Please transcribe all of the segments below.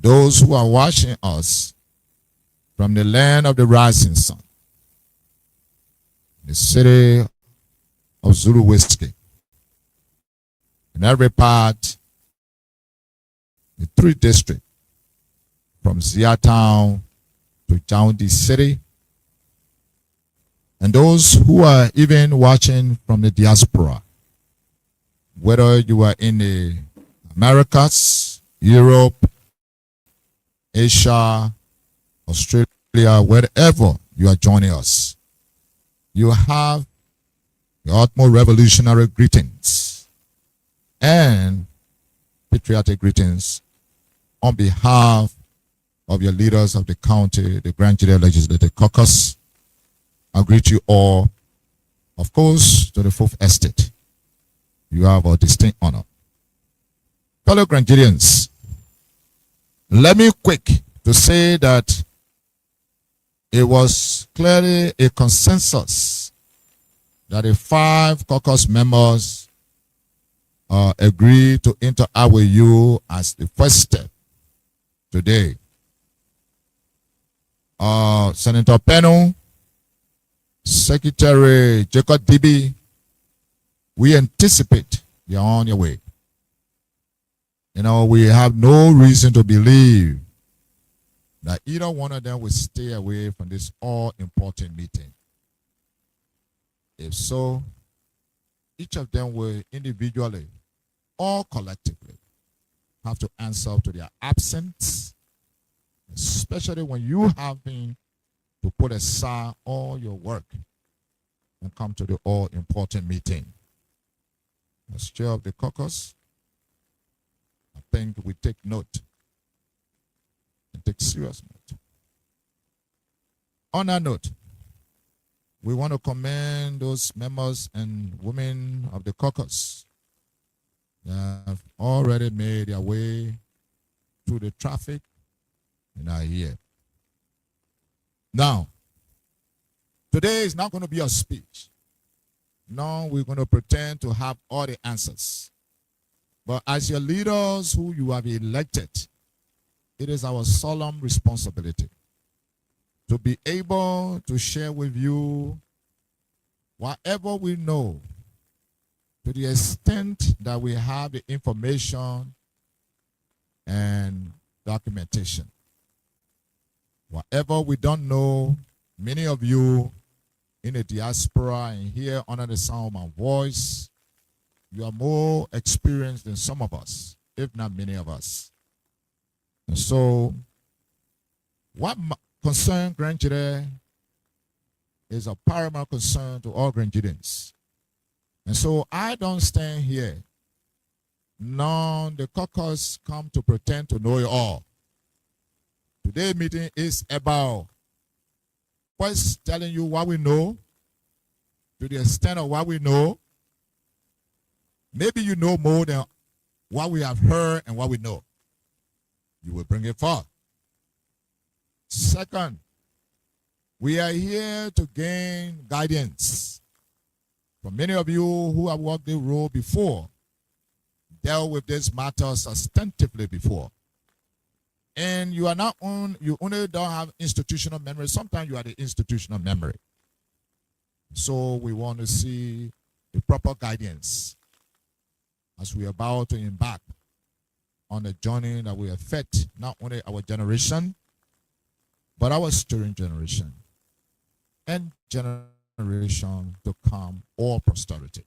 those who are watching us from the land of the rising sun, the city of Zulu whiskey, in every part, the 3 districts, from Zia Town to Chaundi City, and those who are even watching from the diaspora, whether you are in the Americas, Europe, Asia, Australia, wherever you are joining us, you have the utmost revolutionary greetings and patriotic greetings on behalf of your leaders of the county, the Grand Jury Legislative Caucus. I greet you all, of course, to the 4th Estate. You have a distinct honor. Fellow Grandians, let me quick to say that it was clearly a consensus that the 5 caucus members agreed to interact with you as the first step today. Senator Peno, Secretary Jacob Dibi, we anticipate you're on your way. You know, we have no reason to believe that either one of them will stay away from this all-important meeting. If so, each of them will individually or collectively have to answer to their absence, especially when you have been to put aside all your work and come to the all-important meeting. As chair of the caucus, I think we take note and take serious note. On that note, we want to commend those members and women of the caucus that have already made their way through the traffic and are here. Now, today is not going to be a speech. No, we're going to pretend to have all the answers. But as your leaders who you have elected, it is our solemn responsibility to be able to share with you whatever we know to the extent that we have the information and documentation. Whatever we don't know, many of you in the diaspora and here under the sound of my voice, you are more experienced than some of us, if not many of us. And so, what concerns Grand Jury is a paramount concern to all Grandians. And so, I don't stand here. None the caucus come to pretend to know it all. Today's meeting is about first telling you what we know, to the extent of what we know. Maybe you know more than what we have heard and what we know. You will bring it forth. Second, we are here to gain guidance from many of you who have walked the road before, dealt with these matters substantively before. And you are not on, you only don't have institutional memory. Sometimes you are the institutional memory. So we want to see the proper guidance as we are about to embark on a journey that will affect not only our generation, but our stirring generation and generation to come, or posterity.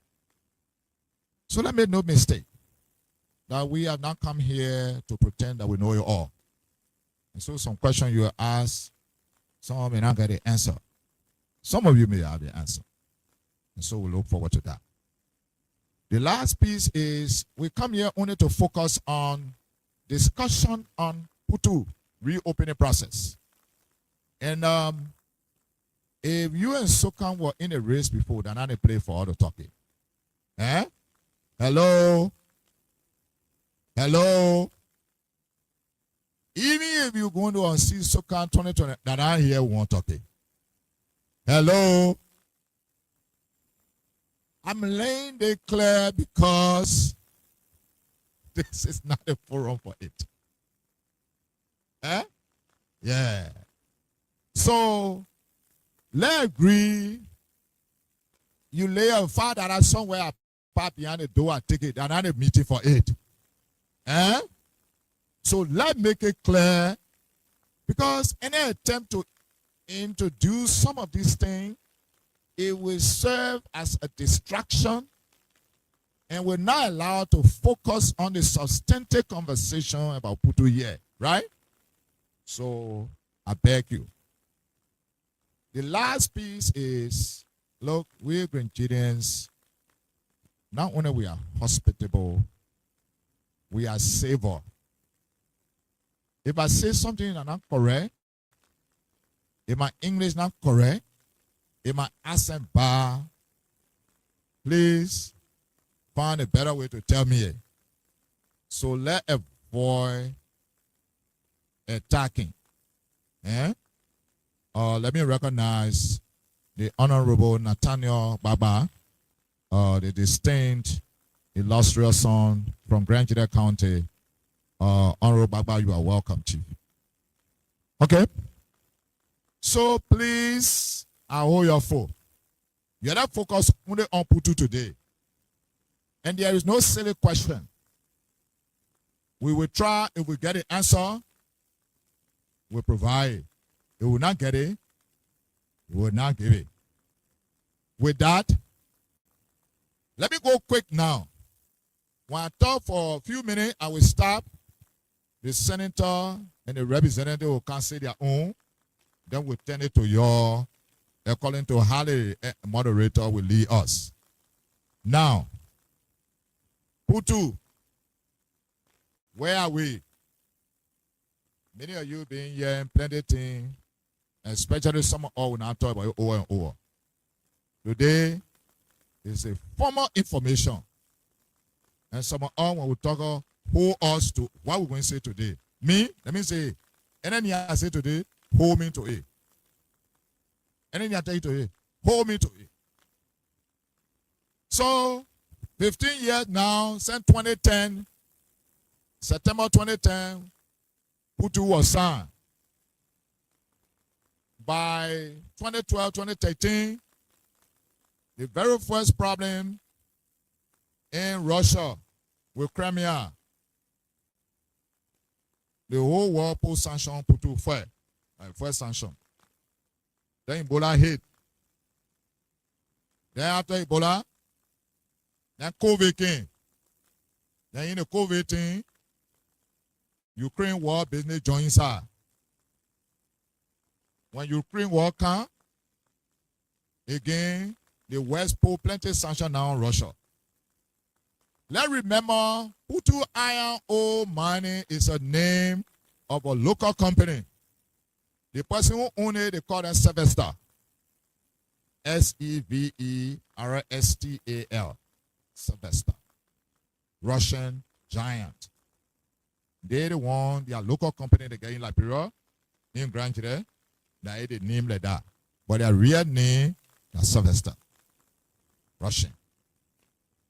So let me make no mistake that we have not come here to pretend that we know it all. And so some question you ask, some may not get the answer. Some of you may have the answer. And so we look forward to that. The last piece is we come here only to focus on discussion on PUTU reopening process. And if you and Sokan were in a race before, then I didn't play for all the talking. Eh? Hello? Hello? Even if you're going to see Sokan 2020, that I hear won't talking. Hello? I'm laying it clear because this is not a forum for it. Yeah. So, let's agree. You lay a father that somewhere apart behind the door and take it, and have a meeting for it. Eh? So let's make it clear, because any attempt to introduce some of these things, it will serve as a distraction and will not allow to focus on the substantive conversation about PUTU here, right? So I beg you. The last piece is, look, we Grenadians, not only we are hospitable, we are savor. If I say something that's not correct, if my English not correct, if my accent bad, please find a better way to tell me it. So let's avoid attacking. Eh? Let me recognize the Honorable Nathaniel Baba, the distinguished, illustrious son from Grand GEDEAN County. Honorable Baba, you are welcome, Chief. Okay? So please, I hold your phone. You are not focused only on PUTU today. And there is no silly question. We will try, if we get an answer, we'll provide it. If we will not get it, we will not give it. With that, let me go quick now. When I talk for a few minutes, I will stop. The senator and the representative will come say their own. Then we'll turn it to your, according to how the moderator will lead us. Now, PUTU, where are we? Many of you been here, plenty of things, especially some of all will not talk about it over and over. Today is a formal information. And some of all will talk hold us to what we're going to say today. Me, let me say, anything I say today, hold me to it. Anything I tell you today, hold me to it. So, 15 years now, since 2010, September 2010, PUTU was signed. By 2012, 2013, the very first problem in Russia with Crimea, the whole world put sanction on PUTU first sanction. Then Ebola hit. Then after Ebola, then COVID came. Then in the COVID thing, Ukraine war business joins her. When Ukraine war come, again, the West put plenty sanction now on Russia. Let's remember, PUTU Iron Ore Mining is a name of a local company. The person who owned it, they call them Sevestal. Severstal. Sevestal. Russian giant. They the one, their local company, they get in Liberia, in Grand GEDEAN, they the name like that. But their real name is Sevestal. Russian.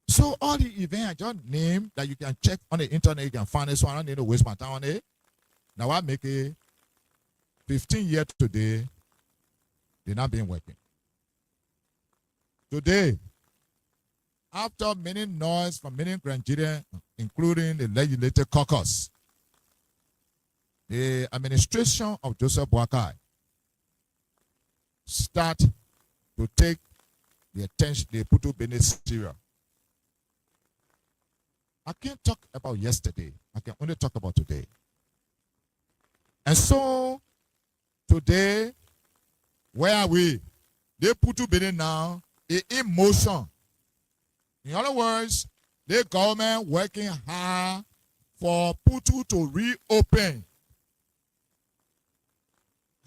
So all the events I just named that you can check on the internet, you can find it, so I don't need to waste my time on it. Now I make it 15 years today, they're not been working. Today, after many noise from many Grand GEDEAN, including the legislative caucus, the administration of Joseph Boakai start to take the attention, they put to business serious. I can't talk about yesterday. I can only talk about today. And so, today, where are we? They put to business now in motion. In other words, the government working hard for PUTU to reopen.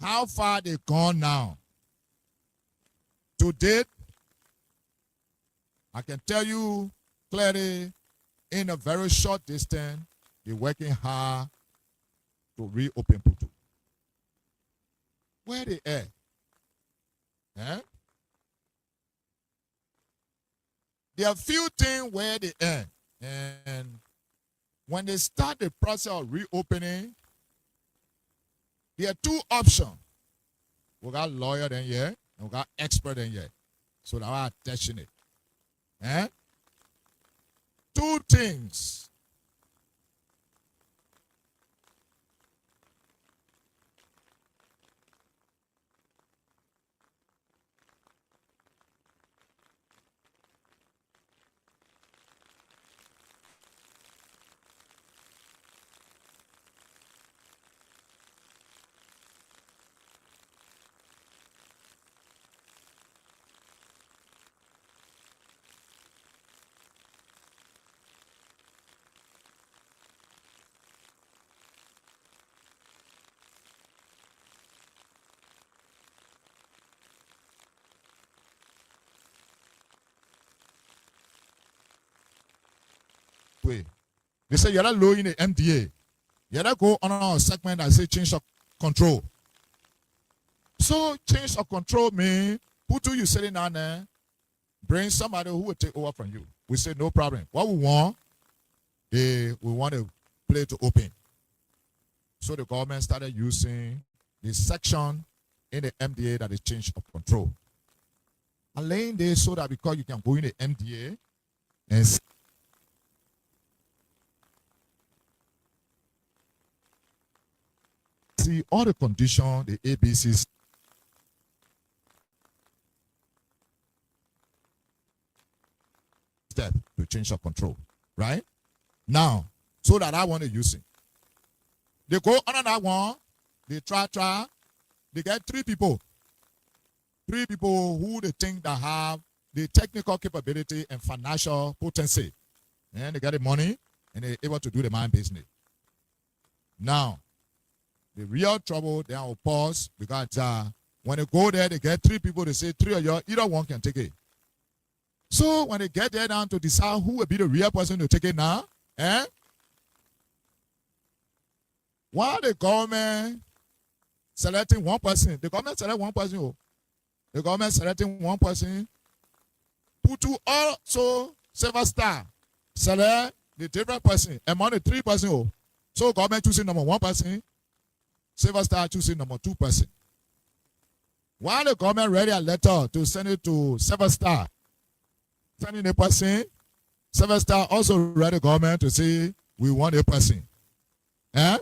How far they gone now? To date, I can tell you clearly, in a very short distance, they're working hard to reopen PUTU. Where they at? Eh? There are few things where they are. And when they start the process of reopening, There are two options. We got lawyer in here, and we got expert in here. So that we're attaching it. Two things. Wait. They say you're not low in the MDA. You're not go on a segment and say change of control. So change of control means PUTU you sitting down there, bring somebody who will take over from you. We say no problem. What we want, we want to play to open. So the government started using the section in the MDA that is change of control. And laying this so that because you can go in the MDA and see all the conditions, the ABCs. Step to change of control, right? Now, so that I want to use it. They go on that one, they try, they get three people who they think that have the technical capability and financial potency. And they get the money and they're able to do the mind business. Now, the real trouble, they will pause because when they go there, they get three people, they say three of you, either one can take it. So when they get there down to decide who will be the real person to take it now, while the government selecting one person, the government select one person, the government selecting one person, PUTU also Silver Star select the different person among the three person. So government choosing number one person, Silver Star choosing number two person. While the government ready a letter to send it to Silver Star, sending a person, Silver Star also read the government to say we want a person. Now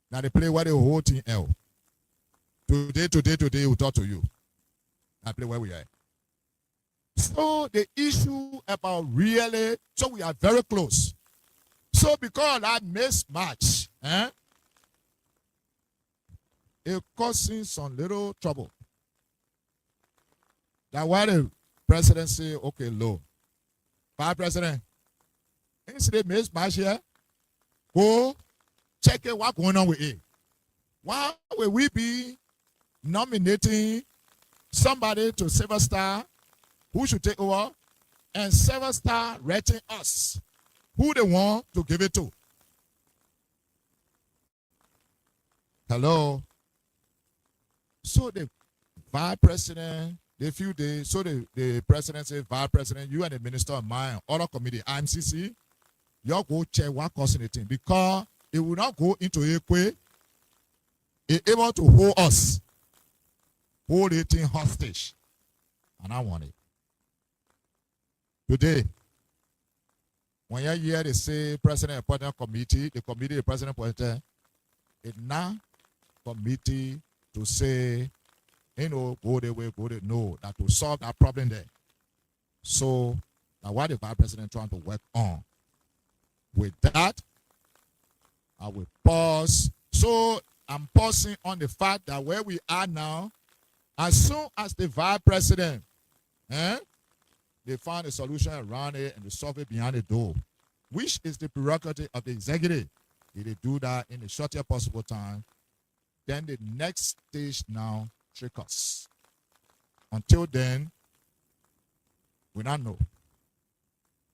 they play where the whole team L. Today we'll talk to you. I play where we are. So the issue about really, so we are very close. So because of that mismatch, it causing some little trouble. That's why the president say, okay, low. Vice President, instead of mismatch here, go check it what's going on with it. Why will we be nominating somebody to Silver Star who should take over and Silver Star rating us who they want to give it to? Hello? So the vice president, the few days, so the president says, vice president, you and the minister of mine, other committee, IMCC, you go check what causing the thing because it will not go into Ekwe. It's able to hold the thing hostage. And I want it. Today, when you hear they say president appointed committee, the committee the president appointed, it's not committee to say, go the way, no, that will solve that problem there. So, now what the vice president trying to work on? With that, I will pause. So, I'm pausing on the fact that where we are now, as soon as the vice president, they find a solution around it and they solve it behind the door, which is the prerogative of the executive. If they do that in the shortest possible time, then the next stage now triggers. Until then, we don't know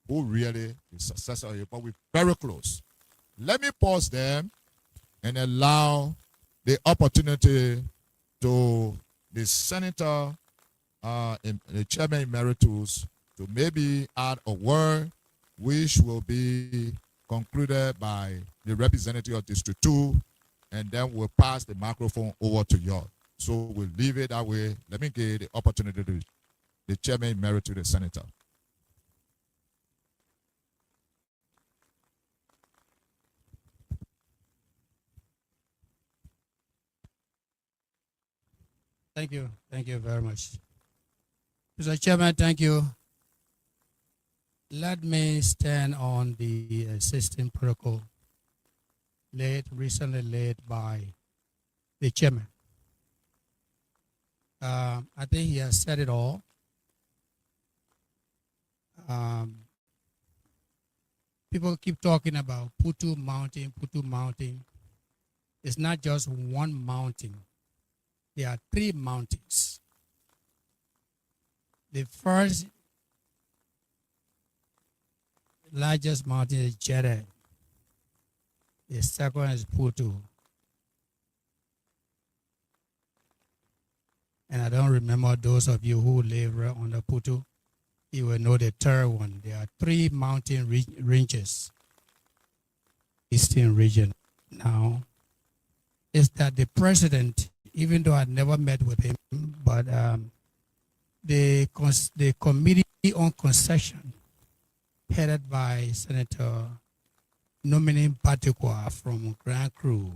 who really is successor of it, but we're very close. Let me pause there and allow the opportunity to the senator, the chairman emeritus, to maybe add a word which will be concluded by the representative of District 2 and then we'll pass the microphone over to you. So we'll leave it that way. Let me give the opportunity to the chairman emeritus, the senator. Thank you. Thank you very much. Mr. Chairman, thank you. Let me stand on the existing protocol recently laid by the chairman. I think he has said it all. People keep talking about PUTU mountain, PUTU mountain. It's not just one mountain. There are 3 mountains. The first largest mountain is GEDEAN. The second is PUTU. And I don't remember those of you who live right on the PUTU. You will know the third one. There are 3 mountain ranges. Eastern region. Now, is that the president, even though I never met with him, but the Committee on Concession, headed by Senator Nominee Batikwa from Grand Cru,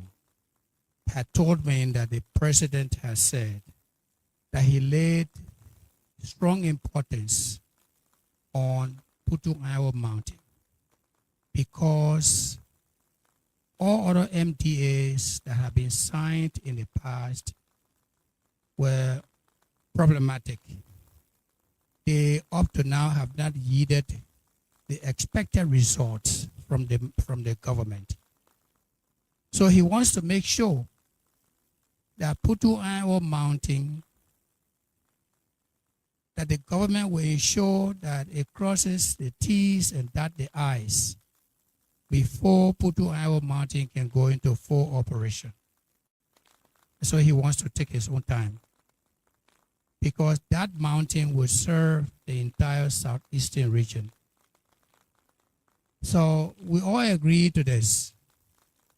had told me that the president has said that he laid strong importance on PUTU Iowa Mountain because all other MDAs that have been signed in the past were problematic. They up to now have not yielded the expected results from the government. So he wants to make sure that PUTU Iowa Mountain, that the government will ensure that it crosses the T's and dot the I's before PUTU Iowa Mountain can go into full operation. So he wants to take his own time, because that mountain will serve the entire southeastern region. So we all agree to this,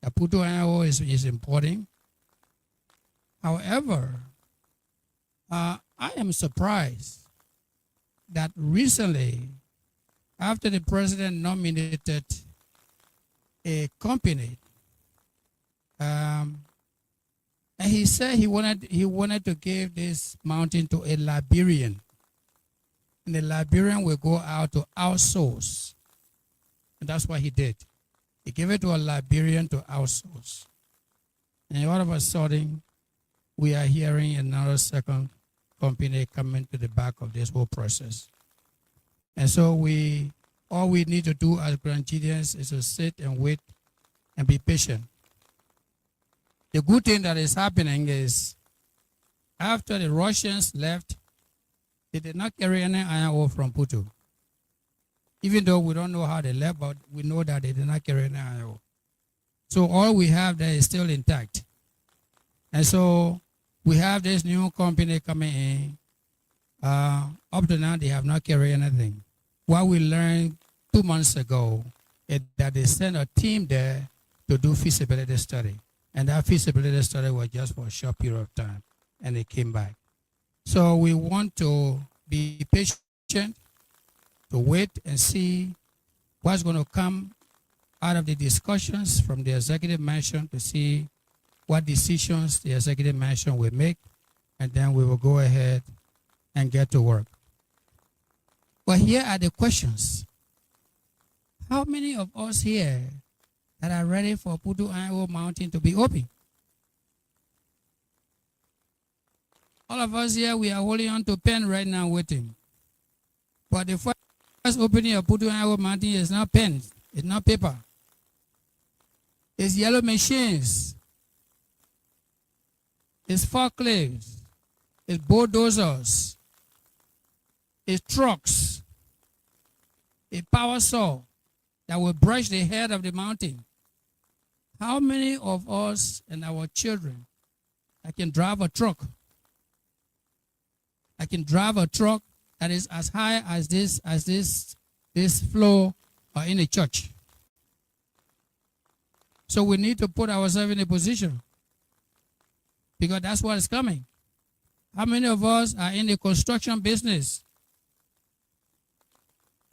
that PUTU Iowa is important. However, I am surprised that recently, after the president nominated a company, and he said he wanted to give this mountain to a Liberian, and the Liberian will go out to outsource, and that's what he did. He gave it to a Liberian to outsource, and all of a sudden, we are hearing another second company coming to the back of this whole process. And so all we need to do as Grand GEDEANs is to sit and wait and be patient. The good thing that is happening is, after the Russians left, they did not carry any iron ore from PUTU. Even though we don't know how they left, but we know that they did not carry any iron ore. So all we have there is still intact. And so we have this new company coming in. Up to now, they have not carried anything. What we learned 2 months ago is that they sent a team there to do feasibility study. And that feasibility study was just for a short period of time, and they came back. So we want to be patient, to wait and see what's going to come out of the discussions from the executive mansion, to see what decisions the executive mansion will make, and then we will go ahead and get to work. But here are the questions. How many of us here that are ready for PUTU Iowa Mountain to be open? All of us here, we are holding on to pen right now waiting. But the first opening of PUTU Iowa Mountain is not pen, it's not paper. It's yellow machines. It's forklifts, it's bulldozers, it's trucks, a power saw that will brush the head of the mountain. How many of us and our children that can drive a truck? I can drive a truck that is as high as this floor in a church. So we need to put ourselves in a position because that's what is coming. How many of us are in the construction business?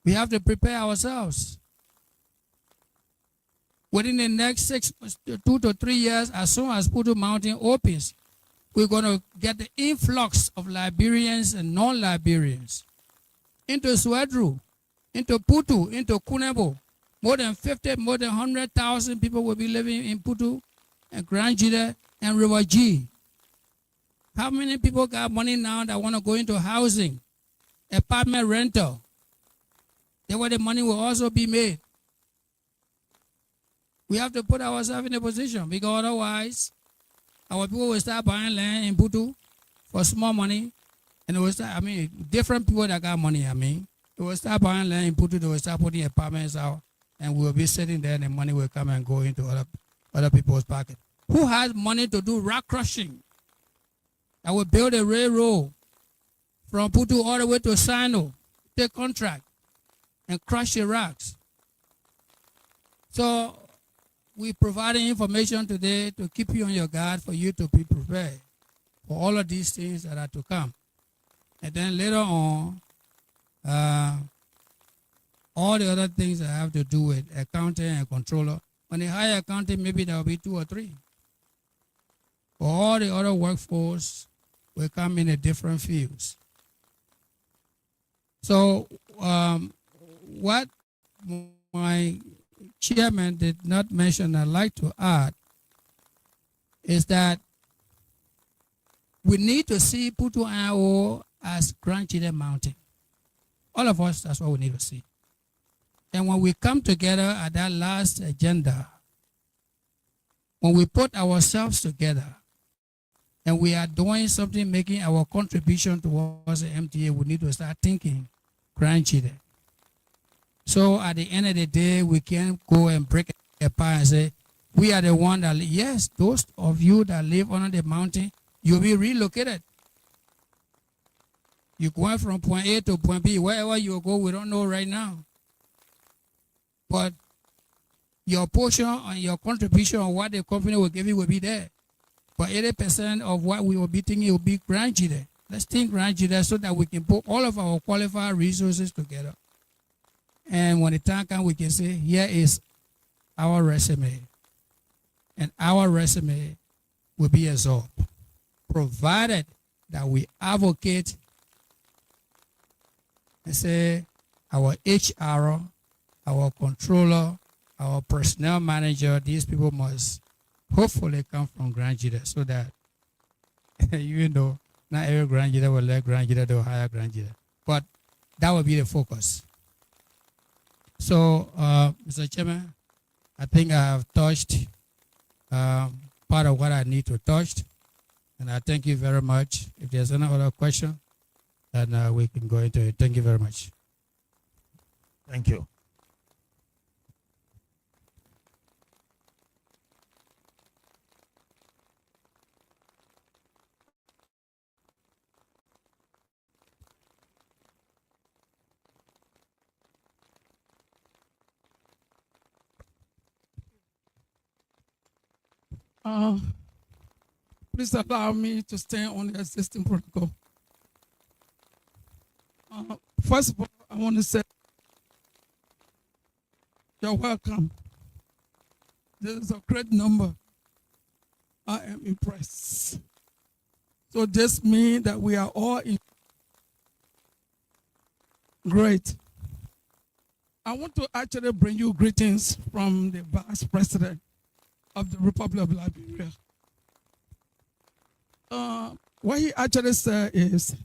We have to prepare ourselves. Within the next 2 to 3 years, as soon as PUTU Mountain opens, we're going to get the influx of Liberians and non-Liberians into Swedru, into PUTU, into Kunebo. More than 100,000 people will be living in PUTU and Grand Jide and River G. How many people got money now that want to go into housing, apartment rental? That's where the money will also be made. We have to put ourselves in a position, because otherwise, our people will start buying land in PUTU for small money, and they will start, different people that got money, they will start buying land in PUTU, they will start putting apartments out, and we will be sitting there, and the money will come and go into other people's pocket. Who has money to do rock crushing? I will build a railroad from PUTU all the way to Sino, take contract, and crush the rocks. So, we providing information today to keep you on your guard, for you to be prepared for all of these things that are to come. And then later on, all the other things that have to do with accounting and controller. When they hire accounting, maybe there will be 2 or 3. For all the other workforce will come in a different fields. So what my chairman did not mention, I'd like to add, is that we need to see PUTU IO as Grand Jide Mountain. All of us, that's what we need to see. And when we come together at that last agenda, when we put ourselves together and we are doing something, making our contribution towards the MTA, we need to start thinking Grand Jide. So at the end of the day, we can't go and break apart and say, we are the one that, yes, those of you that live under the mountain, you'll be relocated. You're going from point A to point B. Wherever you go, we don't know right now. But your portion and your contribution on what the company will give you will be there. But 80% of what we will be thinking will be Grand Jide. Let's think Grand Jide so that we can put all of our qualified resources together. And when the time comes, we can say, here is our resume. And our resume will be absorbed, provided that we advocate and say our HR, our controller, our personnel manager, these people must hopefully come from Grand Jide, so that, you know, not every Grand Jide will let Grand Jide to hire Grand Jide. But that will be the focus. So, Mr. Chairman, I think I have touched part of what I need to touch, and I thank you very much. If there's any other question, then we can go into it. Thank you very much. Thank you. Please allow me to stay on the existing protocol. First of all, I want to say you're welcome. This is a great number. I am impressed. So this means that we are all in. Great. I want to actually bring you greetings from the Vice President of the Republic of Liberia. What he actually said is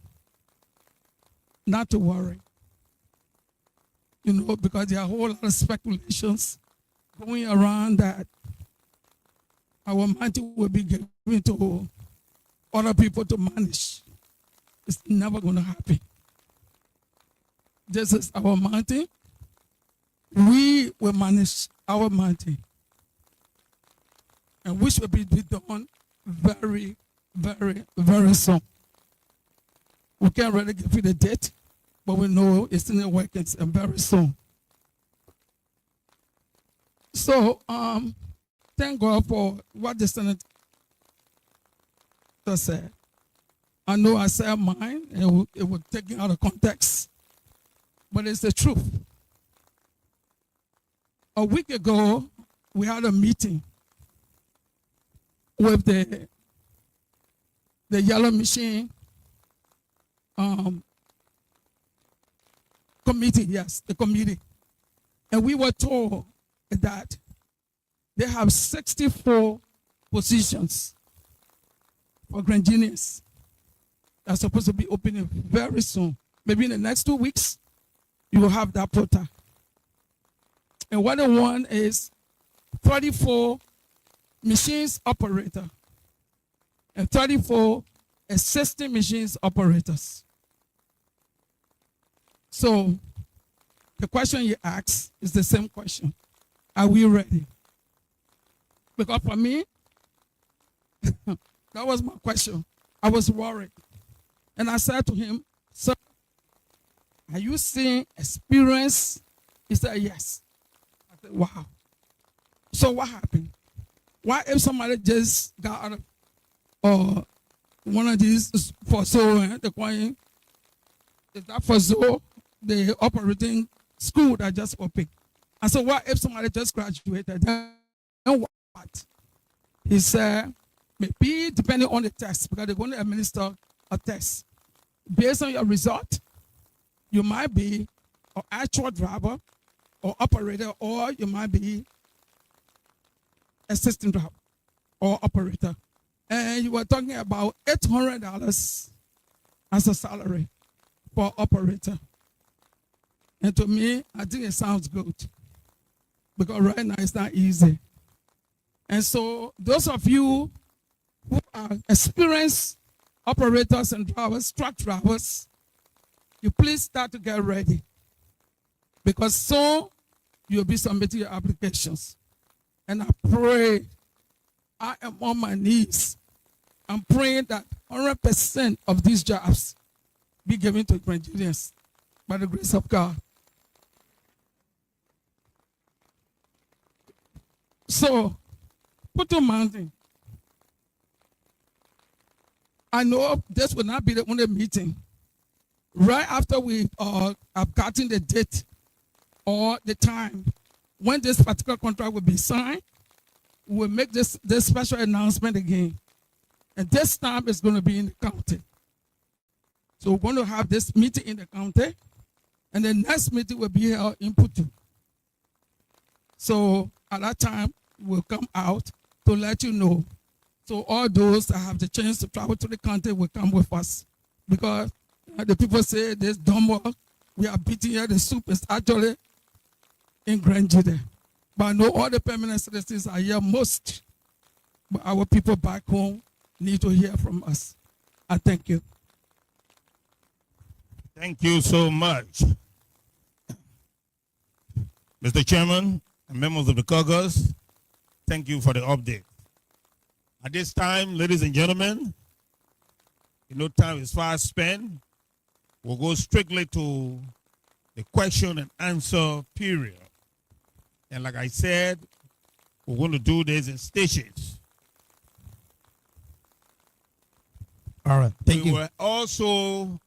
not to worry. You know, because there are a whole lot of speculations going around that our mountain will be given to other people to manage. It's never going to happen. This is our mountain. We will manage our mountain, and which will be done very, very, very soon. We can't really give you the date, but we know it's in the workings and very soon. So, thank God for what the Senate. pastor said. I know I said mine, and it was taken out of context, but it's the truth. A week ago, we had a meeting with the yellow machine committee, yes, the committee. And we were told that they have 64 positions for Grandians that are supposed to be opening very soon. Maybe in the next 2 weeks, you will have that quota. And what they want is 34 machines operator and 34 assistant machines operators. So the question you ask is the same question. Are we ready? Because for me, that was my question. I was worried. And I said to him, sir, are you seeing experience? He said, yes. I said, wow. So what happened? Why if somebody just got out of one of these for so the coin, is that for so the operating school that just opened? I said, what if somebody just graduated? Then what? He said, maybe depending on the test, because they're going to administer a test. Based on your result, you might be an actual driver or operator, or you might be assistant driver or operator. And you were talking about $800 as a salary for operator. And to me, I think it sounds good, because right now it's not easy. And so those of you who are experienced operators and drivers, truck drivers, you please start to get ready, because soon you'll be submitting your applications. And I pray, I am on my knees. I'm praying that 100% of these jobs be given to Nigerians by the grace of God. So, PUTU Mountain. I know this will not be the only meeting. Right after we have gotten the date or the time when this particular contract will be signed, we will make this special announcement again. And this time it's going to be in the county. So we're going to have this meeting in the county, and the next meeting will be held in PUTU. So at that time, we'll come out to let you know. So all those that have the chance to travel to the county will come with us. Because the people say this dumb work, we are beating here, the soup is actually in Grand GEDEAN. But I know all the permanent citizens are here most. But our people back home need to hear from us. I thank you. Thank you so much. Mr. Chairman and members of the caucus, thank you for the update. At this time, ladies and gentlemen, you know time is fast spent. We'll go strictly to the question and answer period. And like I said, we're going to do this in stages. All right, thank you. We were also,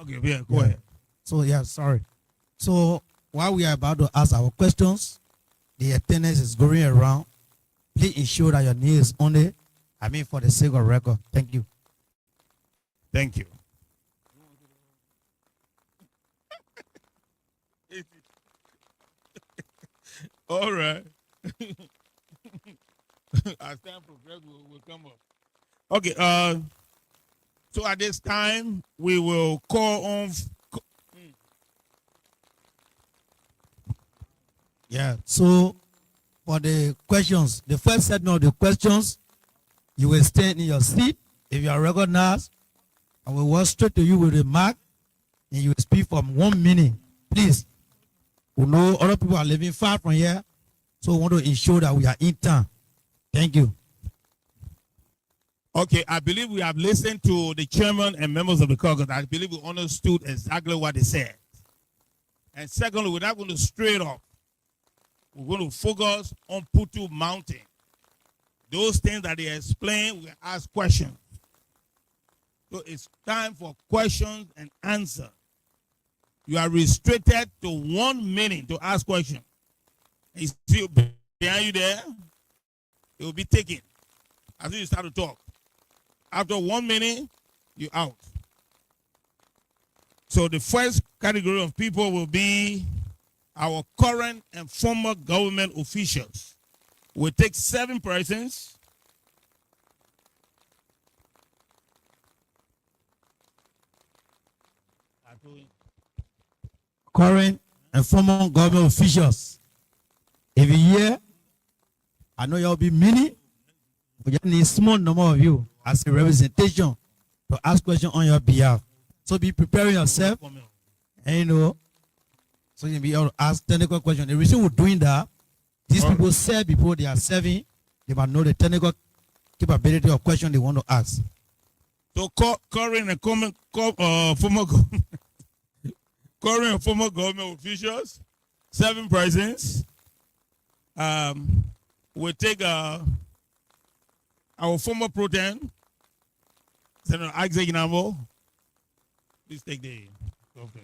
okay, yeah, go ahead. So, yeah, sorry. So, while we are about to ask our questions, the attendance is going around. Please ensure that your name is on it. I mean, for the sake of record. Thank you. Thank you. All right. As time progresses, we'll come up. Okay. So at this time, we will call on. Yeah. So, for the questions, the first set of the questions, you will stand in your seat. If you are recognized, I will walk straight to you with a mark, and you will speak from 1 minute. Please. We know other people are living far from here, so we want to ensure that we are in time. Thank you. Okay, I believe we have listened to the chairman and members of the caucus. I believe we understood exactly what they said. And secondly, we're not going to stray off. We're going to focus on PUTU Mountain. Those things that they explain, we ask questions. So it's time for questions and answer. You are restricted to 1 minute to ask questions. You see behind you there, it will be taken as you start to talk. After 1 minute, you're out. So the first category of people will be our current and former government officials. We'll take 7 persons. Current and former government officials. If you're here, I know you'll be many. We just need a small number of you as a representation to ask questions on your behalf. So be preparing yourself, and you know, so you can be able to ask technical questions. The reason we're doing that, these people serve before they are serving, they might know the technical capability of question they want to ask. So current and former current and former government officials, 7 persons. We'll take our former pro tem, Senator Isaac Inamo. Please take the okay.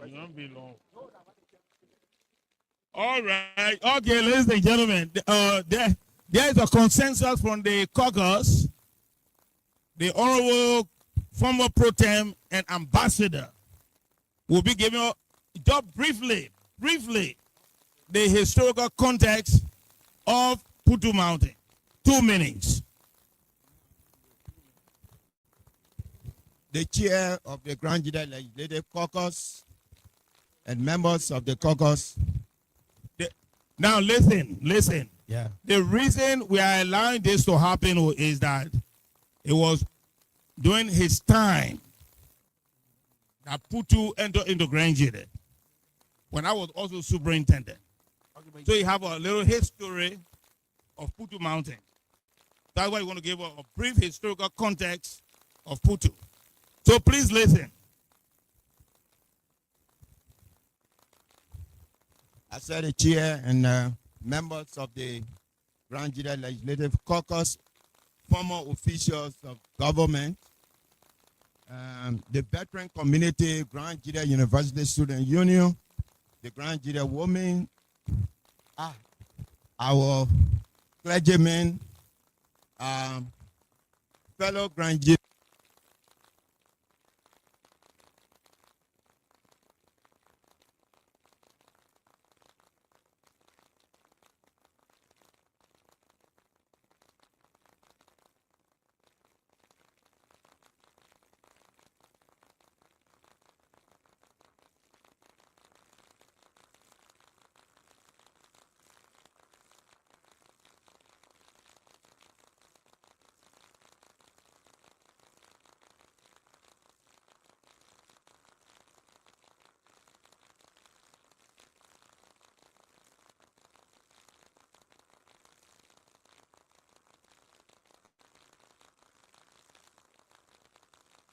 It won't be long. All right. Okay, ladies and gentlemen. There is a consensus from the caucus. The Honorable former pro tem and ambassador will be giving just briefly, the historical context of PUTU Mountain. 2 minutes. The chair of the Grand Judah Legislative Caucus and members of the caucus. Now listen. Yeah. The reason we are allowing this to happen is that it was during his time that PUTU entered into Grand Judah, when I was also superintendent. So you have a little history of PUTU Mountain. That's why we want to give a brief historical context of PUTU. So please listen. I said the chair and members of the Grand Judah Legislative Caucus, former officials of government, the veteran community, Grand Judah University Student Union, the Grand Judah Women, our clergymen, fellow Grand Judah.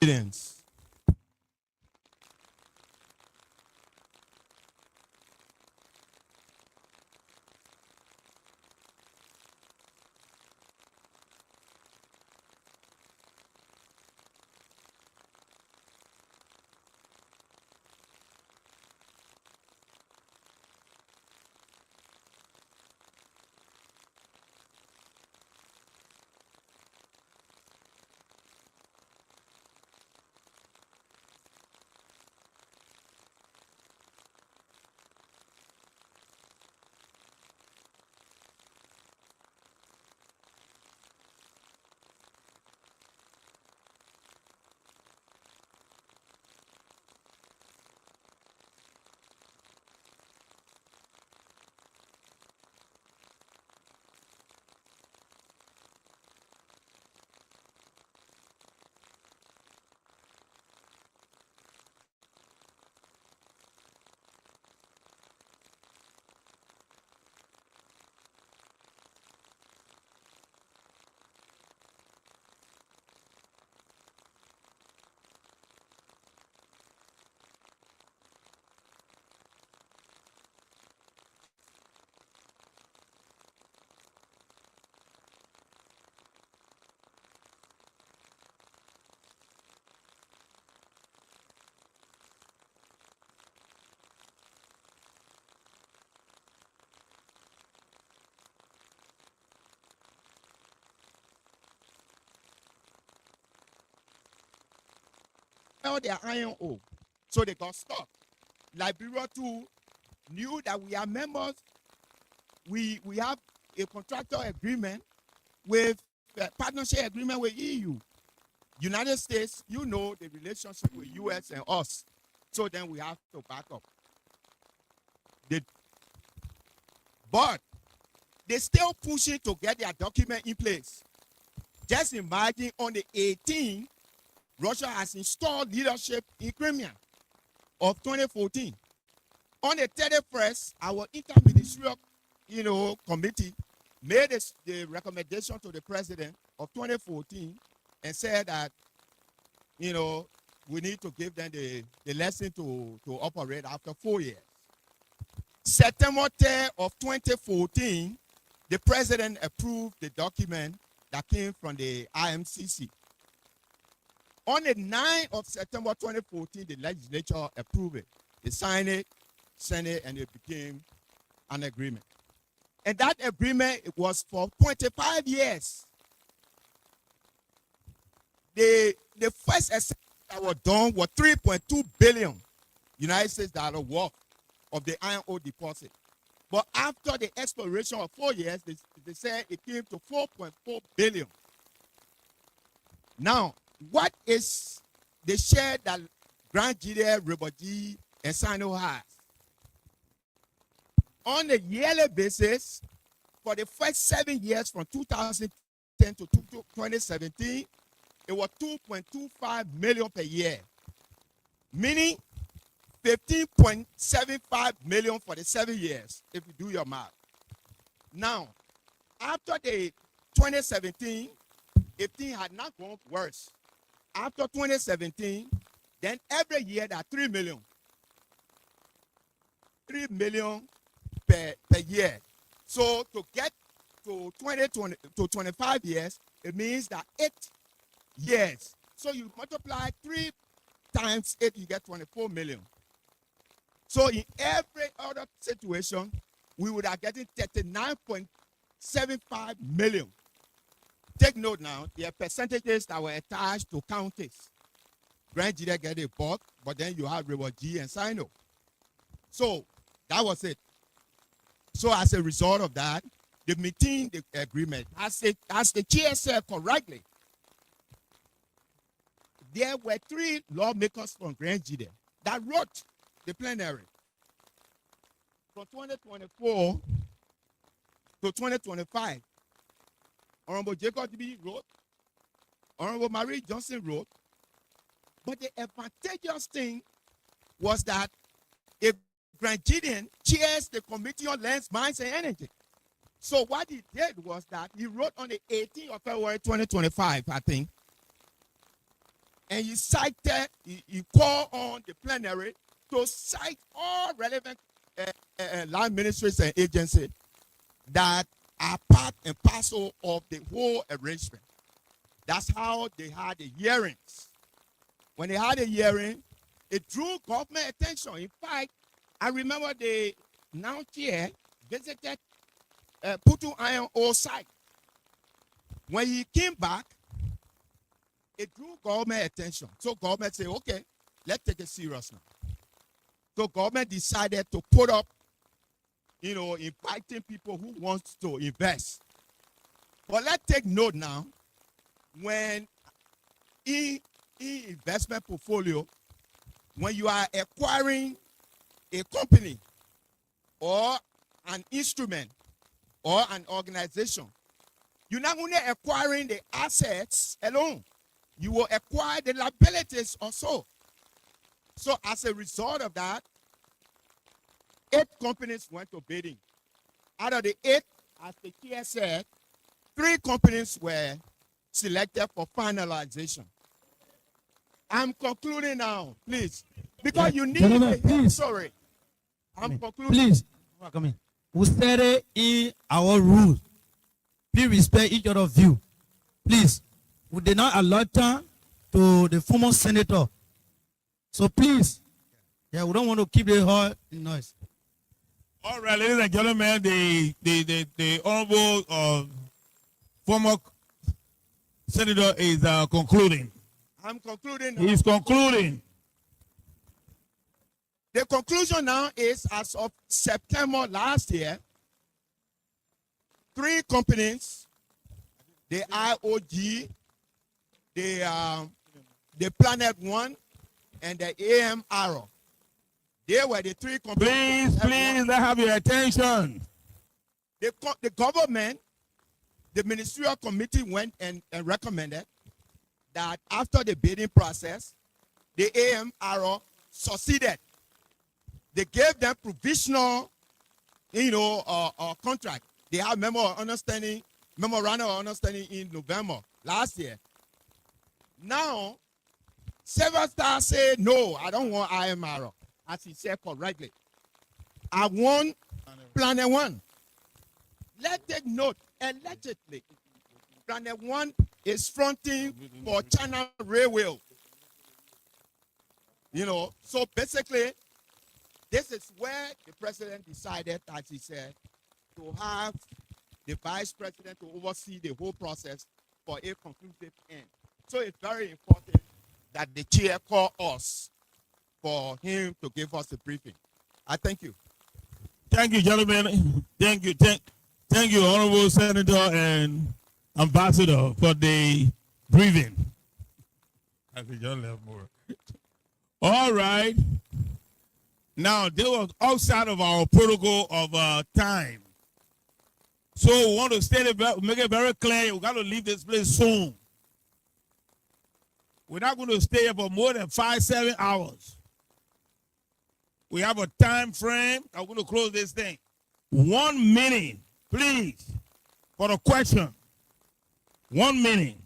Students. sell their iron ore. So they got stuck. Liberia too knew that we are members. We have a contractual agreement with partnership agreement with EU. United States, you know the relationship with US and us. So then we have to back up. But they still pushing to get their document in place. Just imagine on the 18th, Russia has installed leadership in Crimea of 2014. On the 31st, our interministerial, committee made the recommendation to the president of 2014 and said that, we need to give them the lesson to operate after 4 years. September 3rd of 2014, the president approved the document that came from the IMCC. On the 9th of September 2014, the legislature approved it. They signed it, sent it, and it became an agreement. And that agreement was for 25 years. The first assessment that was done was 3.2 billion United States dollar worth of the iron ore deposit. But after the expiration of 4 years, they said it came to 4.4 billion. Now, what is the share that Grand GEDEAN, Ribogy, and Sino has? On a yearly basis, for the first 7 years from 2010 to 2017, it was 2.25 million per year, meaning 15.75 million for the 7 years, if you do your math. Now, after the 2017, if things had not gone worse, after 2017, then every year that 3 million. 3 million per year. So to get to 20 to 25 years, it means that 8 years. So you multiply 3 times 8, you get 24 million. So in every other situation, we would have getting 39.75 million. Take note now, there are percentages that were attached to counties. Grand GEDEAN get a bulk, but then you have Ribogy and Sino. So that was it. So as a result of that, they maintained the agreement. As the chair said correctly, there were 3 lawmakers from Grand GEDEAN that wrote the plenary. From 2024 to 2025, Honorable Jacob B. wrote, Honorable Marie Johnson wrote, but the advantageous thing was that if Grand GEDEAN chairs the Committee on Lands, Mines, and Energy. So what he did was that he wrote on the 18th of February 2025, I think, and he cited, he called on the plenary to cite all relevant land ministries and agencies that are part and parcel of the whole arrangement. That's how they had the hearings. When they had a hearing, it drew government attention. In fact, I remember the now chair visited PUTU iron ore site. When he came back, it drew government attention. So government said, okay, let's take it serious now. So government decided to put up, inviting people who want to invest. But let's take note now, when in investment portfolio, when you are acquiring a company or an instrument or an organization, you're not only acquiring the assets alone, you will acquire the liabilities also. So as a result of that, 8 companies went to bidding. Out of the 8, as the chair said, 3 companies were selected for finalization. I'm concluding now, please. Because you need Gentlemen, please. Sorry. I'm concluding. Please, come in. We said it in our rules. Please respect each other's view. Please, we did not allot time to the former senator. So please, we don't want to keep the whole noise. All right, ladies and gentlemen, the honorable former senator is concluding. I'm concluding now. He's concluding. The conclusion now is, as of September last year, 3 companies, the IOG, the Planet One, and the AMRO, they were the 3 companies. Please, let's have your attention. The government, the ministerial committee went and recommended that after the bidding process, the AMRO succeeded. They gave them provisional, contract. They have memorandum of understanding in November last year. Now, Several Stars say, no, I don't want IMRO, as he said correctly. I want Planet One. Let's take note, allegedly, Planet One is fronting for China Railway. So basically, this is where the president decided, as he said, to have the vice president to oversee the whole process for a conclusive end. So it's very important that the chair call us for him to give us a briefing. I thank you. Thank you, gentlemen. Thank you. Thank you, Honorable Senator and Ambassador, for the briefing. I think y'all left more. All right. Now, they were outside of our protocol of time. So we want to make it very clear, we got to leave this place soon. We're not going to stay here for more than 5-7 hours. We have a time frame. I'm going to close this thing. 1 minute, please, for the question. 1 minute.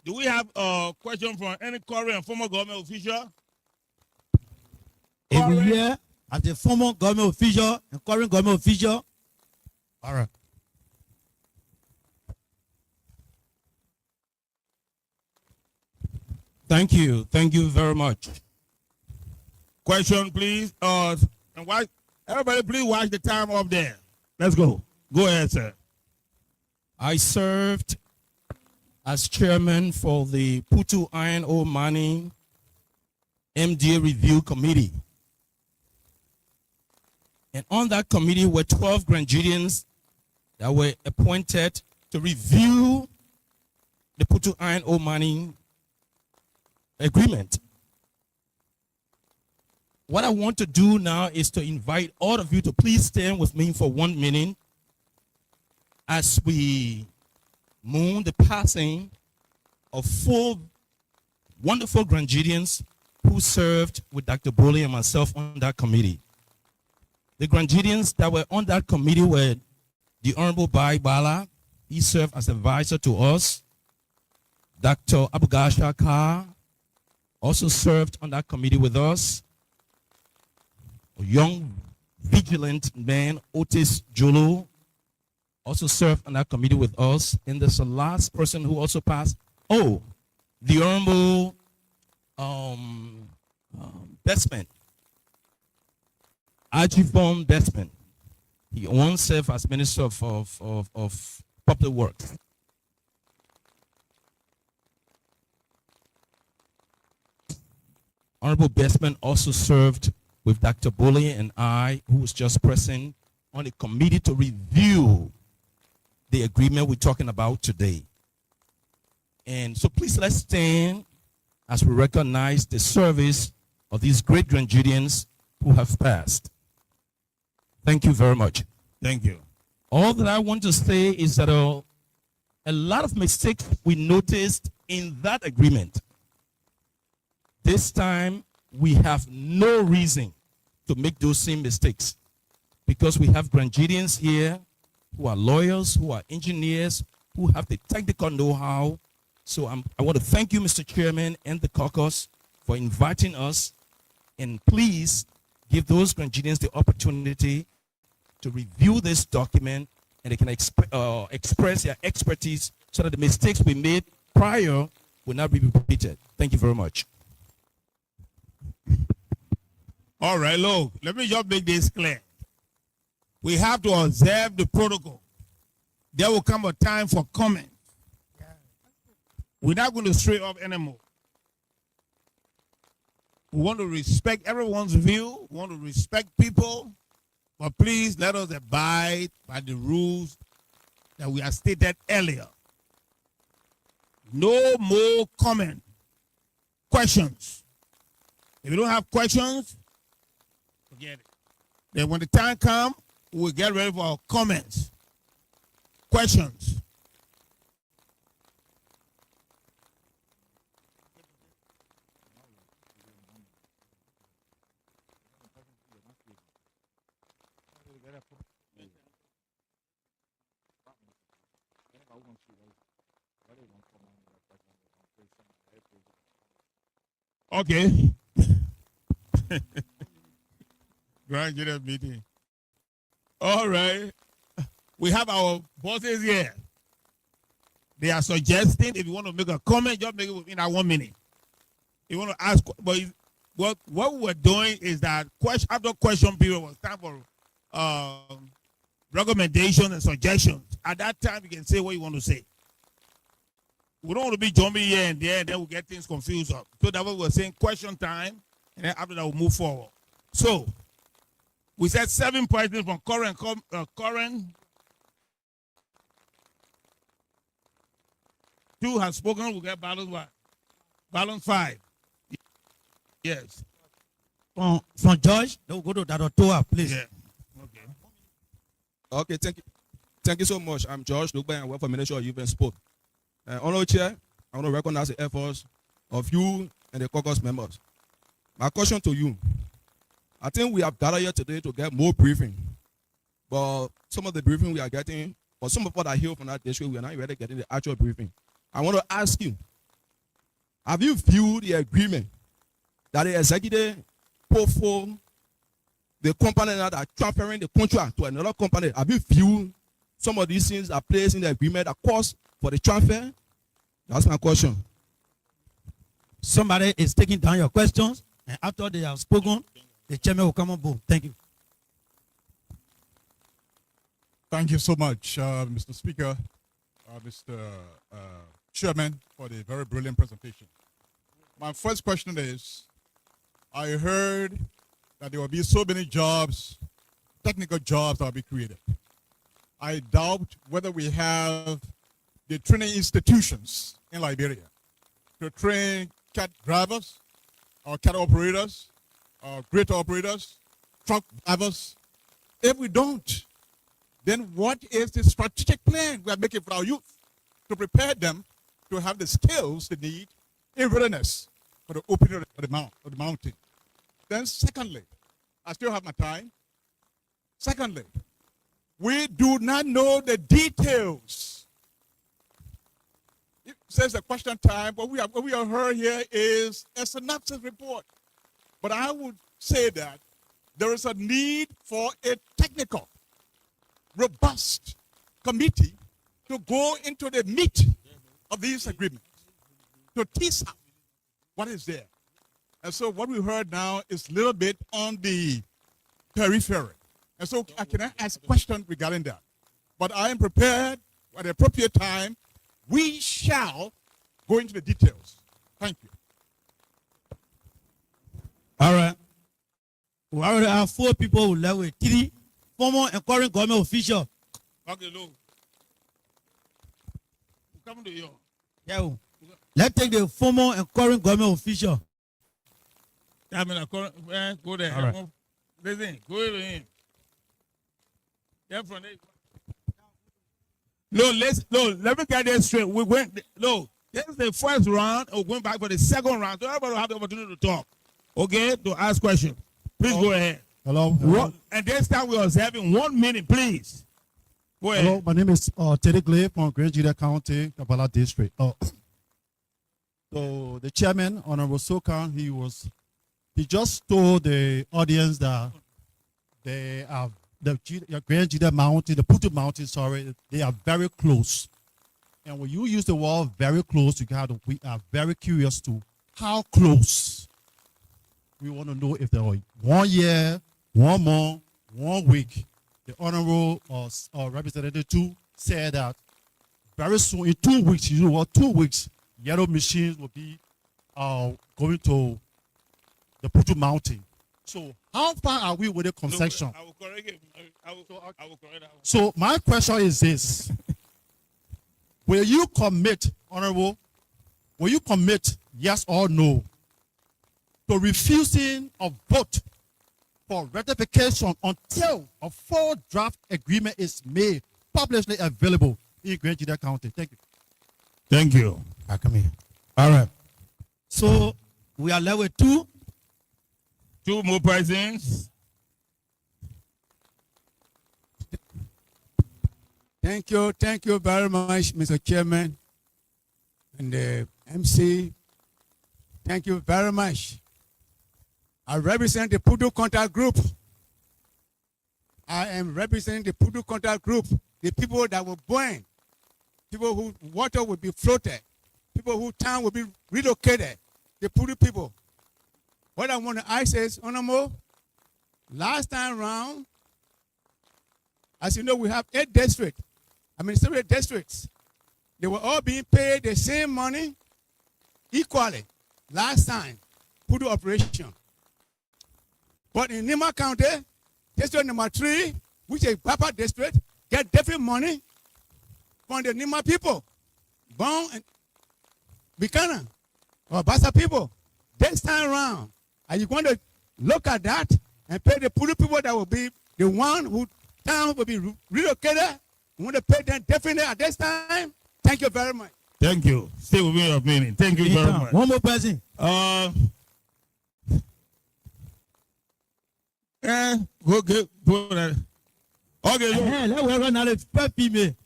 Do we have a question from any current and former government official? If we hear as a former government official and current government official, all right. Thank you. Thank you very much. Question, please. And watch, everybody, please watch the time up there. Let's go. Go ahead, sir. I served as chairman for the PUTU Iron Ore Mining MDA Review Committee. And on that committee were 12 Grandidians that were appointed to review the PUTU Iron Ore Mining Agreement. What I want to do now is to invite all of you to please stand with me for 1 minute as we mourn the passing of 4 wonderful Grandidians who served with Dr. Boley and myself on that committee. The Grandidians that were on that committee were the Honorable Bai Bala. He served as advisor to us. Dr. Abugasha Kar also served on that committee with us. A young, vigilant man, Otis Jolo, also served on that committee with us. And there's a last person who also passed. Oh, the Honorable Bestman, Ajivon Bestman. He once served as Minister of Public Works. Honorable Bestman also served with Dr. Boley and I, who was just present, on a committee to review the agreement we're talking about today. And so please let's stand as we recognize the service of these great Grandidians who have passed. Thank you very much. Thank you. All that I want to say is that a lot of mistakes we noticed in that agreement. This time, we have no reason to make those same mistakes because we have Grandidians here who are lawyers, who are engineers, who have the technical know-how. So I want to thank you, Mr. Chairman, and the caucus for inviting us. And please give those Grandidians the opportunity to review this document and they can express their expertise so that the mistakes we made prior will not be repeated. Thank you very much. All right, look, let me just make this clear. We have to observe the protocol. There will come a time for comment. We're not going to stray off anymore. We want to respect everyone's view. We want to respect people. But please let us abide by the rules that we have stated earlier. No more comment. Questions. If you don't have questions, forget it. Then when the time comes, we'll get ready for our comments. Questions. Okay. Grand General meeting. All right. We have our bosses here. They are suggesting if you want to make a comment, just make it within that 1 minute. You want to ask, but what we were doing is that after question period was time for recommendations and suggestions. At that time, you can say what you want to say. We don't want to be jumping here and there, and then we'll get things confused up. So that's what we're saying, question time, and then after that, we'll move forward. So, we said 7 persons from current. Two have spoken, we'll get balance what? Balance 5. Yes. From George, we'll go to Dadotoa, please. Yeah. Okay. Okay, thank you. Thank you so much. I'm George Lugba, and work for Ministry of Youth and Sport. Honorable Chair, I want to recognize the efforts of you and the caucus members. My question to you, I think we have gathered here today to get more briefing, but some of the briefing we are getting, or some of what I hear from that district, we are not really getting the actual briefing. I want to ask you, have you viewed the agreement that the executive put for the company that are transferring the contract to another company? Have you viewed some of these things that placed in the agreement that cost for the transfer? That's my question. Somebody is taking down your questions, and after they have spoken, the chairman will come on board. Thank you. Thank you so much, Mr. Speaker, Mr. Chairman, for the very brilliant presentation. My first question is, I heard that there will be so many jobs, technical jobs that will be created. I doubt whether we have the training institutions in Liberia to train cat drivers, or cat operators, or grader operators, truck drivers. If we don't, then what is the strategic plan we are making for our youth to prepare them to have the skills they need in readiness for the opening of the mountain? Then secondly, I still have my time. Secondly, we do not know the details. It says a question time, but what we have heard here is a synopsis report. But I would say that there is a need for a technical, robust committee to go into the meat of these agreements, to tease out what is there. And so what we heard now is a little bit on the periphery. And so I cannot ask a question regarding that. But I am prepared at the appropriate time. We shall go into the details. Thank you. All right. We already have 4 people who left with 3 former and current government officials. Okay, look. Come to you. Yeah. Let's take the former and current government official. I mean, go there. All right. Listen, go with him. Yeah, from there. No, let me get this straight. We went, this is the first round. We're going back for the second round. So everybody will have the opportunity to talk. Okay, to ask questions. Please go ahead. Hello. And this time we're observing 1 minute, please. Go ahead. Hello, my name is Teddy Clay from Grand GEDEAN County, Kabbalah District. So the chairman, Honorable Sokan, he just told the audience that they are the Grand GEDEAN Mountain, the PUTU Mountain, sorry, they are very close. And when you use the word very close, we are very curious to how close. We want to know if there are 1 year, 1 month, 1 week. The Honorable Representative 2 said that very soon, in 2 weeks, 2 weeks, yellow machines will be going to the PUTU Mountain. So how far are we with the concession? I will correct it. I will correct that one. So my question is this. Will you commit, Honorable, will you commit, yes or no, to refusing a vote for ratification until a full draft agreement is made, publicly available in Grand GEDEAN County? Thank you. Thank you. I come here. All right. So we are left with two. Two more presidents. Thank you very much, Mr. Chairman and the MC. Thank you very much. I represent the PUTU Contact Group. I am representing the PUTU Contact Group, the people that were born, people whose water will be floated, people whose town will be relocated, the PUTU people. What I want to ask is, Honorable, last time round, as you know, we have 8 districts, administrative districts. They were all being paid the same money equally last time, PUTU operation. But in Nima County, district number 3, which is Papa district, get different money from the Nima people, Bon and Bikana, or Bassa people. This time around, are you going to look at that and pay the PUTU people that will be the one who town will be relocated? You want to pay them definitely at this time? Thank you very much. Thank you. Stay with me a minute. Thank you very much. One more person. Go get put that. Okay, look. Let's run out of female.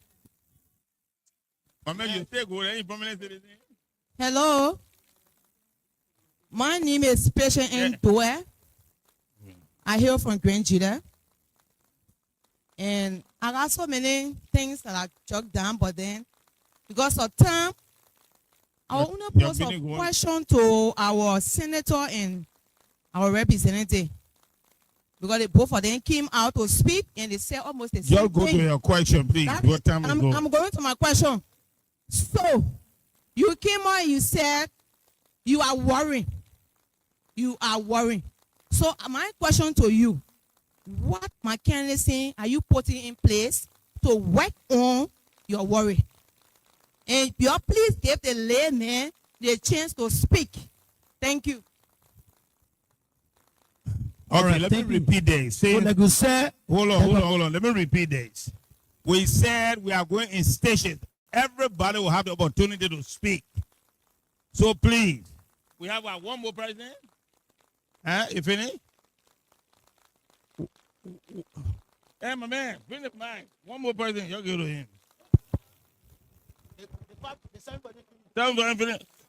My man, you stay good. Any permanent citizen? Hello. My name is Patient Ndoe. I hail from Grand GEDEAN. And I got so many things that I jot down, but then because of time, I want to pose a question to our senator and our representative. Because they both of them came out to speak and they said almost the same Just go thing. to your question, please. What time I'm going to my question. So, you came out and you said you are worried. You are worried. So, my question to you, what mechanism are you putting in place to work on your worry? And you please give the layman the chance to speak. Thank you. Okay, right, let me repeat this. Say, Like you said, hold on. Let me repeat this. We said we are going in stations. Everybody will have the opportunity to speak. So please, we have our one more president. If any. Hey, my man, bring the mic. One more president. You'll give to him.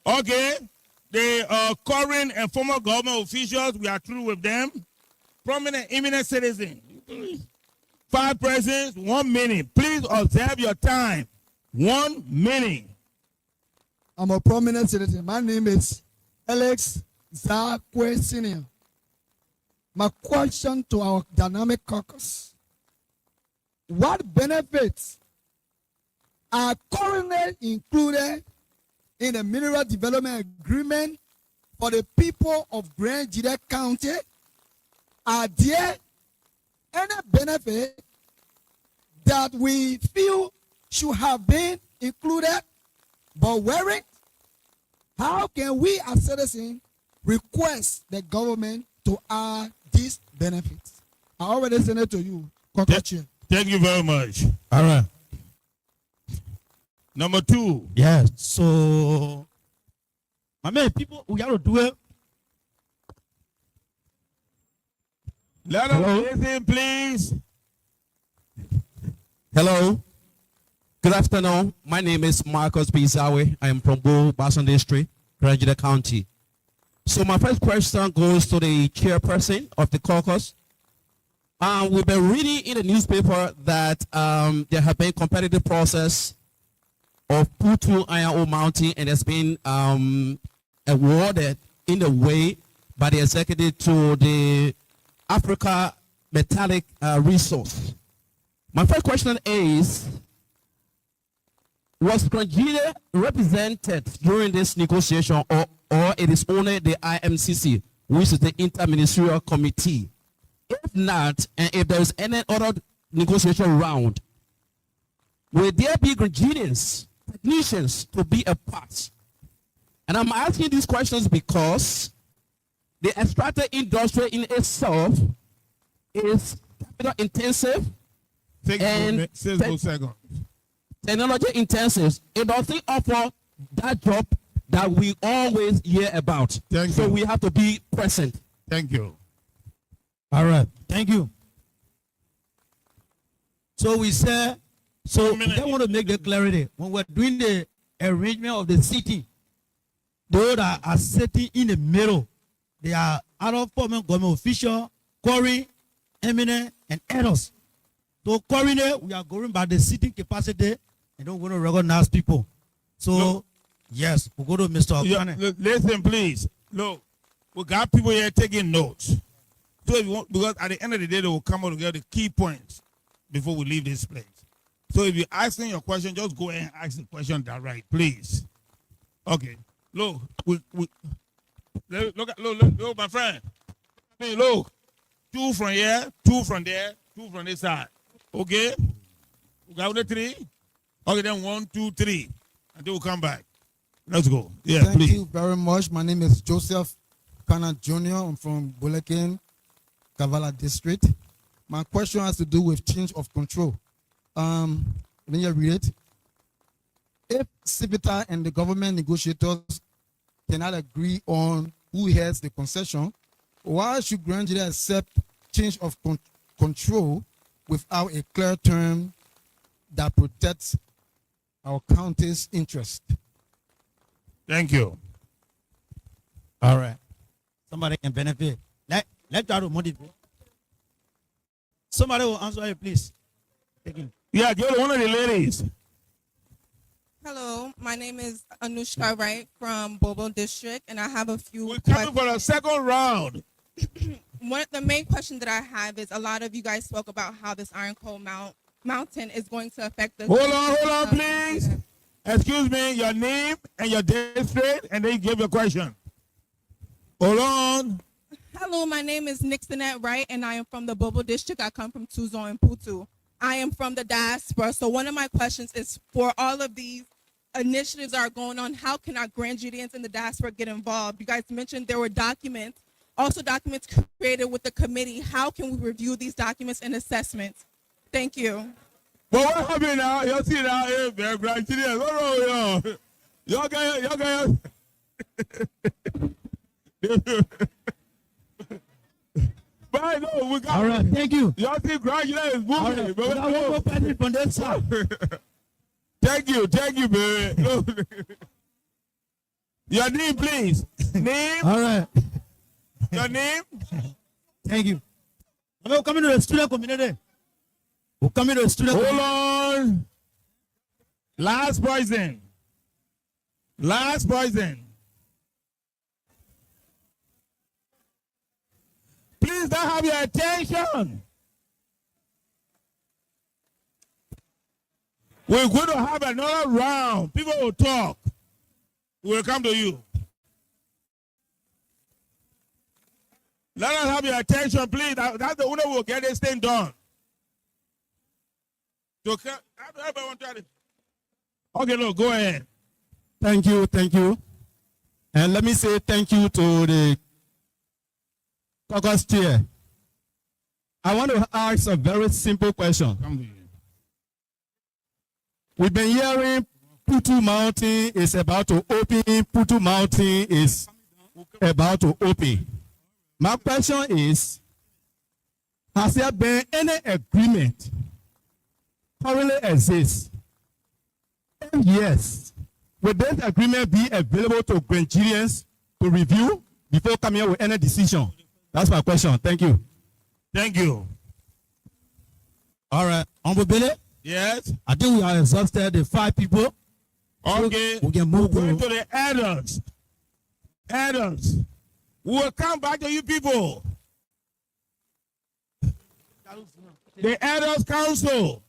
Okay. The current and former government officials, we are through with them. Prominent, eminent citizens. 5 presidents, 1 minute. Please observe your time. 1 minute. I'm a prominent citizen. My name is Alex Zakwe Senior. My question to our dynamic caucus: what benefits are currently included in the mineral development agreement for the people of Grand GEDEAN County? Are there any benefit that we feel should have been included but weren't? How can we as citizens request the government to add these benefits? I already sent it to you. Thank you very much. all right. Number 2. Yes. So, my man, people, we got to do it. Let us listen, please. Hello. Good afternoon. My name is Marcus Bizawe. I am from Bo Bason District, Grand GEDEAN County. So my first question goes to the chairperson of the caucus. We've been reading in the newspaper that there have been competitive process of PUTU Iron Ore Mountain, and it's been awarded in a way by the executive to the Africa Metallic Resource. My first question is, Was Nigeria represented during this negotiation, or it is only the IMCC, which is the Interministerial Committee? If not, and if there is any other negotiation round, will there be Nigerians, technicians, to be a part? And I'm asking these questions because the extractor industry in itself is capital intensive and technology intensive. It doesn't offer that job that we always hear about. So we have to be present. Thank you. All right. Thank you. So we say, so we don't want to make the clarity. When we're doing the arrangement of the city, those that are sitting in the middle, they are other former government official, quarry, eminent, and others. So quarry, we are going by the sitting capacity and don't want to recognize people. So, yes, we'll go to Mr. Okane. Listen, please. Look, we got people here taking notes. So if you want, because at the end of the day, they will come out together the key points before we leave this place. So if you're asking your question, just go ahead and ask the question direct, please. Okay. Look, look, my friend. Hey, look, 2 from here, 2 from there, 2 from this side. Okay? We got the 3. Okay, then 1, 2, 3. Until we come back. Let's go. Yeah, Thank please. you very much. My name is Joseph Kana Jr. I'm from Bulekin, Kavala District. My question has to do with change of control. Let me read it. If Civita and the government negotiators cannot agree on who heads the concession, why should Grand Jury accept change of control without a clear term that protects our county's interest? Thank you. All right. Somebody can benefit. Let's try to motivate. Somebody will answer it, please. Yeah, get one of the ladies. Hello, my name is Anushka Wright from Bobo District, and I have a few We're coming for the second round. The main question that I have is, a lot of you guys spoke about how this Iron Coal Mountain is going to affect the... Hold on, please. Excuse me, your name and your district, and then you give your question. Hold on. Hello, my name is Nixonette Wright, and I am from the Bobo District. I come from Tuzo and PUTU. I am from the diaspora, so one of my questions is, for all of these initiatives that are going on, how can our Grand Judeans in the diaspora get involved? You guys mentioned there were documents, also documents created with the committee. How can we review these documents and assessments? Thank you. But what happened now? You see now, hey, Grand Judeans, oh, yo. Y'all guys. But no, we got. All right, thank you. Y'all see Grand Judeans is moving. All right, we got one more person from that side. Thank you, baby. No. Your name, please. Name. All right. Your name. Thank you. We're coming to the student community. We're coming to the student community. Hold on. Last person. Please don't have your attention. We're going to have another round. People will talk. We'll come to you. Let us have your attention, please. That's the only way we'll get this thing done. So, okay, no, go ahead. Thank you. And let me say thank you to the caucus chair. I want to ask a very simple question. We've been hearing PUTU Mountain is about to open, PUTU Mountain is about to open. My question is, has there been any agreement currently exists? If yes, will this agreement be available to Nigerians to review before coming up with any decision? That's my question. Thank you. Thank you. All right. Honorable Billy? Yes? I think we are exhausted, the 5 people. Okay. We can move on to the adults. We'll come back to you people. The Adults Council.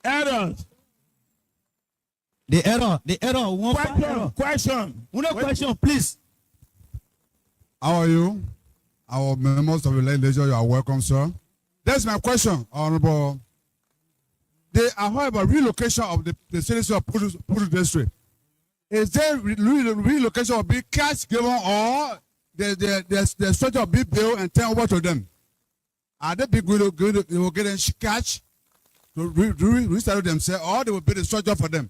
Adults. The error, one error. Question. One question, please. How are you? Our members of the legislature, you are welcome, sir. That's my question, Honorable. I heard about relocation of the citizens of PUTU district. Is there relocation of big cash given or the structure of big bill and turn over to them? Are they big will get cash to restart themselves, or they will build a structure for them?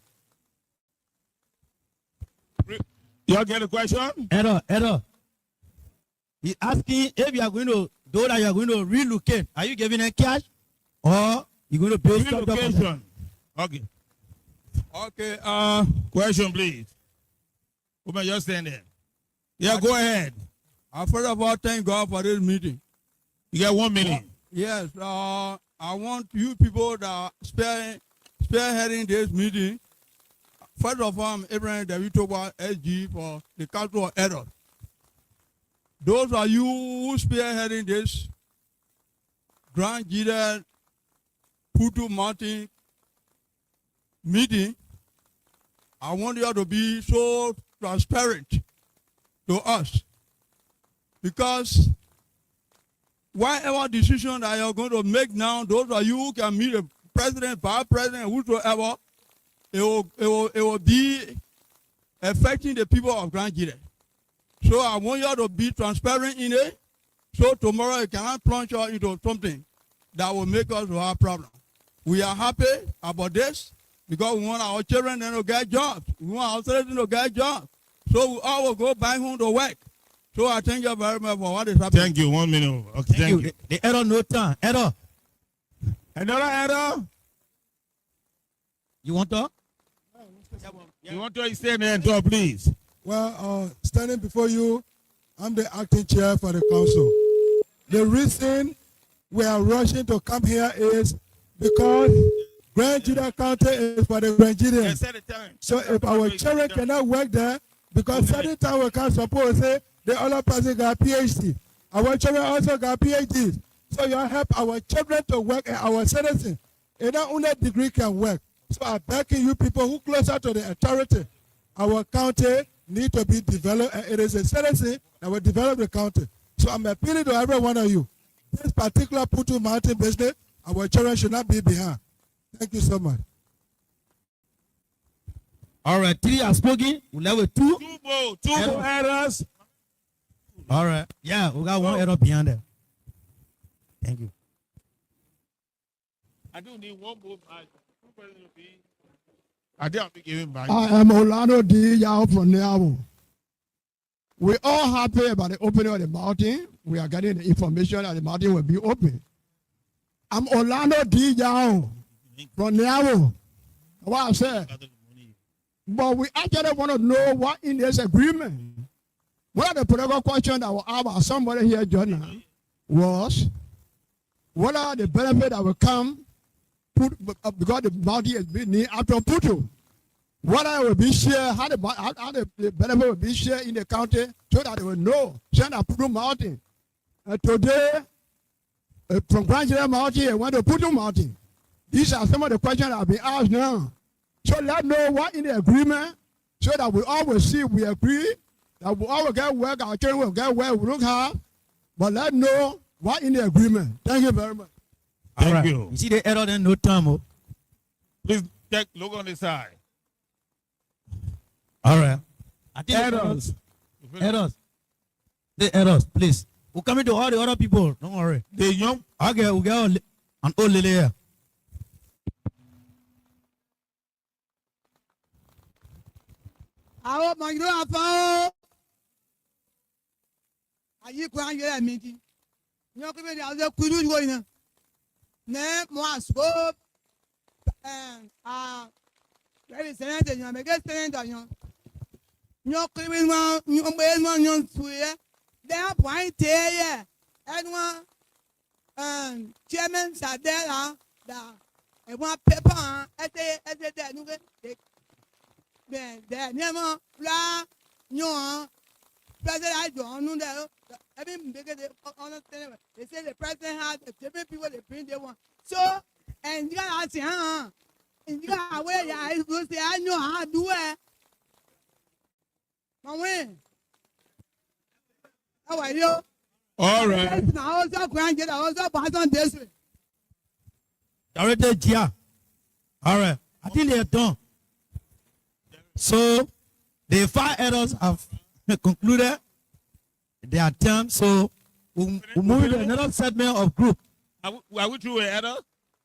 You get a question? Error. He's asking if you are going to, though that you are going to relocate, are you giving them cash or you going to pay relocation? Okay. Okay. Question, please. Woman, just stand there. Yeah, go ahead. First of all, thank God for this meeting. You got 1 minute. Yes. I want you people that are spearheading this meeting. First of all, I'm Abraham Davitoba SG for the Council of Elders. Those are you who spearheading this Grand GEDEAN PUTU Mountain meeting. I want you to be so transparent to us, because whatever decision that you're going to make now, those are you who can meet the president, vice president, whosoever, it will be affecting the people of Grand GEDEAN. So I want you to be transparent in it, so tomorrow you cannot plunge us into something that will make us have problems. We are happy about this because we want our children to get jobs. We want our citizens to get jobs. So we all will go back home to work. So I thank you very much for what is happening. Thank you. 1 minute. Okay, thank you. The error, no time. Error. Another error? You want to talk? You want to stand there and talk, please? Well, standing before you, I'm the acting chair for the council. The reason we are rushing to come here is because Grand GEDEAN County is for the Grand GEDEAN. So if our children cannot work there, because certain time we can't suppose say the other person got PhD. Our children also got PhDs. So you help our children to work and our citizens. And not only degree can work. So I'm begging you people who closer to the authority, our county need to be developed, and it is a citizen that will develop the county. So I'm appealing to every one of you. This particular PUTU Mountain business, our children should not be behind. Thank you so much. All right, 3 are spoken. We level 2. Two more errors. All right. Yeah, we got 1 error behind there. Thank you. I do need one more. I didn't be giving back. I am Orlando D. Yao from Niabu. We're all happy about the opening of the mountain. We are getting the information that the mountain will be open. I'm Orlando D. Yao from Niabu. What I said. But we actually want to know what in this agreement. One of the political questions that was asked by somebody here just now was, what are the benefits that will come because the mountain is being named after PUTU? What will be shared, how the benefit will be shared in the county so that they will know, send a PUTU Mountain. Today, from Grand GEDEAN Mountain, I went to PUTU Mountain. These are some of the questions that have been asked now. So let's know what in the agreement so that we always see we agree, that we all will get work, our children will get work, we look hard, but let's know what in the agreement. Thank you very much. Thank you. You see the error then no time. Oh. Please look on the side. All right. I think Errors. Errors. The errors, please. We're coming to all the other people. Don't worry. The young. Okay, we got an old lady here. Àwọn ọmọ ìlú àfọ́ àyíkú ayé ẹ̀mí di ní ọkọ̀ ìbéèrè àwọn ẹ̀kúrú ìwé yìí ní mo àsìkò ẹ̀rí sẹ́nẹ̀tì yẹn mẹ́gẹ́ sẹ́nẹ̀tì yẹn ní ọkọ̀ ìbéèrè wọn ní ọmọ ẹ̀ wọn yẹn sùn yẹ dẹ́yà pọ̀ tẹ́ yẹ ẹni wọn chairman sàdẹ́rà dà ẹ̀wọ̀n pépà ẹ̀dẹ́ dẹ́ ẹ̀nu kẹ́ the name la nyon president I don't know that every because they understand they say the president has the different people they bring they want so and you gotta ask ìyá àwọn ẹ̀yà ìgbésẹ̀ àyàn àdúrà mọ̀wé ẹ wà yó. All right. na ọsọ grand jẹta ọsọ Boston district. Already here. All right. I think they are done. So the 5 errors have concluded their term. So we'll move to another segment of group. Are we through with error?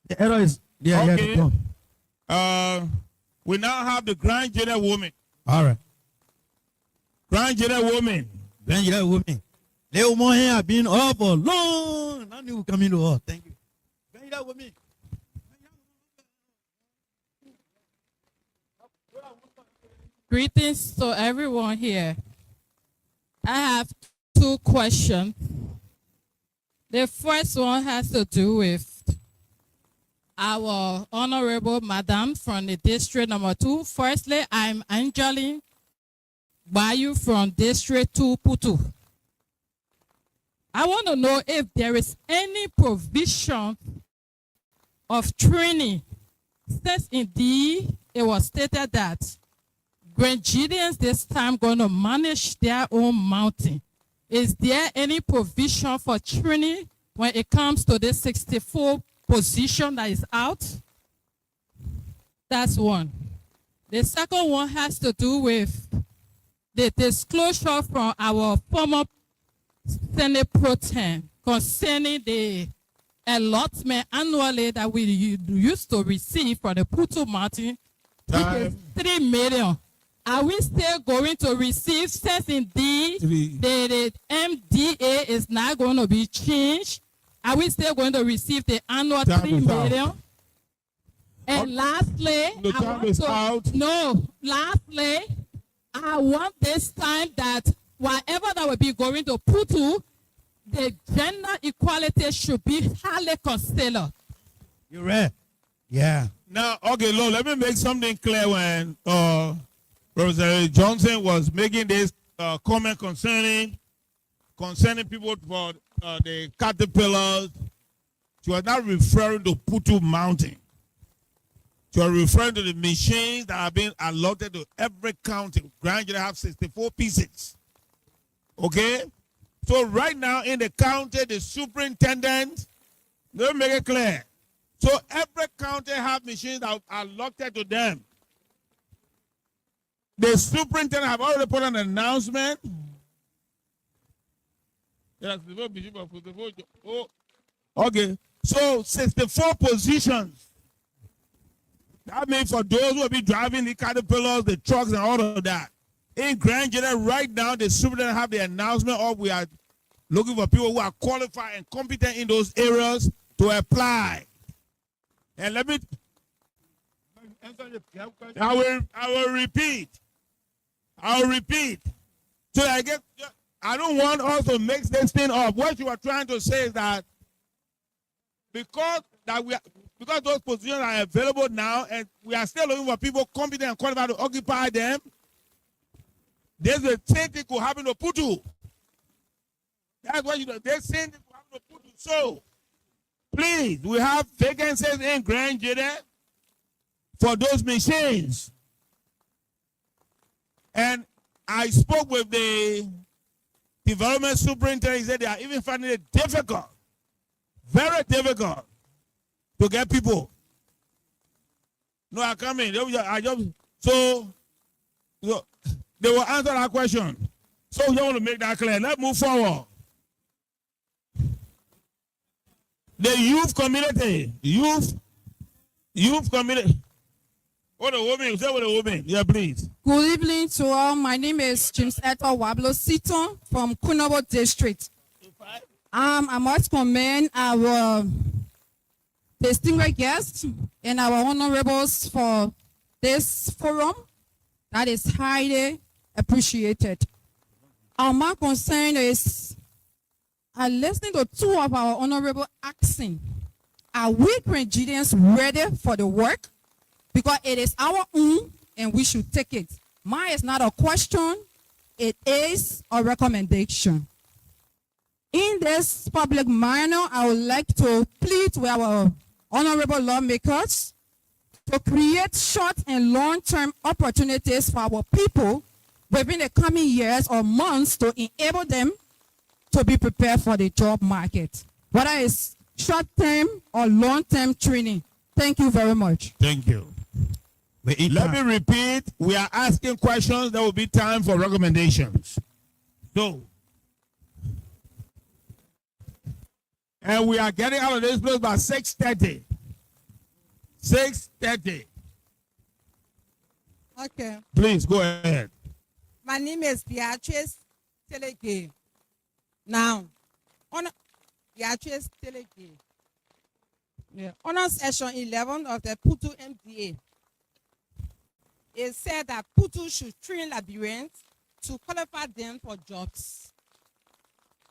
The error is there. Okay. Yeah, done. We now have the grand jailer woman. All right. Grand jailer woman. Grand jailer woman. They will have been up for long. Now you come into her. Thank you. Grand jailer woman. Greetings to everyone here. I have 2 questions. The first one has to do with our honorable madam from the district number 2. Firstly, I'm Angeline Bayu from district 2 PUTU. I want to know if there is any provision of training, since indeed it was stated that Grand GEDEANs this time going to manage their own mountain. Is there any provision for training when it comes to this 64 position that is out? That's one. The second one has to do with the disclosure from our former Senate Pro Tem concerning the allotment annually that we used to receive from the PUTU Mountain, which is 3 million. Are we still going to receive, since indeed the MDA is not going to be changed? Are we still going to receive the annual 3 million? And lastly, lastly, I want this time that whatever that will be going to PUTU, the gender equality should be highly considered. You're right. Yeah. Now, okay, Lord, let me make something clear. When Professor Johnson was making this comment concerning people for the caterpillars, she was not referring to PUTU Mountain. She was referring to the machines that are being allotted to every county. Grand Jury have 64 pieces. Okay? So right now in the county, the superintendent, let me make it clear. So every county have machines that are allotted to them. The superintendent have already put an announcement. Okay, so 64 positions. That means for those who will be driving the caterpillars, the trucks, and all of that. In Grand General, right now, the superintendent have the announcement of we are looking for people who are qualified and competent in those areas to apply. And let me, I will repeat. So I don't want us to mix this thing up. What you are trying to say is that because those positions are available now and we are still looking for people competent and qualified to occupy them, there's a same thing could happen to PUTU. That's what you know. There's same thing could happen to PUTU. So please, we have vacancies in Grand Jury for those machines. And I spoke with the development superintendent. He said they are even finding it difficult, very difficult, to get people. No, I come in. So they will answer that question. So we want to make that clear. Let's move forward. The youth community. What a woman. Say what a woman. Yeah, please. Good evening to all. My name is James Eto Wablo Siton from Kunobo District. I must commend our distinguished guests and our honorables for this forum. That is highly appreciated. My concern is listening to 2 of our honorable asking, are we Grenadians ready for the work? Because it is our own and we should take it. Mine is not a question, it is a recommendation. In this public manner, I would like to plead with our honorable lawmakers to create short and long-term opportunities for our people within the coming years or months to enable them to be prepared for the job market, whether it's short-term or long-term training. Thank you very much. Thank you. Let me repeat. We are asking questions. There will be time for recommendations. So, and we are getting out of this place by 6:30. 6:30. Okay. Please go ahead. My name is Beatrice Telege. Now, on Beatrice Telege. Yeah. On session 11 of the PUTU MDA, it said that PUTU should train Liberians to qualify them for jobs.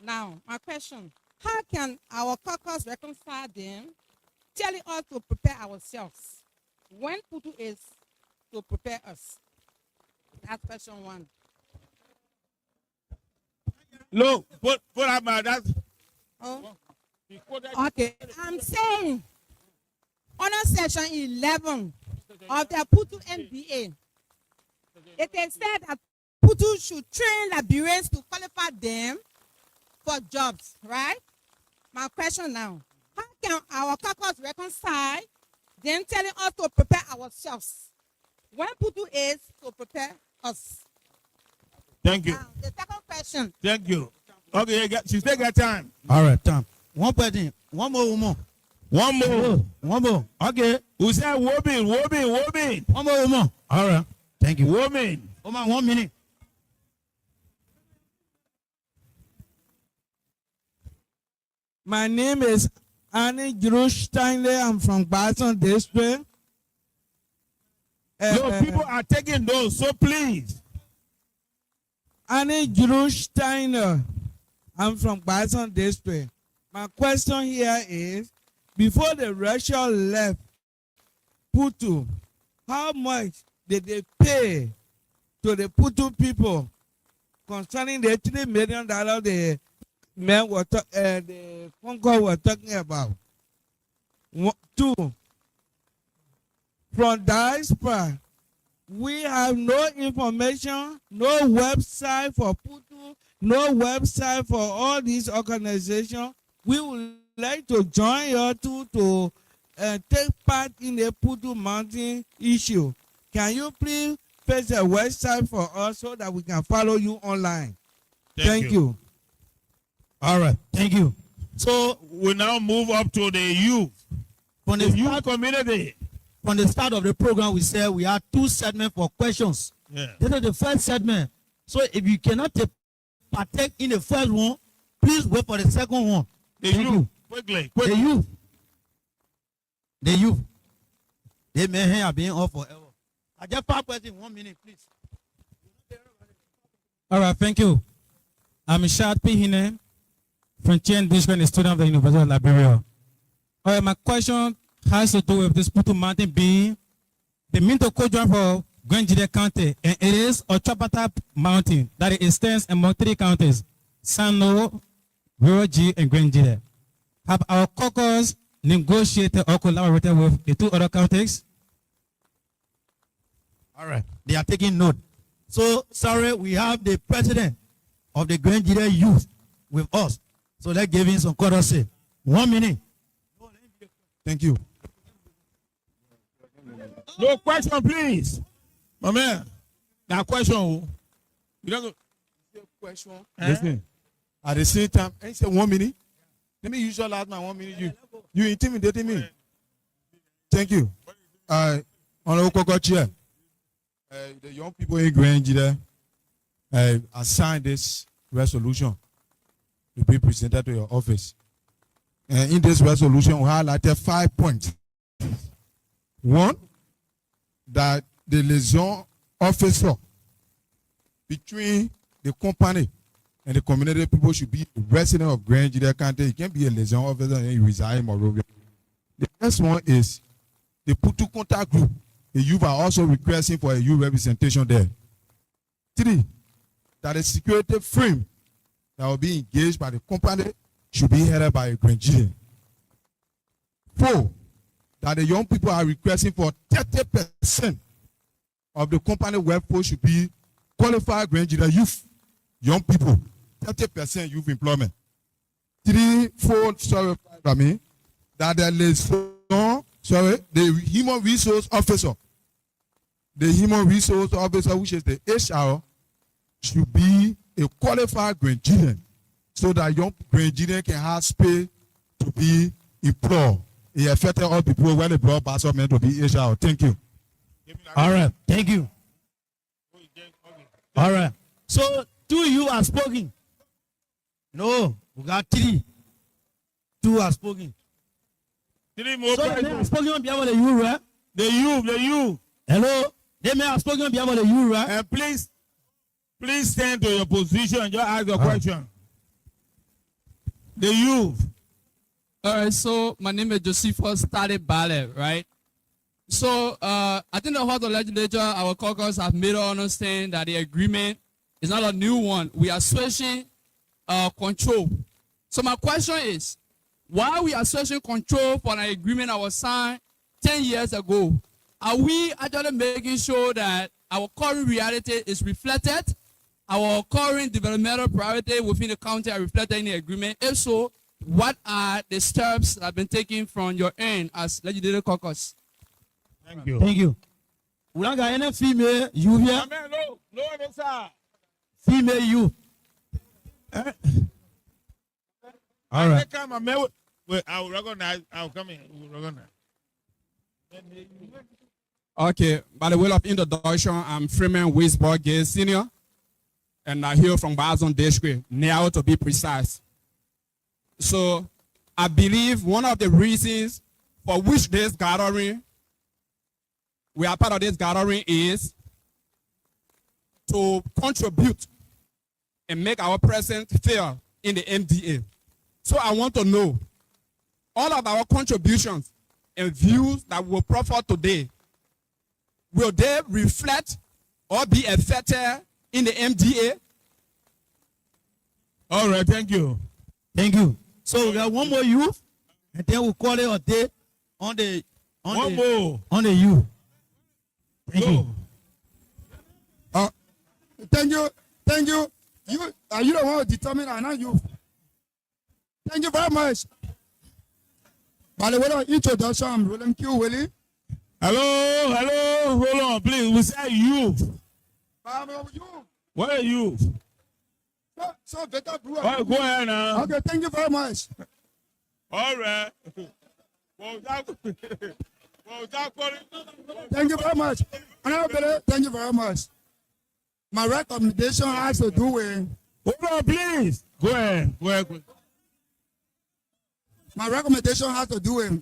Now, my question, how can our caucus reconcile them, telling us to prepare ourselves when PUTU is to prepare us? That's question one. Look, put up my that. Oh. Okay, I'm saying on section 11 of the PUTU MBA, it is said that PUTU should train Liberians to qualify them for jobs, right? My question now, how can our caucus reconcile them telling us to prepare ourselves when PUTU is to prepare us? Thank you. Now, the second question. Thank you. Okay, she still got time. All right, time. One person, one more woman. One more. One more. Okay. Who said woman? One more woman. All right. Thank you. Woman. Woman, 1 minute. My name is Annie Drew Steinley. I'm from Boston District. No, people are taking those, so please. Annie Drew Steiner. I'm from Boston District. My question here is, before the Russia left PUTU, how much did they pay to the PUTU people concerning the $3 million the men were the Congo were talking about? Two, from diaspora, we have no information, no website for PUTU, no website for all these organizations. We would like to join you to take part in the PUTU Mountain issue. Can you please paste a website for us so that we can follow you online? Thank you. All right. Thank you. So we now move up to the youth. From the youth community. From the start of the program, we said we have 2 segments for questions. Yeah. This is the first segment. So if you cannot partake in the first one, please wait for the second one. The Thank youth. you. Quickly. The youth. The youth. They may have been off forever. I just 5 questions, 1 minute, please. All right, thank you. I'm Shad Pihine from Chien District, a student of the University of Liberia. All right, my question has to do with this PUTU Mountain being the Minto Kodron for GEDEAN County, and it is a Chapata Mountain that it extends among 3 counties, Sano, Rural G, and GEDEAN. Have our caucus negotiated or collaborated with the 2 other counties? All right. They are taking note. So, sorry, we have the president of the GEDEAN youth with us. So let's give him some courtesy. 1 minute. Thank you. No question, please. My man. Now question. You don't go. Question. Listen. At the same time, I say 1 minute. Let me use your last man 1 minute. You intimidating me. Thank you. Honorable Coco Chair. The young people in GEDEAN assigned this resolution to be presented to your office. And in this resolution, we highlighted 5 points. 1, that the liaison officer between the company and the community people should be a resident of GEDEAN County. It can't be a liaison officer and you reside in MONROVIA. The next one is the PUTU contact group. The youth are also requesting for a youth representation there. 3, that a security frame that will be engaged by the company should be headed by a GEDEAN. 4, that the young people are requesting for 30% of the company workforce should be qualified graduate youth, young people, 30% youth employment. 3, 4, sorry, I mean, that the human resource officer, which is the HR, should be a qualified graduate so that young graduate can have space to be employed. It affected all people when they brought back men to be HR. Thank you. All right, thank you. All right. So 2 you are spoken. No, we got 3. 2 are spoken. 3 more. So they may have spoken on behalf of the youth, right? The youth. Hello? They may have spoken on behalf of the youth, right? And please stand to your position and just ask your question. The youth. All right, so my name is Josephus Started Ballet, right? So I think the House of Legislature, our caucus have made us understand that the agreement is not a new one. We are switching control. So my question is, why we are switching control for an agreement that was signed 10 years ago? Are we actually making sure that our current reality is reflected? Our current developmental priority within the county are reflected in the agreement? If so, what are the steps that have been taken from your end as legislative caucus? Thank you. Thank you. We don't got any female you here? No, sir. Female you. All right. I'll recognize. I'll come in. We'll recognize. Okay, by the way of introduction, I'm Freeman Wisborg Gay Senior, and I hail from Bazon District, now to be precise. So, I believe one of the reasons for which this gathering, we are part of this gathering, is to contribute and make our presence felt in the MDA. So I want to know all of our contributions and views that we will proffer today, will they reflect or be affected in the MDA? All right, thank you. Thank you. So we got one more youth, and then we'll call it a day on the youth. Thank you. Thank you. You don't want to determine or not you. Thank you very much. By the way of introduction, I'm William Q. Willie. Hello. Hold on, please. We say youth. What are you? So better brewer. All right, go ahead now. Okay, thank you very much. All right. Thank you very much. Thank you very much. My recommendation has to do with. Hold on, please. Go ahead. My recommendation has to do with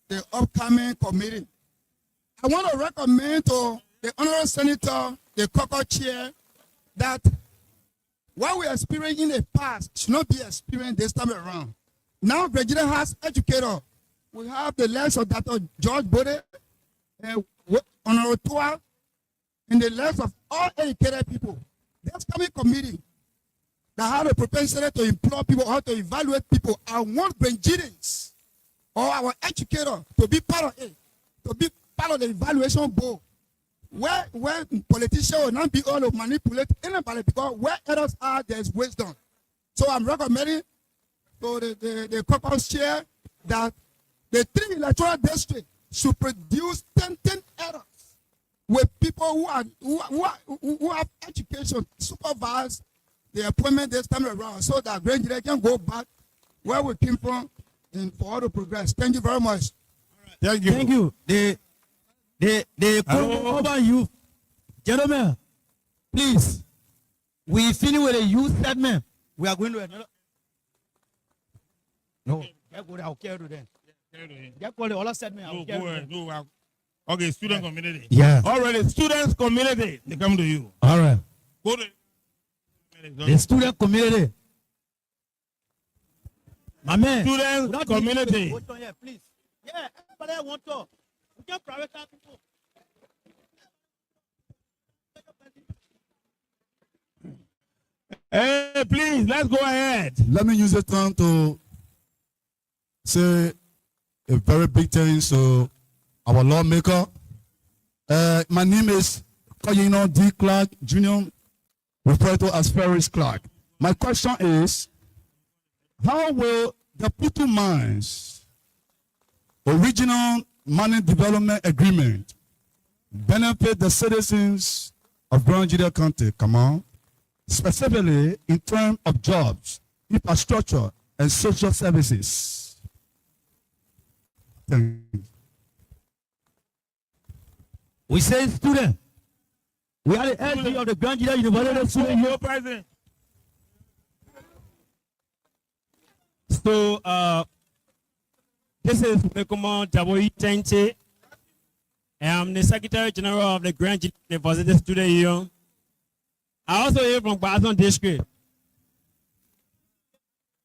the upcoming committee. I want to recommend to the Honorable Senator, the caucus chair, that what we experienced in the past should not be experienced this time around. Now, Virginia has educators. We have the likes of Dr. George Bode, and Honorable Tua, and the likes of all educated people. This coming committee that have a propensity to employ people or to evaluate people, I want Virginians or our educator to be part of it, to be part of the evaluation board. Where politicians will not be able to manipulate anybody, because where others are, there's wisdom. So I'm recommending to the caucus chair that the 3 electoral districts should produce 10 errors with people who have education, supervise the appointment this time around, so that Grand can go back where we came from and for all the progress. Thank you very much. Thank you. Thank you. The urban youth, gentlemen, please. We finish with a youth segment. We are going to another. No, I'll carry to them. Get call the other segment. No. Okay, student community. Yeah. All right, the students community, they come to you. All right. Go to the student community. My man. Student community. Please. Yeah, everybody want to. We can prioritize people. Hey, please, let's go ahead. Let me use the time to say a very big thanks to our lawmaker. My name is Koyino D. Clark Jr., referred to as Ferris Clark. My question is, how will the PUTU mines original mining development agreement benefit the citizens of Grand Judea County? Come on. Specifically in terms of jobs, infrastructure, and social services. Thank you. We say student. We are the LG of the Grand Judea University student here. President. So, this is Mekomo Jaboyi Tente. I'm the Secretary General of the Grand Judea University Student Union. I also here from Bazon District.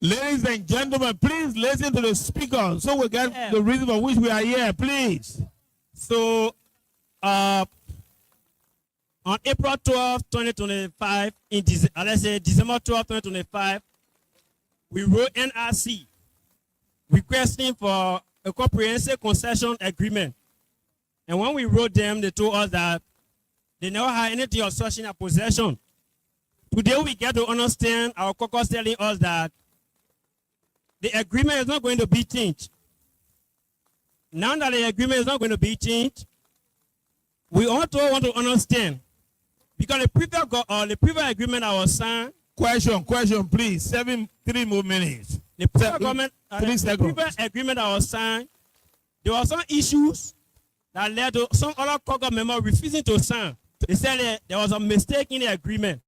Ladies and gentlemen, please listen to the speaker so we get the reason for which we are here, please. So, on April 12, 2025, let's say December 12, 2025, we wrote NRC requesting for a comprehensive concession agreement. And when we wrote them, they told us that they never had anything of such in their possession. Today we get to understand our caucus telling us that the agreement is not going to be changed. Now that the agreement is not going to be changed, we also want to understand, because the previous agreement I was signed. Question, please. 3 more minutes. The previous agreement I was signed, there were some issues that led to some other caucus members refusing to sign. They said that there was a mistake in the agreement.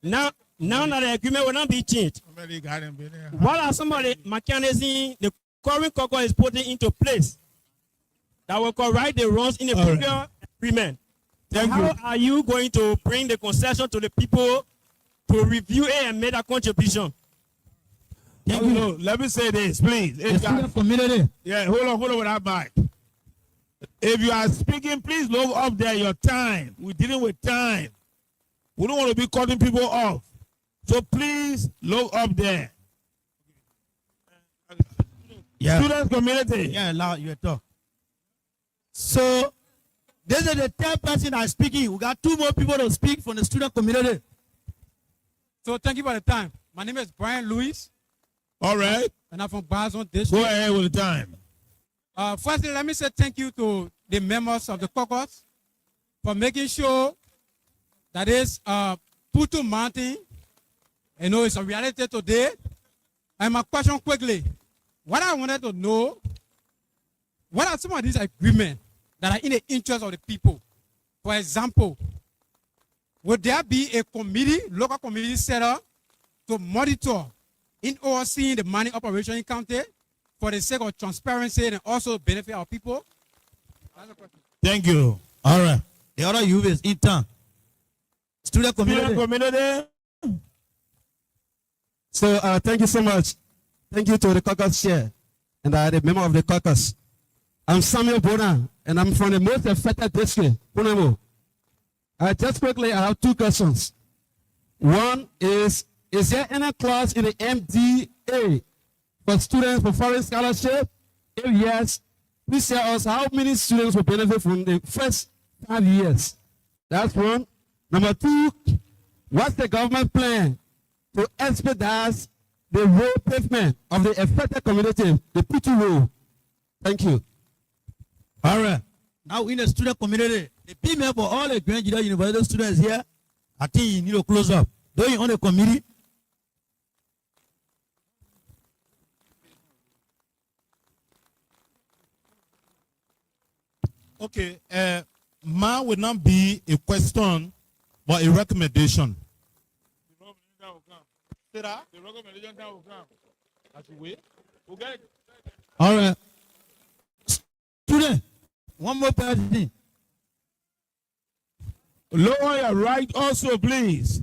Now that the agreement will not be changed, what are some of the mechanisms the current caucus is putting into place that will correct the wrongs in the previous agreement? How are you going to bring the concession to the people to review it and make a contribution? Let me say this, please. Yeah, hold on with that mic. If you are speaking, please look up there your time. We're dealing with time. We don't want to be cutting people off. So please look up there. Yeah. Student community. Yeah, loud, you talk. So, this is the third person that's speaking. We got 2 more people to speak from the student community. So thank you for the time. My name is Brian Lewis. All right. And I'm from Bazon District. Go ahead with the time. Firstly, let me say thank you to the members of the caucus for making sure that is PUTU Mountain, it's a reality today. And my question quickly, what I wanted to know, what are some of these agreements that are in the interest of the people? For example, would there be a committee, local committee set up to monitor in overseeing the mining operation in county for the sake of transparency and also benefit our people? Thank you. All right. The other you is intern. Student community. So thank you so much. Thank you to the caucus chair and the member of the caucus. I'm Samuel Bona, and I'm from the most affected district, Punamo. Just quickly, I have 2 questions. One is there any clause in the MDA for students for foreign scholarship? If yes, please tell us how many students will benefit from the first 5 years. That's one. Number 2, what's the government plan to expedite the road pavement of the affected community, the PUTU road? Thank you. All right. Now in the student community, the payment for all the Grand Judea University students here, I think you need to close up. Though you're on the committee. Okay. Mine will not be a question, but a recommendation. All right. Student, one more person. Lower your right also, please.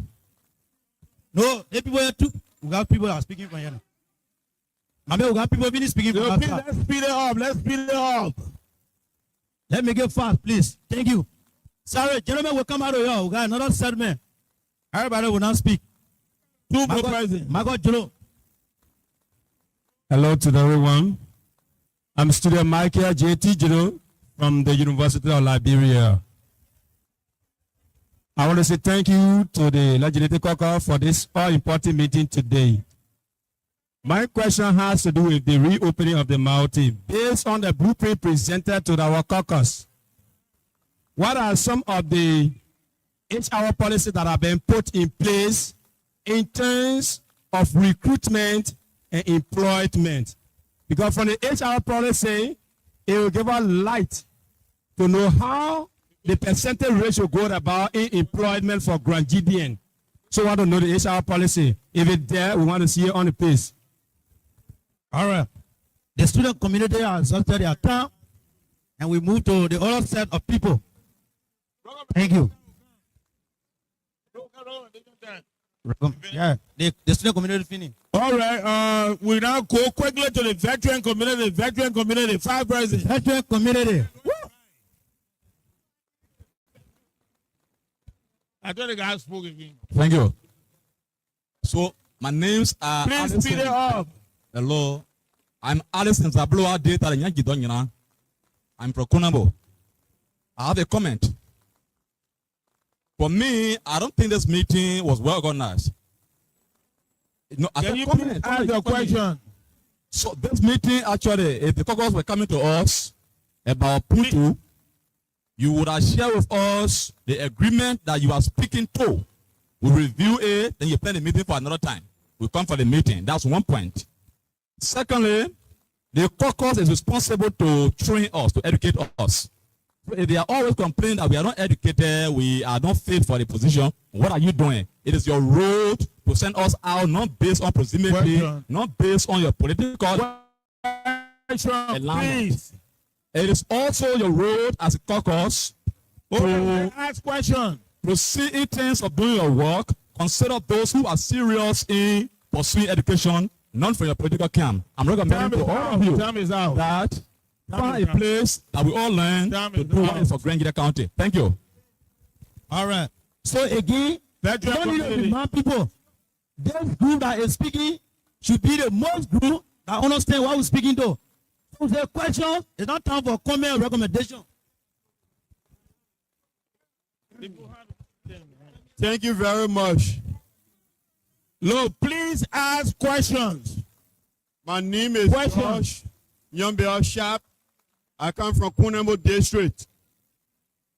No, the people here too. We got people that are speaking from here. I mean, we got people really speaking from here. Let's speed it up. Let's speed it up. Let me get fast, please. Thank you. Sorry, gentlemen will come out of here. We got another segment. Everybody will not speak. 2 more present. Margot Jolo. Hello to everyone. I'm student Michael J. Tijero from the University of Liberia. I want to say thank you to the Legislative Caucus for this all-important meeting today. My question has to do with the reopening of the mountain. Based on the blueprint presented to our caucus, what are some of the HR policies that have been put in place in terms of recruitment and employment? Because from the HR policy, it will give us light to know how the percentage ratio go about in employment for Grand GEDEAN. So I want to know the HR policy. If it's there, we want to see it on the page. All right. The student community has exhausted their time, and we move to the other set of people. Thank you. Yeah, the student community finished. All right, we now go quickly to the veteran community. Veteran community, 5 persons. Veteran community. I thought the guy spoke again. Thank you. So, my name's Please speed it up. Hello. I'm Alison Zabloa Data. I'm from Kunabo. I have a comment. For me, I don't think this meeting was well organized. No, Can you please ask your question? So this meeting actually, if the caucus were coming to us about PUTU, you would have shared with us the agreement that you are speaking to. We review it, then you plan the meeting for another time. We come for the meeting. That's one point. Secondly, the caucus is responsible to train us, to educate us. So if they are always complaining that we are not educated, we are not fit for the position, what are you doing? It is your role to send us out, not based on proximity, not based on your political alignment. It is also your role as a caucus to ask questions. To see in terms of doing your work, consider those who are serious in pursuing education, not from your political camp. I'm recommending to all of you that find a place that we all learn to do what is for Grand GEDEAN County. Thank you. All right. So again, you don't need to demand people. This group that is speaking should be the most group that understand what we're speaking to. So the question is not time for comment or recommendation. Thank you very much. Look, please ask questions. My name is Josh Nyambia Sharp. I come from Kunamo District.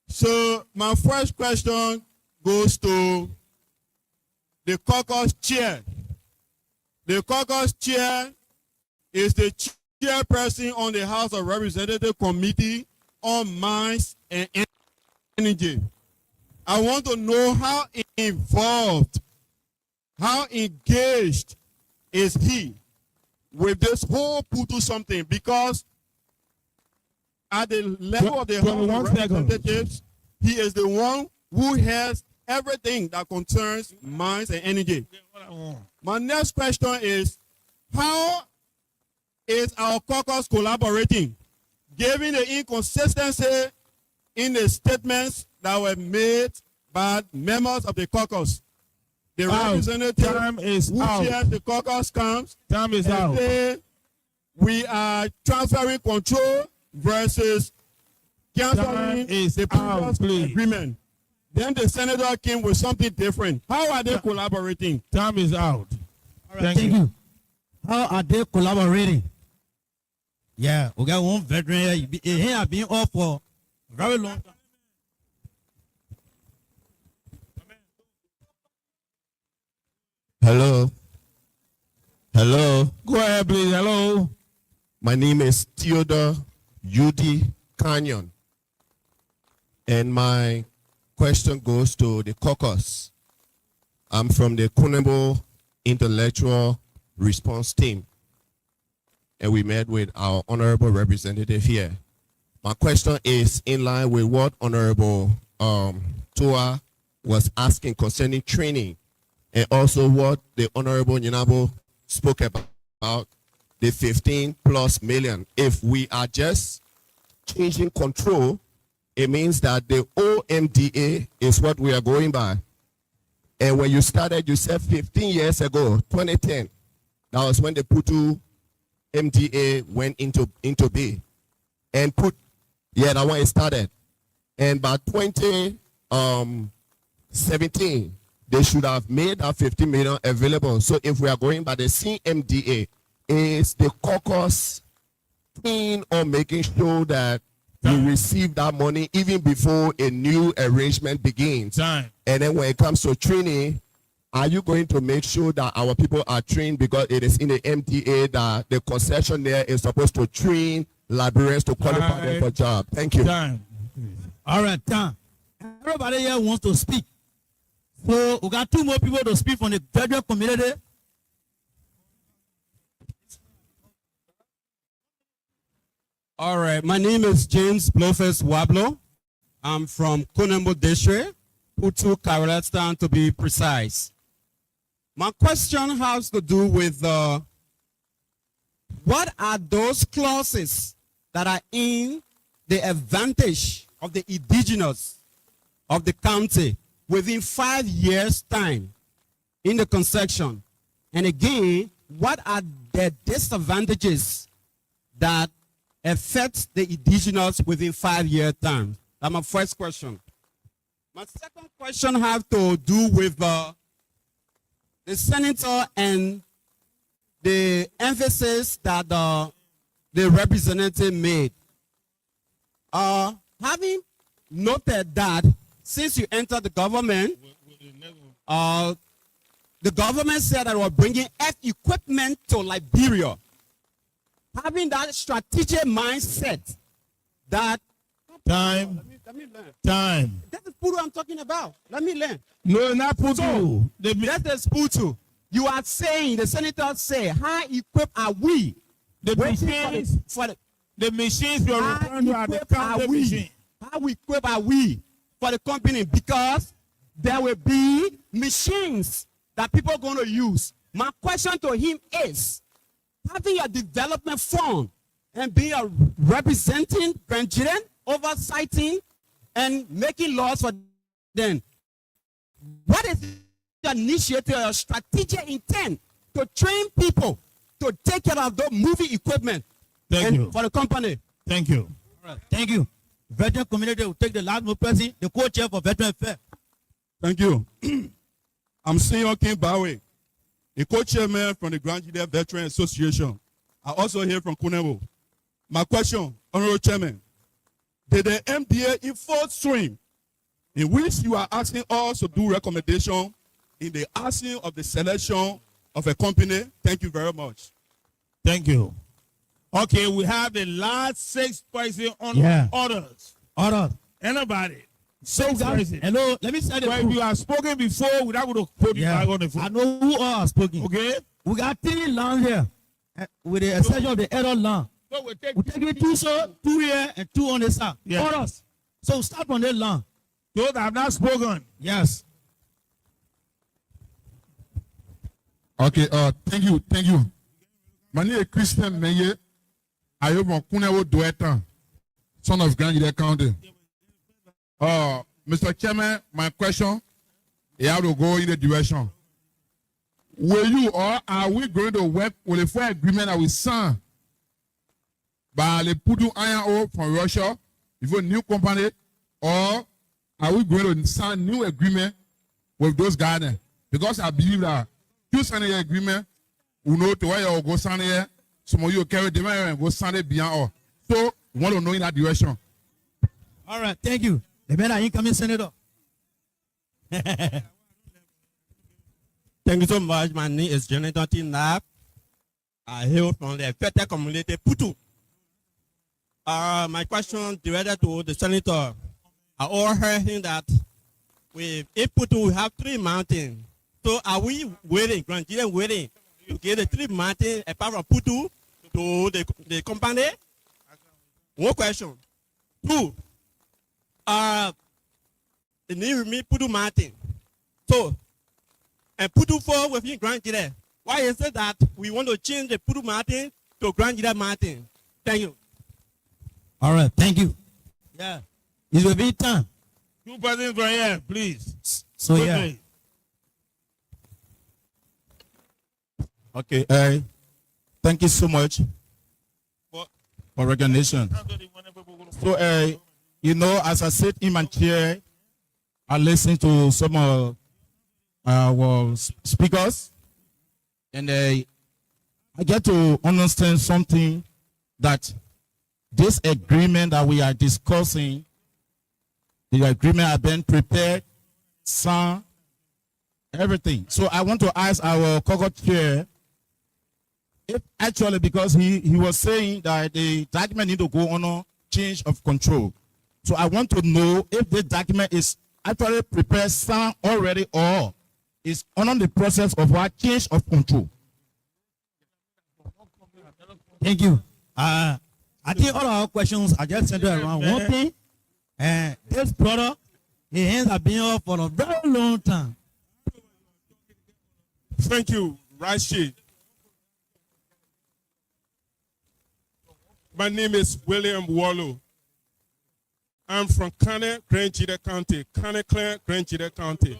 So my first question goes to the caucus chair. The caucus chair is the chairperson on the House of Representatives Committee on Mines and Energy. I want to know how involved, how engaged is he with this whole PUTU something, because at the level of the House of Representatives, he is the one who has everything that concerns mines and energy. My next question is, how is our caucus collaborating, given the inconsistency in the statements that were made by members of the caucus? The representative who chairs the caucus comes and say we are transferring control versus canceling the previous agreement. Then the senator came with something different. How are they collaborating? Time is out. All right, thank you. How are they collaborating? Yeah, we got one veteran here. He has been off for a very long time. Hello. Hello. Go ahead, please. Hello. My name is Theodore Udi Canyon. And my question goes to the caucus. I'm from the Kunabo Intellectual Response Team. And we met with our honorable representative here. My question is in line with what Honorable Toa was asking concerning training, and also what the Honorable Nyinabo spoke about, the 15+ million. If we are just changing control, it means that the OMDA is what we are going by. And when you started, you said 15 years ago, 2010, that was when the PUTU MDA went into bay and put, yeah, that one is started. And by 2017, they should have made that 50 million available. So if we are going by the CMDA, is the caucus keen on making sure that you receive that money even before a new arrangement begins? And then when it comes to training, are you going to make sure that our people are trained, because it is in the MDA that the concessionaire is supposed to train librarians to qualify them for job? Thank you. All right, time. Everybody here wants to speak. So we got 2 more people to speak from the federal community. All right, my name is James Blowface Wablo. I'm from Kunembo District, PUTU, Karolestown to be precise. My question has to do with what are those clauses that are in the advantage of the indigenous of the county within 5 years' time in the concession? And again, what are the disadvantages that affect the indigenous within 5 year time? That's my first question. My second question has to do with the senator and the emphasis that the representative made. Having noted that since you entered the government, the government said that we're bringing equipment to Liberia. Having that strategic mindset that Time. let me learn. Time. That is PUTU I'm talking about. Let me learn. No, not PUTU. So, that is PUTU. You are saying, the senator say, how equipped are we? The machines, the machines you're referring to are the county machines. How equipped are we for the company? Because there will be machines that people are going to use. My question to him is, having a development fund and being a representing Nigerian, oversighting and making laws for them, what is your initiative or strategic intent to train people to take care of the movie equipment for the company? Thank you. All right, thank you. Veteran community will take the last more person, the co-chair for Veteran Affairs. Thank you. I'm Senior King Bawe, a co-chairman from the Grand GEDEAN Veteran Association. I also hear from Kunembo. My question, Honorable Chairman, did the MDA in full swing, in which you are asking us to do recommendation in the asking of the selection of a company? Thank you very much. Thank you. Okay, we have the last 6 persons on orders. Orders. Anybody? So guys, hello, let me say the if you have spoken before, we're not going to put you back on the phone. I know who all are speaking. Okay. We got 3 land here, with the exception of the other land. So we take it 2 so 2 here and 2 on the side. Yeah. Orders. So start from the land. Those that have not spoken. Yes. Okay, thank you. My name is Christian Meye. I am from Kunewo Duetan, son of Grand GEDEAN County. Mr. Chairman, my question, you have to go in the direction. Will you or are we going to work with a fair agreement that we signed by the PUTU iron ore from Russia with a new company, or are we going to sign new agreement with those guys? Because I believe that you sign an agreement, we know to where you go sign here, some of you carry them and go sign it beyond all. So we want to know in that direction. All right, thank you. The better incoming senator. Thank you so much. My name is Jonathan T. Knapp. I hail from the affected community, PUTU. My question directed to the senator. I overheard him that if PUTU, we have 3 mountains. So are we waiting, Grand GEDEAN waiting to get the 3 mountains apart from PUTU to the company? One question. 2, the need me PUTU mountain. So, and PUTU 4 within Grand GEDEAN. Why is it that we want to change the PUTU mountain to Grand GEDEAN mountain? Thank you. All right, thank you. Yeah. It will be time. 2 persons from here, please. So yeah. Okay, thank you so much. for recognition. So, you know, as I sit in my chair, I listen to some of our speakers, and I get to understand something, that this agreement that we are discussing, the agreement has been prepared, signed, everything. So I want to ask our caucus chair, if actually, because he was saying that the document need to go on a change of control. So I want to know if the document is actually prepared, signed already, or is on the process of what change of control. Thank you. I think all our questions are just centered around one thing. And this brother, his hands have been up for a very long time. Thank you, Rashid. My name is William Wallow. I'm from Kane, Grand Jide County. Kane, Grand Jide County.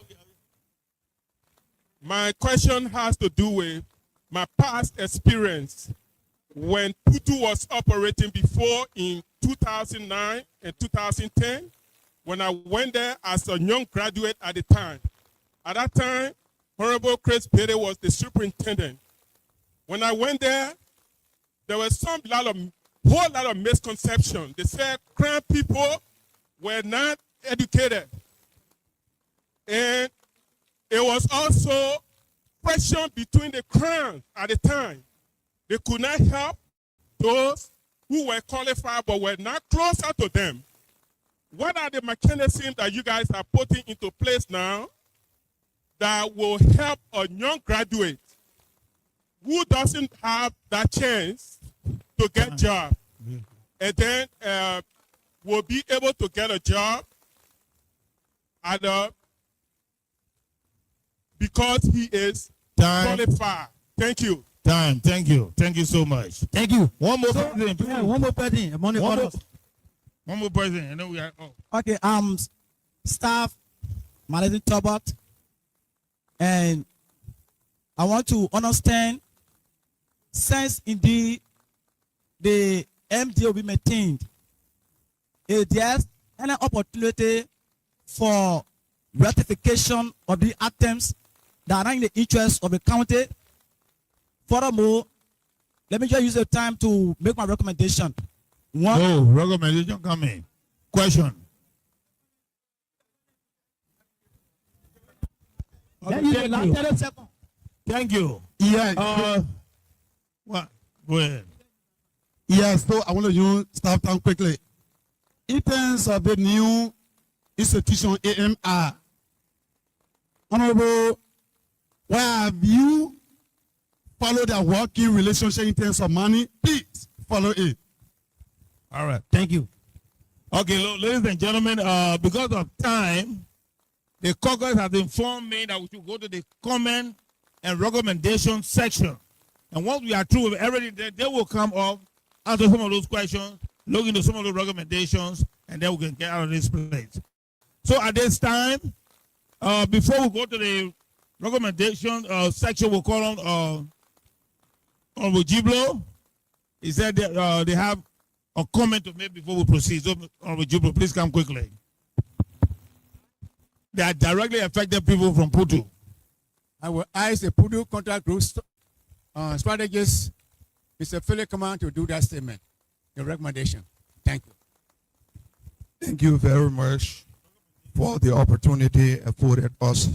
My question has to do with my past experience when PUTU was operating before in 2009 and 2010, when I went there as a young graduate at the time. At that time, Honorable Chris Bede was the superintendent. When I went there was whole lot of misconception. They said Crown people were not educated. And it was also friction between the Crown at the time. They could not help those who were qualified but were not closer to them. What are the mechanisms that you guys are putting into place now that will help a young graduate who doesn't have that chance to get a job, and then will be able to get a job because he is qualified? Thank you. Thank you. Thank you so much. Thank you. One more person. Yeah, one more person. One more person. And then we are. Oh. Okay. Staff, Managing Tobot, and I want to understand, since indeed the MD will be maintained, is there any opportunity for ratification of the items that are in the interest of the county? Furthermore, let me just use the time to make my recommendation. One. No, recommendation coming. Question. Okay, thank you. Yeah. What? Go ahead. Yeah, so I want to use staff time quickly. In terms of the new institution AMR, Honorable, where have you followed their working relationship in terms of money? Please follow it. All right. Thank you. Okay, ladies and gentlemen, because of time, the caucus has informed me that we should go to the comment and recommendation section. And once we are through with everything, they will come up, answer some of those questions, look into some of the recommendations, and then we can get out of this place. So at this time, before we go to the recommendation section, we'll call on Honorable Jiblo. He said that, they have a comment to make before we proceed. So, Honorable Jiblo, please come quickly. They are directly affected people from PUTU. I will ask the PUTU contact group strategist, Mr. Philip Command, to do that statement, the recommendation. Thank you. Thank you very much for the opportunity afforded us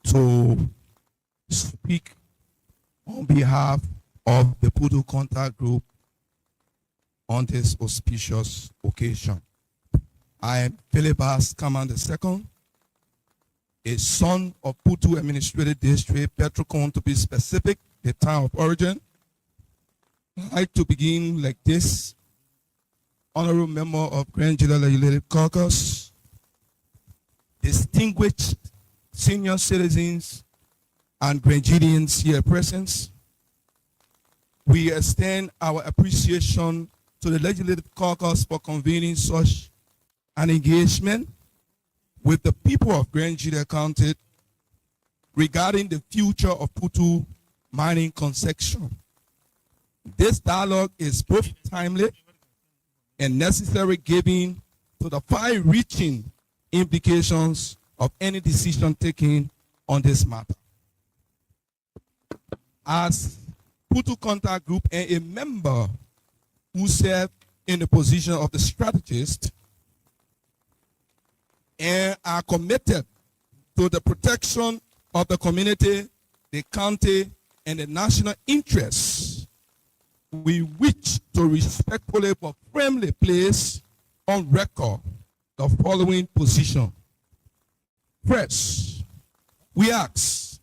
to speak on behalf of the PUTU contact group on this auspicious occasion. I am Philip Command II, a son of PUTU Administrative District, Petrocon to be specific, the town of origin. I'd like to begin like this. Honorable member of Grand Jide Legislative Caucus, distinguished senior citizens and Grand Jideans here present, we extend our appreciation to the Legislative Caucus for convening such an engagement with the people of Grand Jide County regarding the future of PUTU mining concession. This dialogue is both timely and necessary given to the far-reaching implications of any decision taken on this matter. As PUTU contact group and a member who served in the position of the strategist and are committed to the protection of the community, the county, and the national interests, we wish to respectfully but firmly place on record the following position. First, we ask,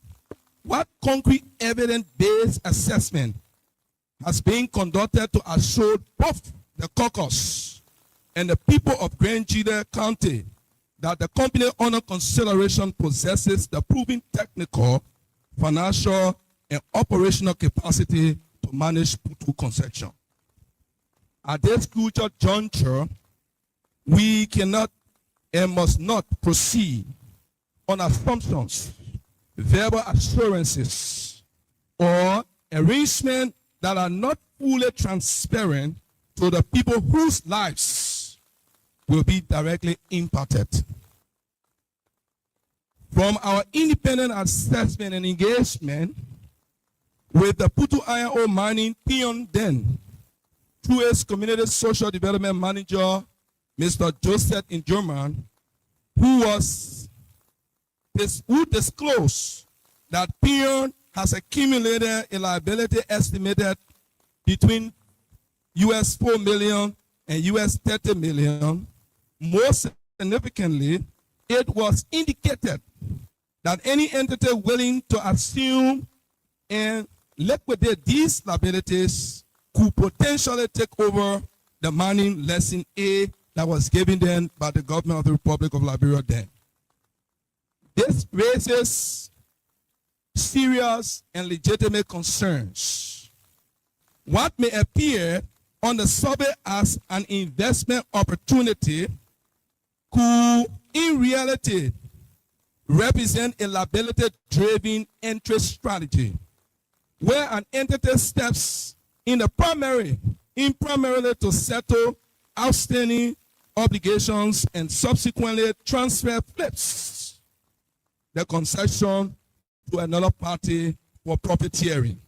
what concrete evidence-based assessment has been conducted to assure both the caucus and the people of Grand Gila County that the company under consideration possesses the proven technical, financial, and operational capacity to manage PUTU concession? At this crucial juncture, we cannot and must not proceed on assumptions, verbal assurances, or arrangements that are not fully transparent to the people whose lives will be directly impacted. From our independent assessment and engagement with the PUTU Iron Ore Mining Peon then, through its Community Social Development Manager, Mr. Joseph Ingerman, who disclosed that Peon has accumulated a liability estimated between US 4 million and US 30 million. More significantly, it was indicated that any entity willing to assume and liquidate these liabilities could potentially take over the mining lesson A that was given them by the government of the Republic of Liberia then. This raises serious and legitimate concerns. What may appear on the survey as an investment opportunity could in reality represent a liability-driven entry strategy, where an entity steps in primarily to settle outstanding obligations and subsequently transfer flips the concession to another party for profiteering.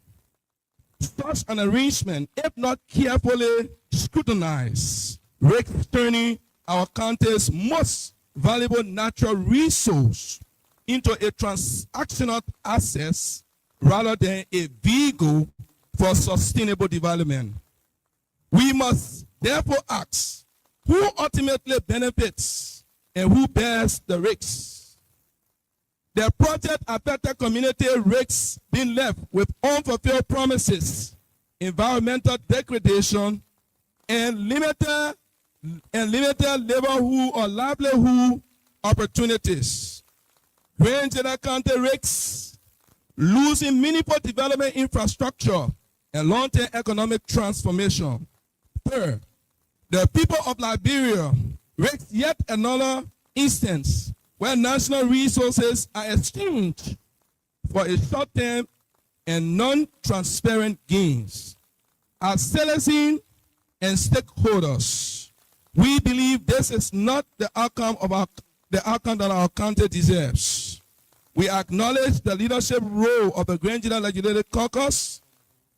Such an arrangement, if not carefully scrutinized, risks turning our country's most valuable natural resource into a transactional asset rather than a vehicle for sustainable development. We must therefore ask, who ultimately benefits and who bears the risks? The project affected community risks being left with unfulfilled promises, environmental degradation, and limited livelihood or livelihood opportunities. Grand Gila County risks losing meaningful development infrastructure and long-term economic transformation. Third, the people of Liberia risk yet another instance where national resources are exchanged for a short-term and non-transparent gains. As citizens and stakeholders, we believe this is not the outcome that our country deserves. We acknowledge the leadership role of the Grand Gila Legislative Caucus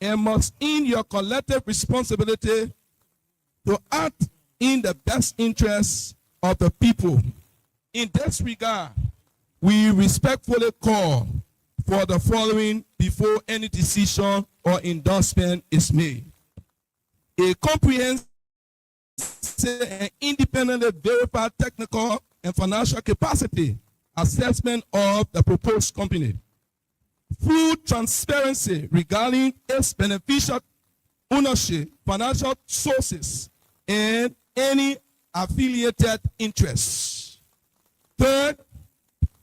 and must in your collective responsibility to act in the best interests of the people. In this regard, we respectfully call for the following before any decision or endorsement is made. A comprehensive and independently verified technical and financial capacity assessment of the proposed company. Full transparency regarding its beneficial ownership, financial sources, and any affiliated interests. Third,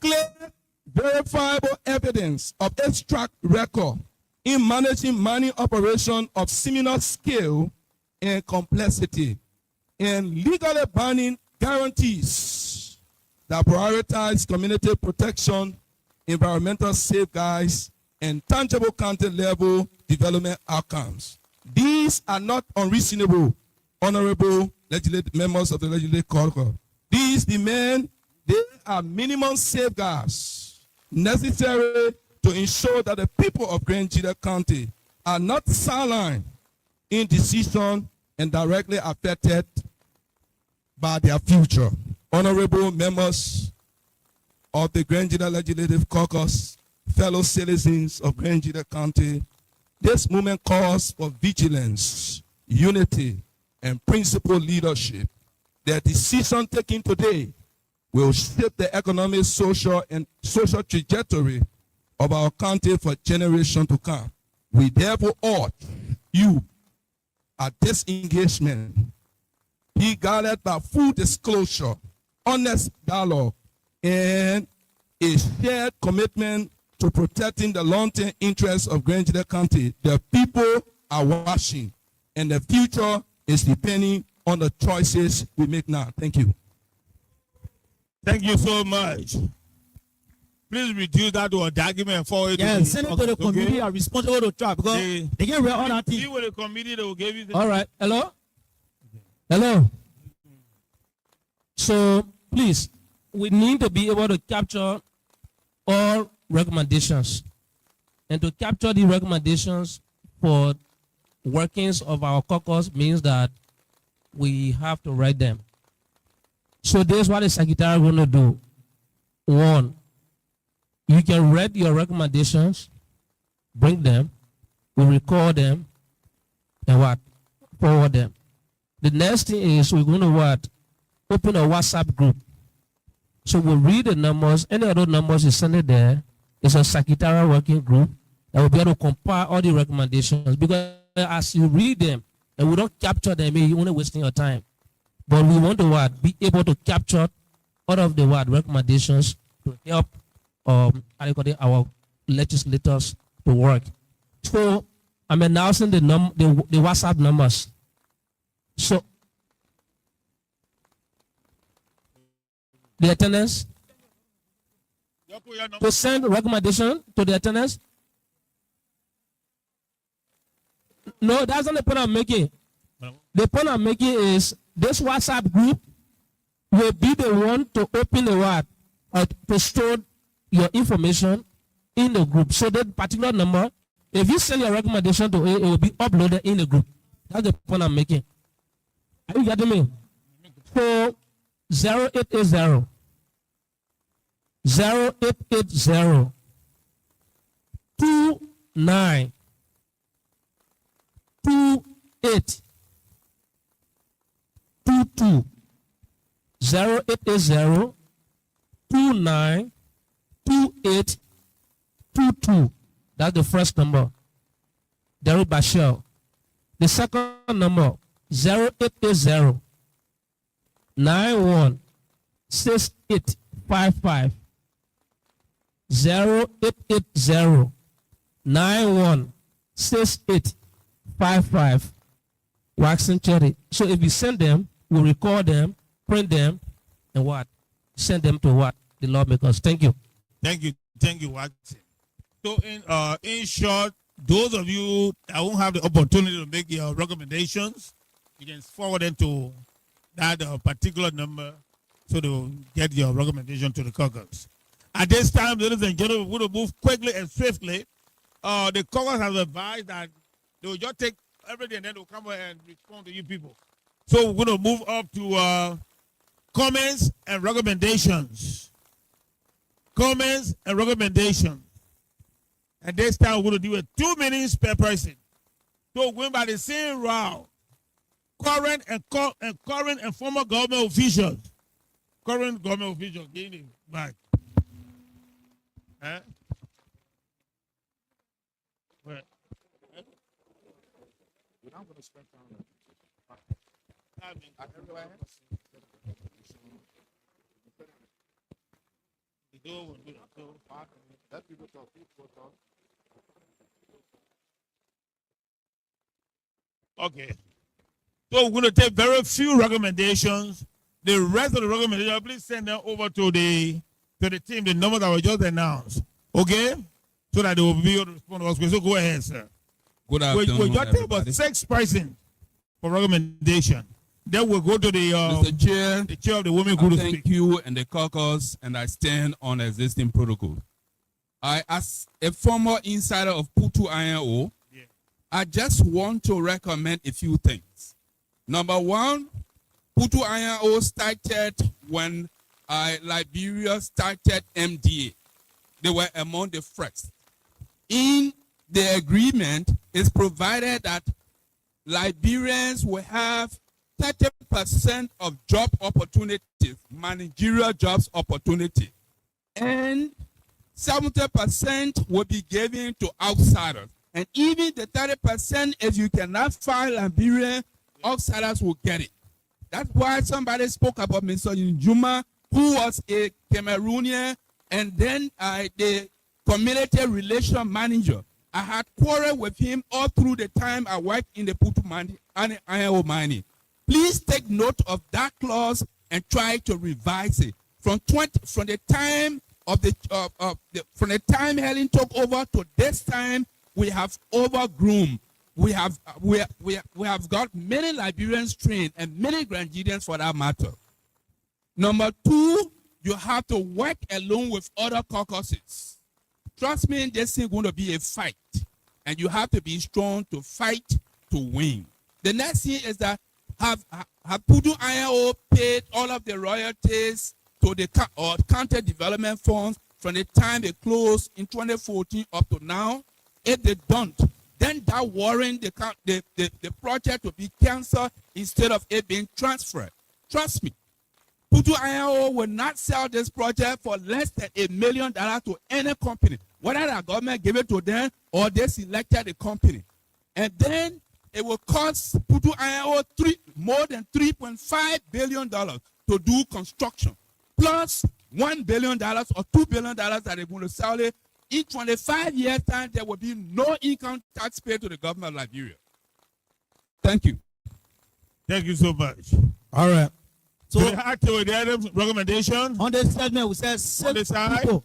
clear, verifiable evidence of its track record in managing mining operation of similar scale and complexity, and legally binding guarantees that prioritize community protection, environmental safeguards, and tangible county-level development outcomes. These are not unreasonable, honorable legislative members of the legislative caucus. These demand, they are minimum safeguards necessary to ensure that the people of Grand Gila County are not sidelined in decision and directly affected by their future. Honorable members of the Grand Gila Legislative Caucus, fellow citizens of Grand Gila County, this movement calls for vigilance, unity, and principled leadership. The decision taken today will shape the economic, social trajectory of our county for generations to come. We therefore urge you at this engagement be guided by full disclosure, honest dialogue, and a shared commitment to protecting the long-term interests of Grand Gila County. The people are watching, and the future is depending on the choices we make now. Thank you. Thank you so much. Please reduce that to a document and forward it. Yeah, send it to the committee are responsible to track because they get real other things. Deal with the committee that will give you the All right. Hello? Hello? So, please, we need to be able to capture all recommendations. And to capture the recommendations for workings of our caucus means that we have to write them. So this is what the secretary is going to do. One, you can write your recommendations, bring them, we record them, and what? Forward them. The next thing is we're going to what? Open a WhatsApp group. So we'll read the numbers. Any other numbers you send it there. It's a secretarial working group that will be able to compile all the recommendations. Because as you read them, and we don't capture them, you're only wasting your time. But we want to what? Be able to capture all of the what? Recommendations to help our legislators to work. So I'm announcing the WhatsApp numbers. So the attendance to send recommendation to the attendance. No, that's not the point I'm making. The point I'm making is this WhatsApp group will be the one to open the what? To store your information in the group. So that particular number, if you send your recommendation to it, it will be uploaded in the group. That's the point I'm making. Are you getting me? So 0880 0880 29 28 22 0880 29 28 22. That's the first number. Daryl Bashir. The second number 0880 91 6855 0880 91 6855 Waxing Cherry. So if you send them, we'll record them, print them, and what? Send them to what? The lawmakers. Thank you. Thank you, Waxing. So in short, those of you that won't have the opportunity to make your recommendations, you can forward them to that particular number so to get your recommendation to the caucus. At this time, ladies and gentlemen, we're going to move quickly and swiftly. The caucus has advised that they will just take everything and then they'll come and respond to you people. So we're going to move up to comments and recommendations. Comments and recommendations. And this time we're going to do a 2 minutes per person. So going by the same route, current and former government officials. Current government officials, give it back. Huh? Where? We're not going to spend time. Let people talk. Okay. So we're going to take very few recommendations. The rest of the recommendations, please send them over to the team, the number that was just announced. Okay? So that they will be able to respond to us. So go ahead, sir. Good We afternoon, just take about everybody. 6 persons for recommendation. Then we'll go to Mr. Chair, the chair of the women I group to thank speak. you and the caucus, and I stand on existing protocol. I, as a former insider of PUTU INO, I just want to recommend a few things. Number one, PUTU INO started when Liberia started MDA. They were among the first. In the agreement, it's provided that Liberians will have 30% of job opportunities, managerial jobs opportunity, and 70% will be given to outsiders. And even the 30%, if you cannot find Liberian, outsiders will get it. That's why somebody spoke about Mr. Njuma, who was a Cameroonian, and then the community relation manager. I had quarrel with him all through the time I worked in the PUTU mining. Please take note of that clause and try to revise it. From the time Helen took over to this time, we have overgrown. We have got many Liberians trained and many Grandidians for that matter. Number two, you have to work alone with other caucuses. Trust me, this is going to be a fight, and you have to be strong to fight to win. The next thing is that have PUTU INO paid all of the royalties to the county development funds from the time they closed in 2014 up to now? If they don't, then that warrant the project to be canceled instead of it being transferred. Trust me. PUTU INO will not sell this project for less than $1 million to any company, whether the government give it to them or they selected the company. And then it will cost PUTU INO more than $3.5 billion to do construction, plus $1 billion or $2 billion that they're going to sell it. In 25 years' time, there will be no income tax paid to the government of Liberia. Thank you. Thank you so much. All right. So we had to the other recommendation. On this segment, we said On the 6 side. people.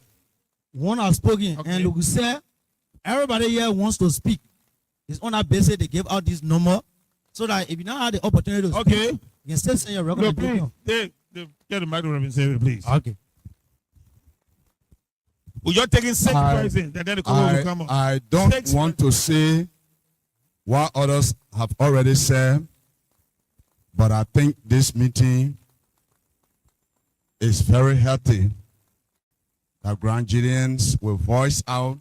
One has spoken, and we said everybody here wants to speak. It's on that basis they gave out this number, so that if you now have the opportunity to speak, you can still send your No, recommendation. please, get the microphone and say it, please. Okay. Well, you're taking 6 persons, and then the call will come up. I don't 6 want to say what others have already said, but I think this meeting is very healthy. That Grandidians will voice out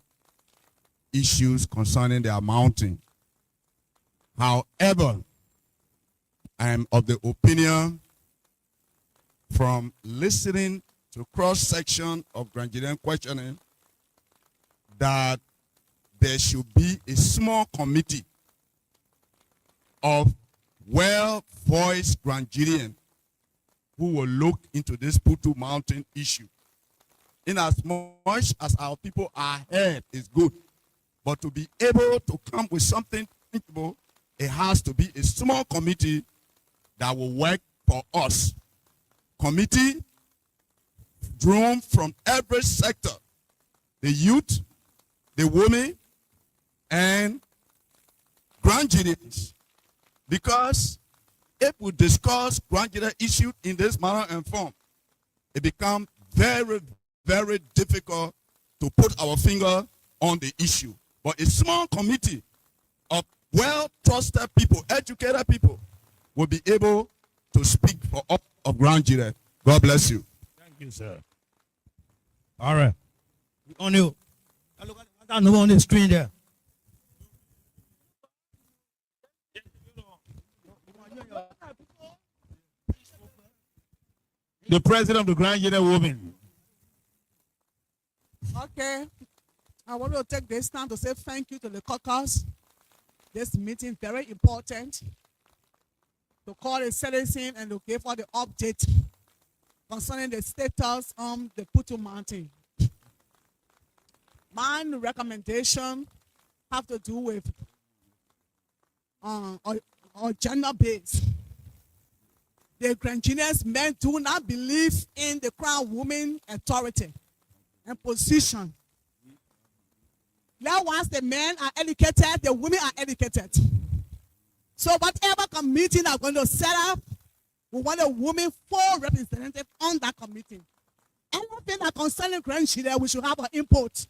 issues concerning their mountain. However, I am of the opinion from listening to cross-section of Grandidian questioning that there should be a small committee of well-voiced Grandidians who will look into this PUTU mountain issue. In as much as our people are ahead is good, but to be able to come with something thinkable, it has to be a small committee that will work for us. Committee drawn from every sector, the youth, the women, and Grandidians. Because if we discuss Grandidian issues in this manner and form, it becomes very, very difficult to put our finger on the issue. But a small committee of well-trusted people, educated people, will be able to speak for all of Grandidian. God bless you. Thank you, sir. All right. On you. Look at that number on the screen there. The president of the Grandidian women. Okay. I want to take this time to say thank you to the caucus. This meeting very important. To call a citizen and to give all the update concerning the status on the PUTU mountain. My recommendation have to do with gender base. The Grandidians men do not believe in the crown woman authority and position. Likewise, the men are educated, the women are educated. So whatever committee are going to set up, we want a woman full representative on that committee. Anything that concerning grandchildren, we should have an input.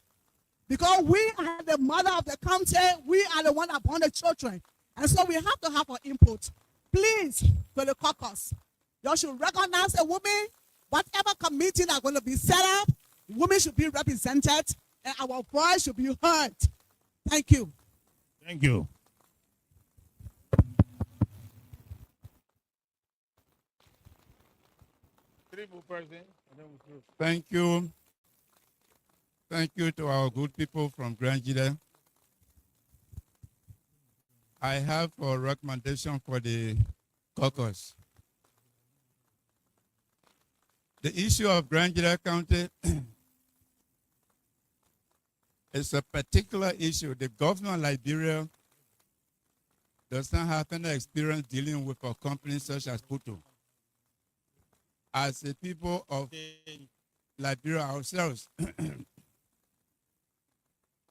Because we are the mother of the country, we are the one that born the children. And so we have to have an input. Please, to the caucus, you should recognize a woman. Whatever committee that are going to be set up, women should be represented and our voice should be heard. Thank you. Thank you. Thank you. Thank you to our good people from Grand GEDEAN. I have a recommendation for the caucus. The issue of Grand GEDEAN County is a particular issue. The governor of Liberia does not have any experience dealing with a company such as PUTU. As the people of Liberia ourselves,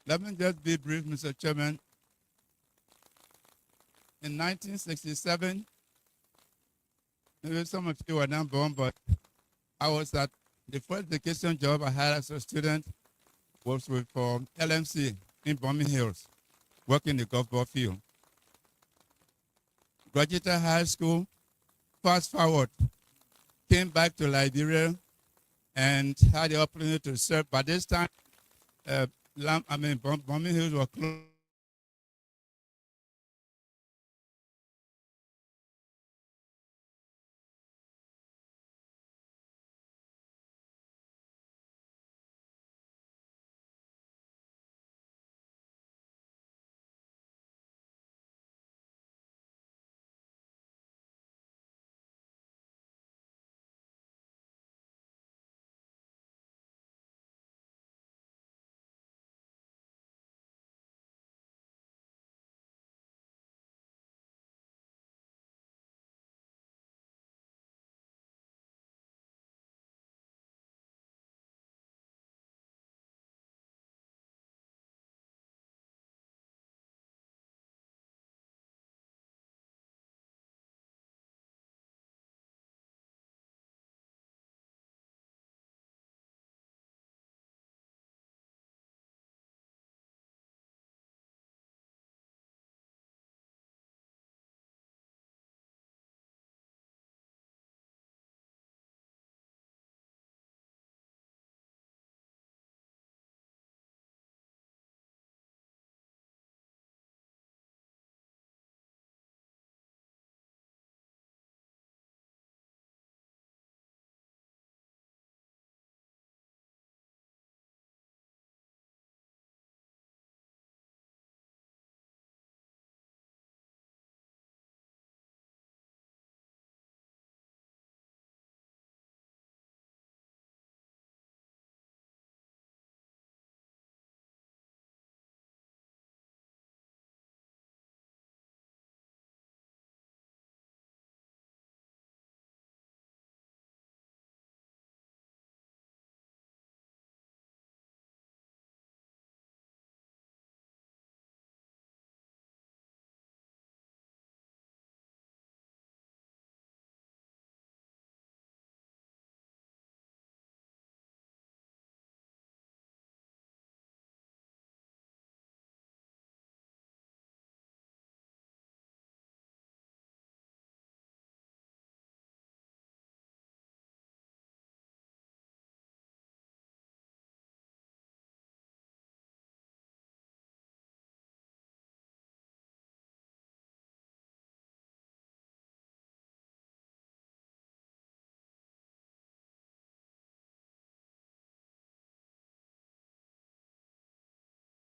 let me just be brief, Mr. Chairman. In 1967, maybe some of you were not born, but I was at the first education job I had as a student was with LMC in Bombing Hills, working in the golf ball field. Graduated high school, fast forward, came back to Liberia and had the opportunity to serve. By this time, Bombing Hills were closed.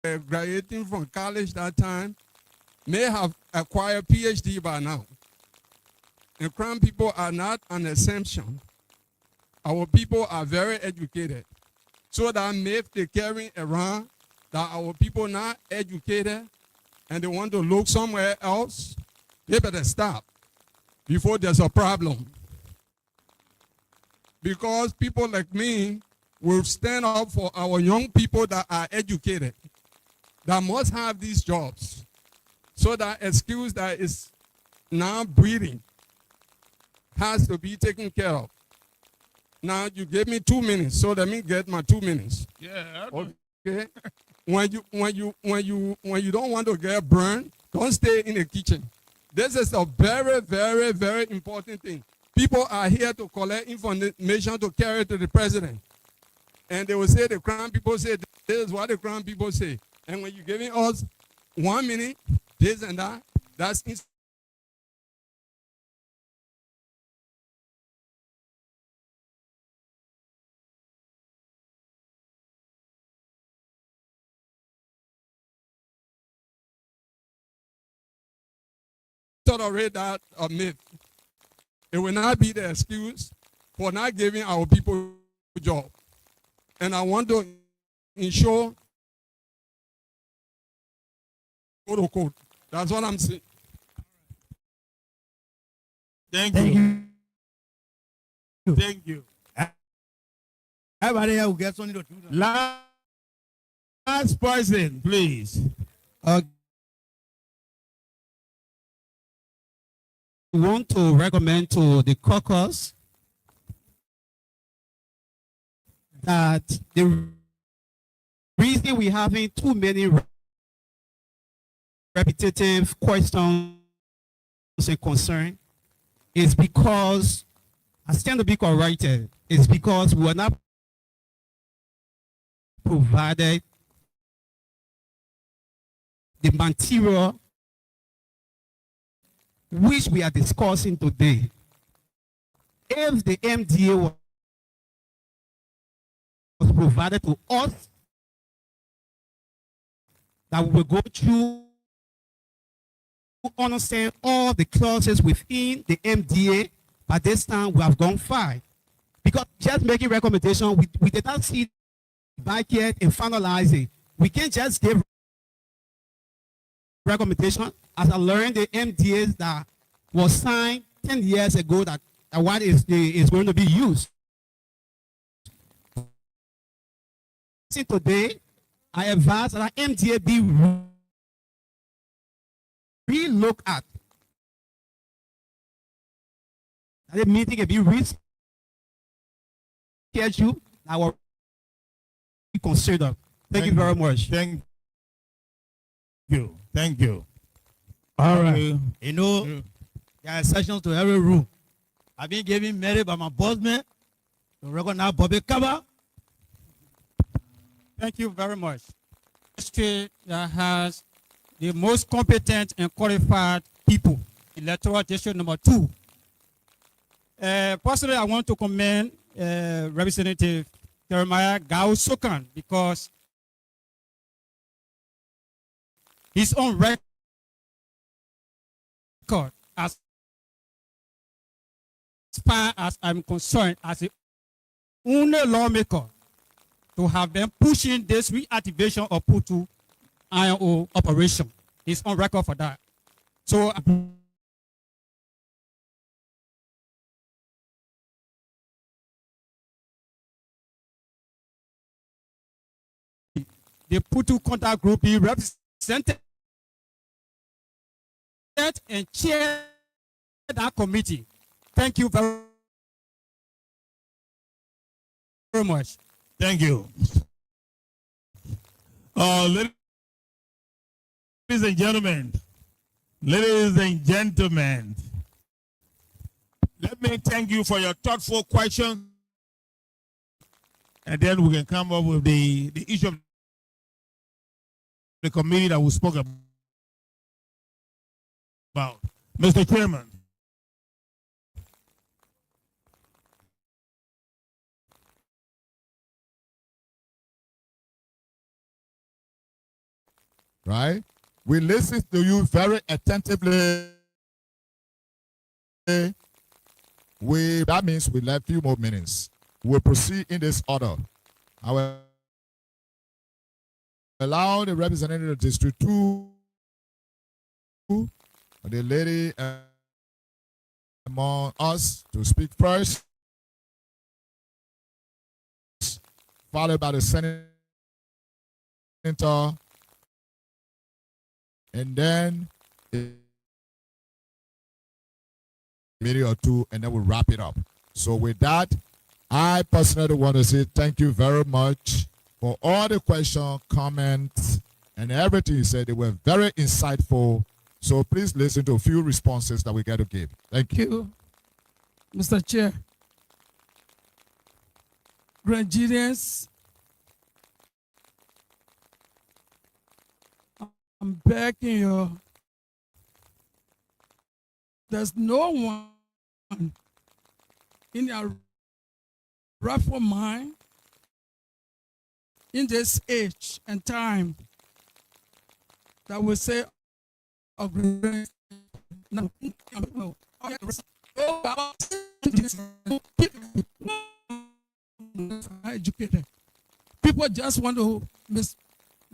Graduating from college that time may have acquired PhD by now. And Crown people are not an exemption. Our people are very educated. So that myth they carry around that our people not educated and they want to look somewhere else, they better stop before there's a problem. Because people like me will stand up for our young people that are educated, that must have these jobs. So that excuse that is now breeding has to be taken care of. Now you gave me 2 minutes, so let me get my 2 minutes. Yeah. Okay. When you don't want to get burned, don't stay in the kitchen. This is a very, very, very important thing. People are here to collect information to carry to the president. And they will say the Crown people say this is what the Crown people say. And when you're giving us 1 minute, this and that, that's tolerate that myth. It will not be the excuse for not giving our people a job. And I want to ensure quote unquote. That's what I'm saying. Thank you. Thank you. Everybody who gets something to do. Last person, please. We want to recommend to the caucus that the reason we're having too many repetitive questions and concerns is because, I stand to be corrected, is because we were not provided the material which we are discussing today. If the MDA was provided to us, that we will go through, understand all the clauses within the MDA. By this time, we have gone far. Because just making recommendation, we did not see back yet and finalize it. We can't just give recommendation. As I learned, the MDAs that was signed 10 years ago, that what is going to be used. Today, I advise that MDA be re-looked at. That the meeting can be rescheduled. I will be considered. Thank you very much. Thank you. Thank you. All right. You know, there are exceptions to every rule. I've been given merit by my boss man to recognize Bobby Kaba. Thank you very much. District that has the most competent and qualified people, electoral district number 2. Personally, I want to commend Representative Jeremiah Gao Sokan because his own record as far as I'm concerned as the only lawmaker to have been pushing this reactivation of PUTU INO operation. He's on record for that. So the PUTU contact group be represented and chair that committee. Thank you very much. Thank you. Ladies and gentlemen, let me thank you for your thoughtful questions, and then we can come up with the issue of the committee that we spoke about. Mr. Chairman. Right? We listen to you very attentively. That means we left few more minutes. We'll proceed in this order. I will allow the representative of District 2, the lady among us, to speak first, followed by the senator and then a minute or two, and then we'll wrap it up. So with that, I personally want to say thank you very much for all the questions, comments, and everything you said. They were very insightful. So please listen to a few responses that we got to give. Thank you. Mr. Chair, Nigerians, I'm begging you. There's no one in their rightful mind in this age and time that will say, no, educated. People just want to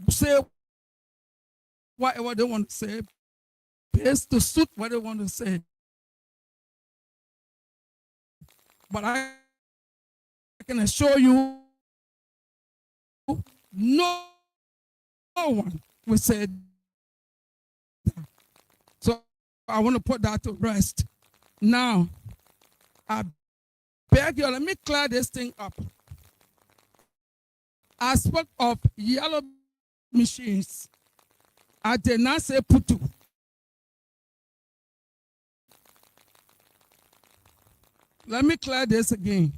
say whatever they want to say, based to suit what they want to say. But I can assure you, no one will say that. So I want to put that to rest. Now, I beg you, let me clear this thing up. I spoke of yellow machines. I did not say PUTU. Let me clear this again.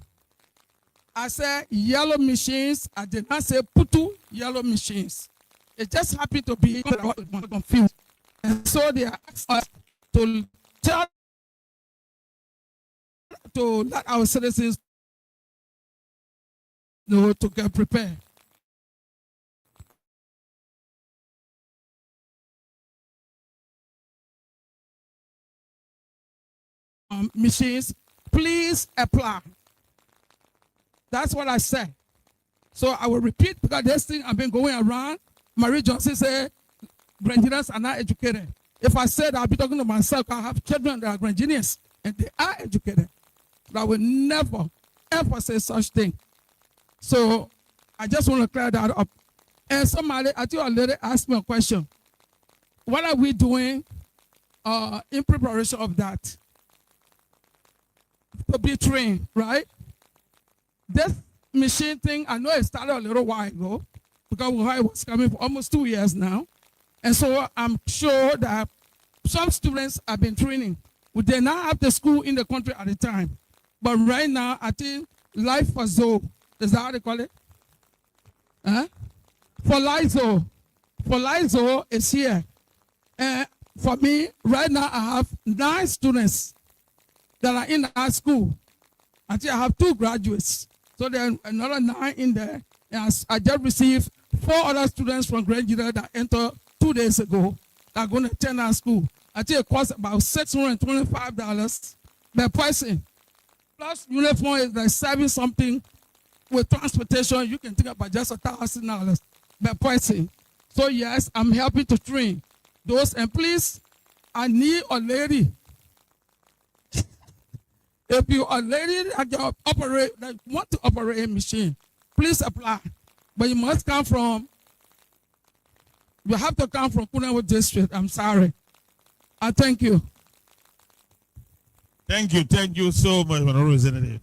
I said yellow machines. I did not say PUTU yellow machines. It just happened to be confused. And so they asked us to tell, to let our citizens know to get prepared. Machines, please apply. That's what I said. So I will repeat, because this thing I've been going around. Marie Johnson said, Grandians are not educated. If I said I'll be talking to myself, I have children that are Grandians, and they are educated. But I will never, ever say such thing. So I just want to clear that up. And somebody, I think a lady asked me a question. What are we doing in preparation of that? To be trained, right? This machine thing, I know it started a little while ago, because it was coming for almost 2 years now. And so I'm sure that some students have been training. We did not have the school in the country at the time. But right now, I think Life for Zoe, is that how they call it? Huh? For Lizo. For Lizo is here. And for me, right now, I have 9 students that are in our school. I think I have 2 graduates. So there are another 9 in there. And I just received 4 other students from Grand Judah that entered 2 days ago that are going to attend our school. I think it costs about $625 per person. Plus uniform is like 7 something. With transportation, you can think about just $1,000 per person. So yes, I'm helping to train those. And please, I need a lady. If you are a lady that can operate, that want to operate a machine, please apply. But you must come from, you have to come from Kunawa district. I'm sorry. I thank you. Thank you so much, Honorable Representative.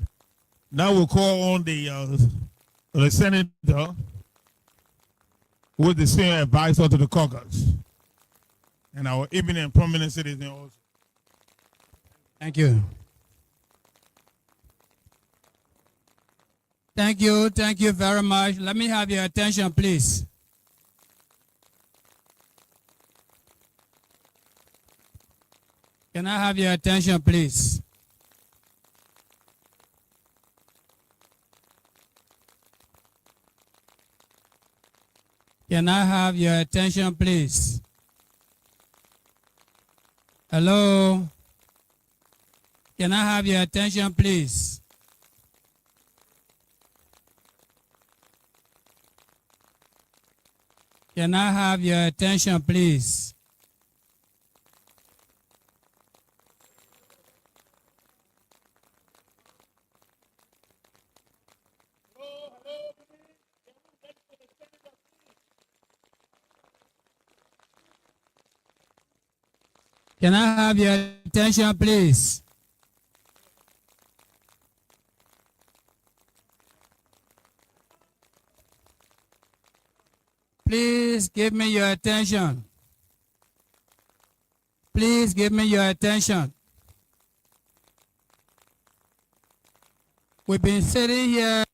Now we'll call on the senator, who is the senior advisor to the caucus, and our eminent and prominent citizen also. Thank you. Thank you very much. Let me have your attention, please. Can I have your attention, please? Can I have your attention, please? Hello? Can I have your attention, please? Can I have your attention, please? Can I have your attention, please? Please give me your attention. Please give me your attention. We've been sitting here.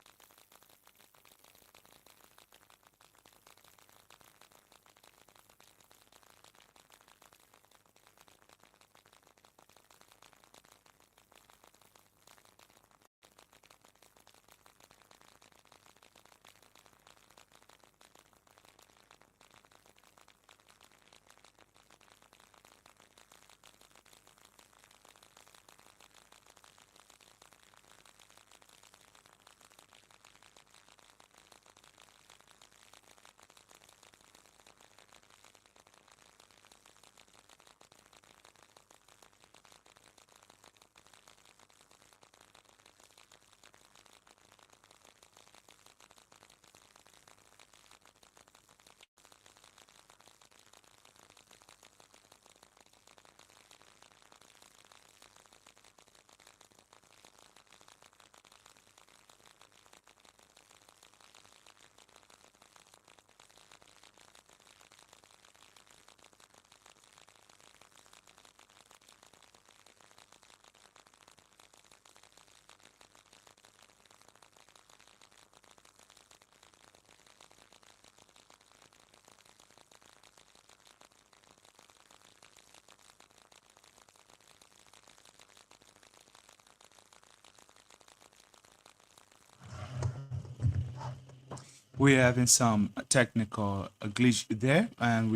We're having some technical glitch there, and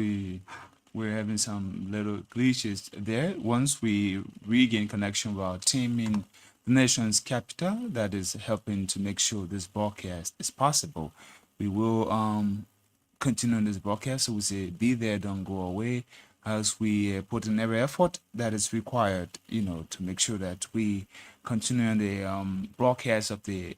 we're having some little glitches there. Once we regain connection with our team in the nation's capital, that is helping to make sure this broadcast is possible, we will continue on this broadcast. So we say, be there, don't go away, as we put in every effort that is required, to make sure that we continue on the broadcast of the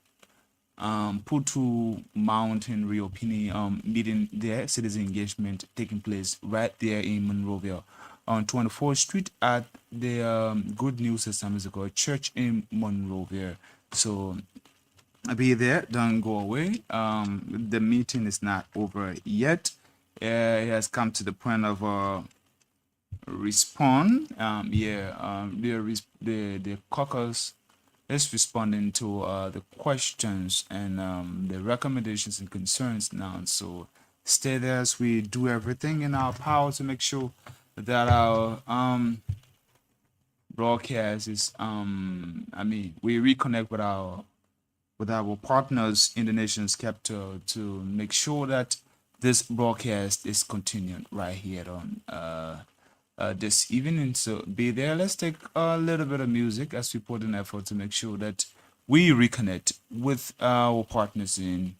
PUTU Mountain reopening meeting there, citizen engagement taking place right there in Monrovia on 24th Street at the Good News Assembly Church in Monrovia. So be there, don't go away. The meeting is not over yet. It has come to the point of respond. The caucus is responding to the questions and the recommendations and concerns now. So stay there as we do everything in our power to make sure that our broadcast is we reconnect with our partners in the nation's capital to make sure that this broadcast is continued right here on this evening. So be there. Let's take a little bit of music as we put in effort to make sure that we reconnect with our partners in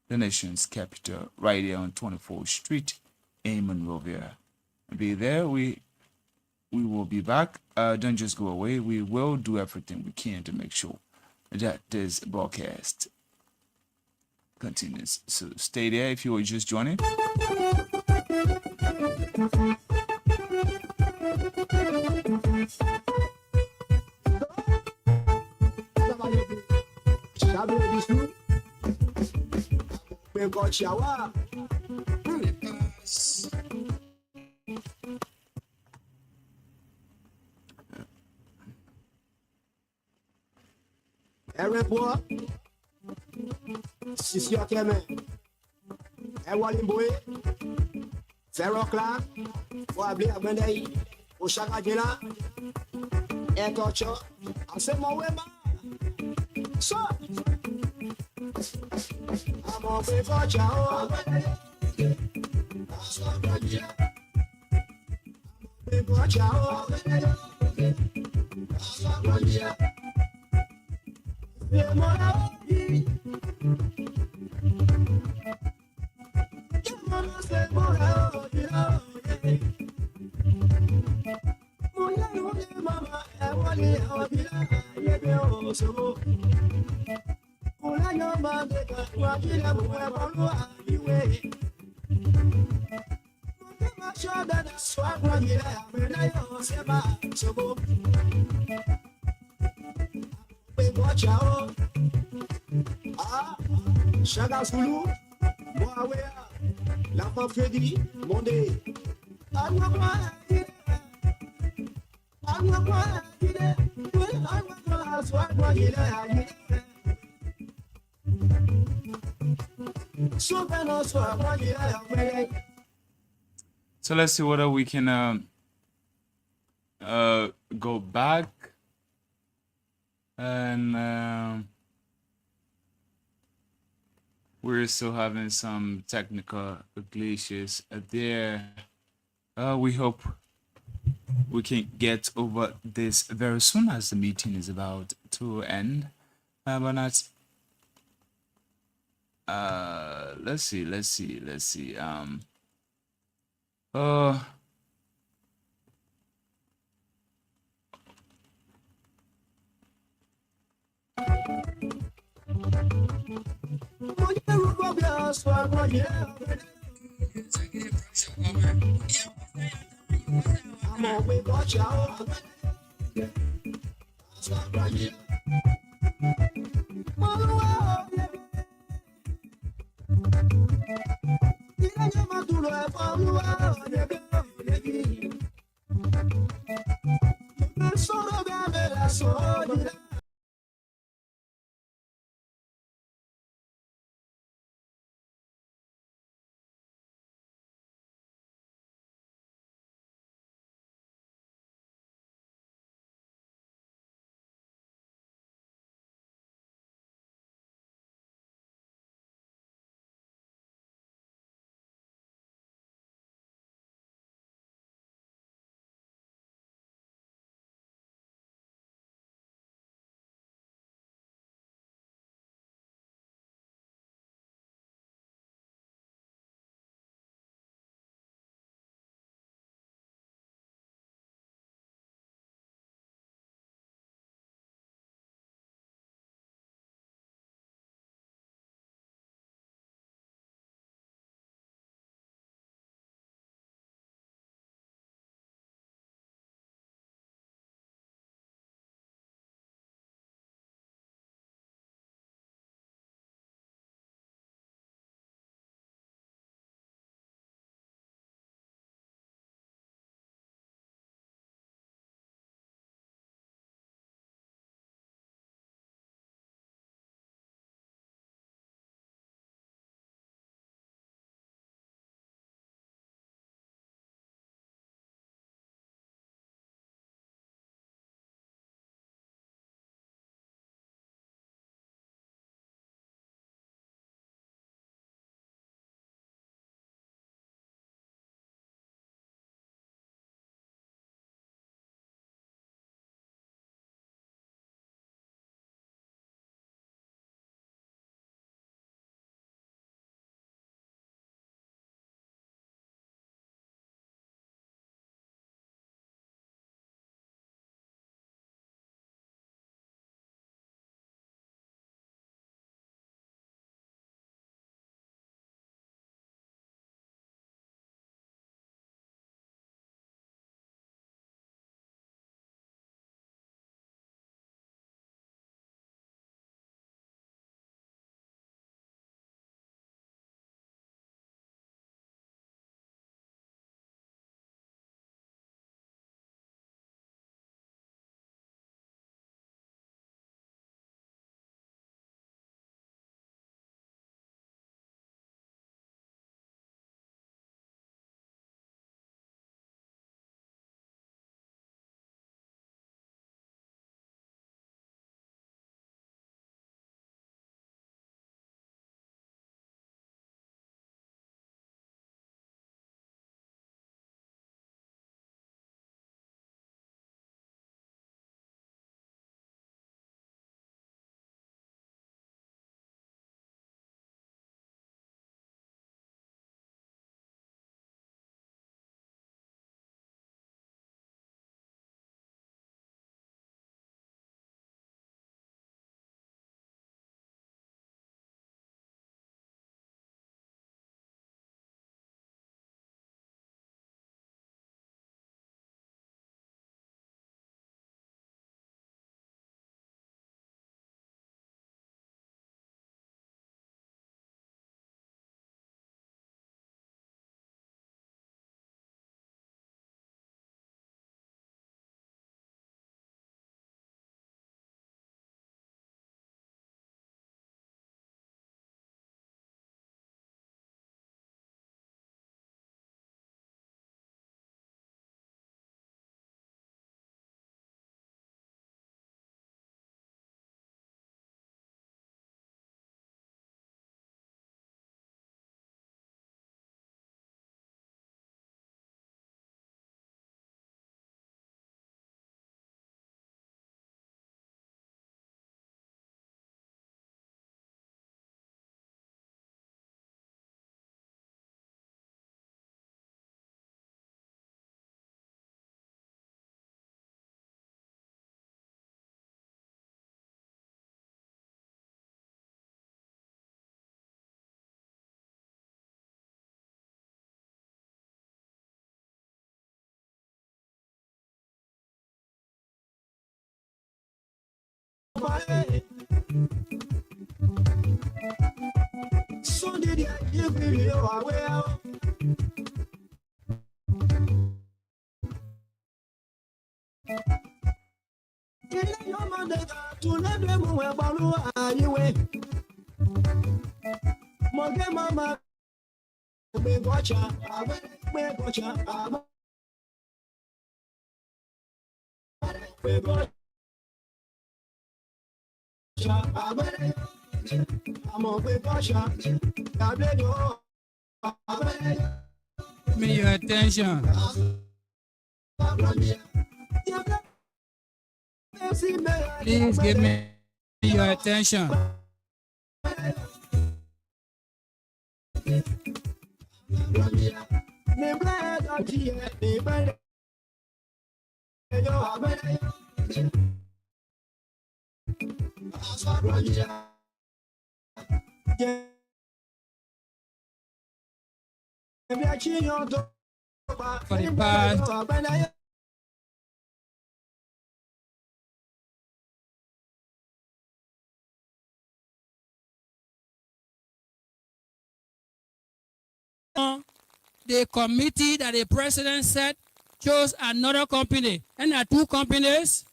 the nation's capital right here on 24th Street in Monrovia. Be there. We will be back. Don't just go away. We will do everything we can to make sure that this broadcast continues. So stay there if you were just joining. Ereboa, Sisi Okeme, Ewalimboe, Ferrocla, Wabli Abendei, Oshaka Jela, Etocho, Asemo Wema. So, I'm on paper, Chao. Paper, Chao. Ah, Chaga Zulu, Moawea, l'enfant Freddy, Mondé. So let's see whether we can go back and we're still having some technical glitches there. We hope we can get over this very soon as the meeting is about to end. But not. Let's see. So did you feel aware? Ilé yóò máa dẹ̀ka tún lẹ́dẹ̀ẹ́ mú ẹ̀ pọ̀lú àyíwé. Mọ̀gẹ́ máa máa gbé gọ́ṣà, gbé gọ́ṣà, gbé gọ́ṣà, àmọ̀ gbé gọ́ṣà, gàdéjọ́, Me your attention. Please give me your attention. For the past the committee that the president said chose another company, and there are two companies.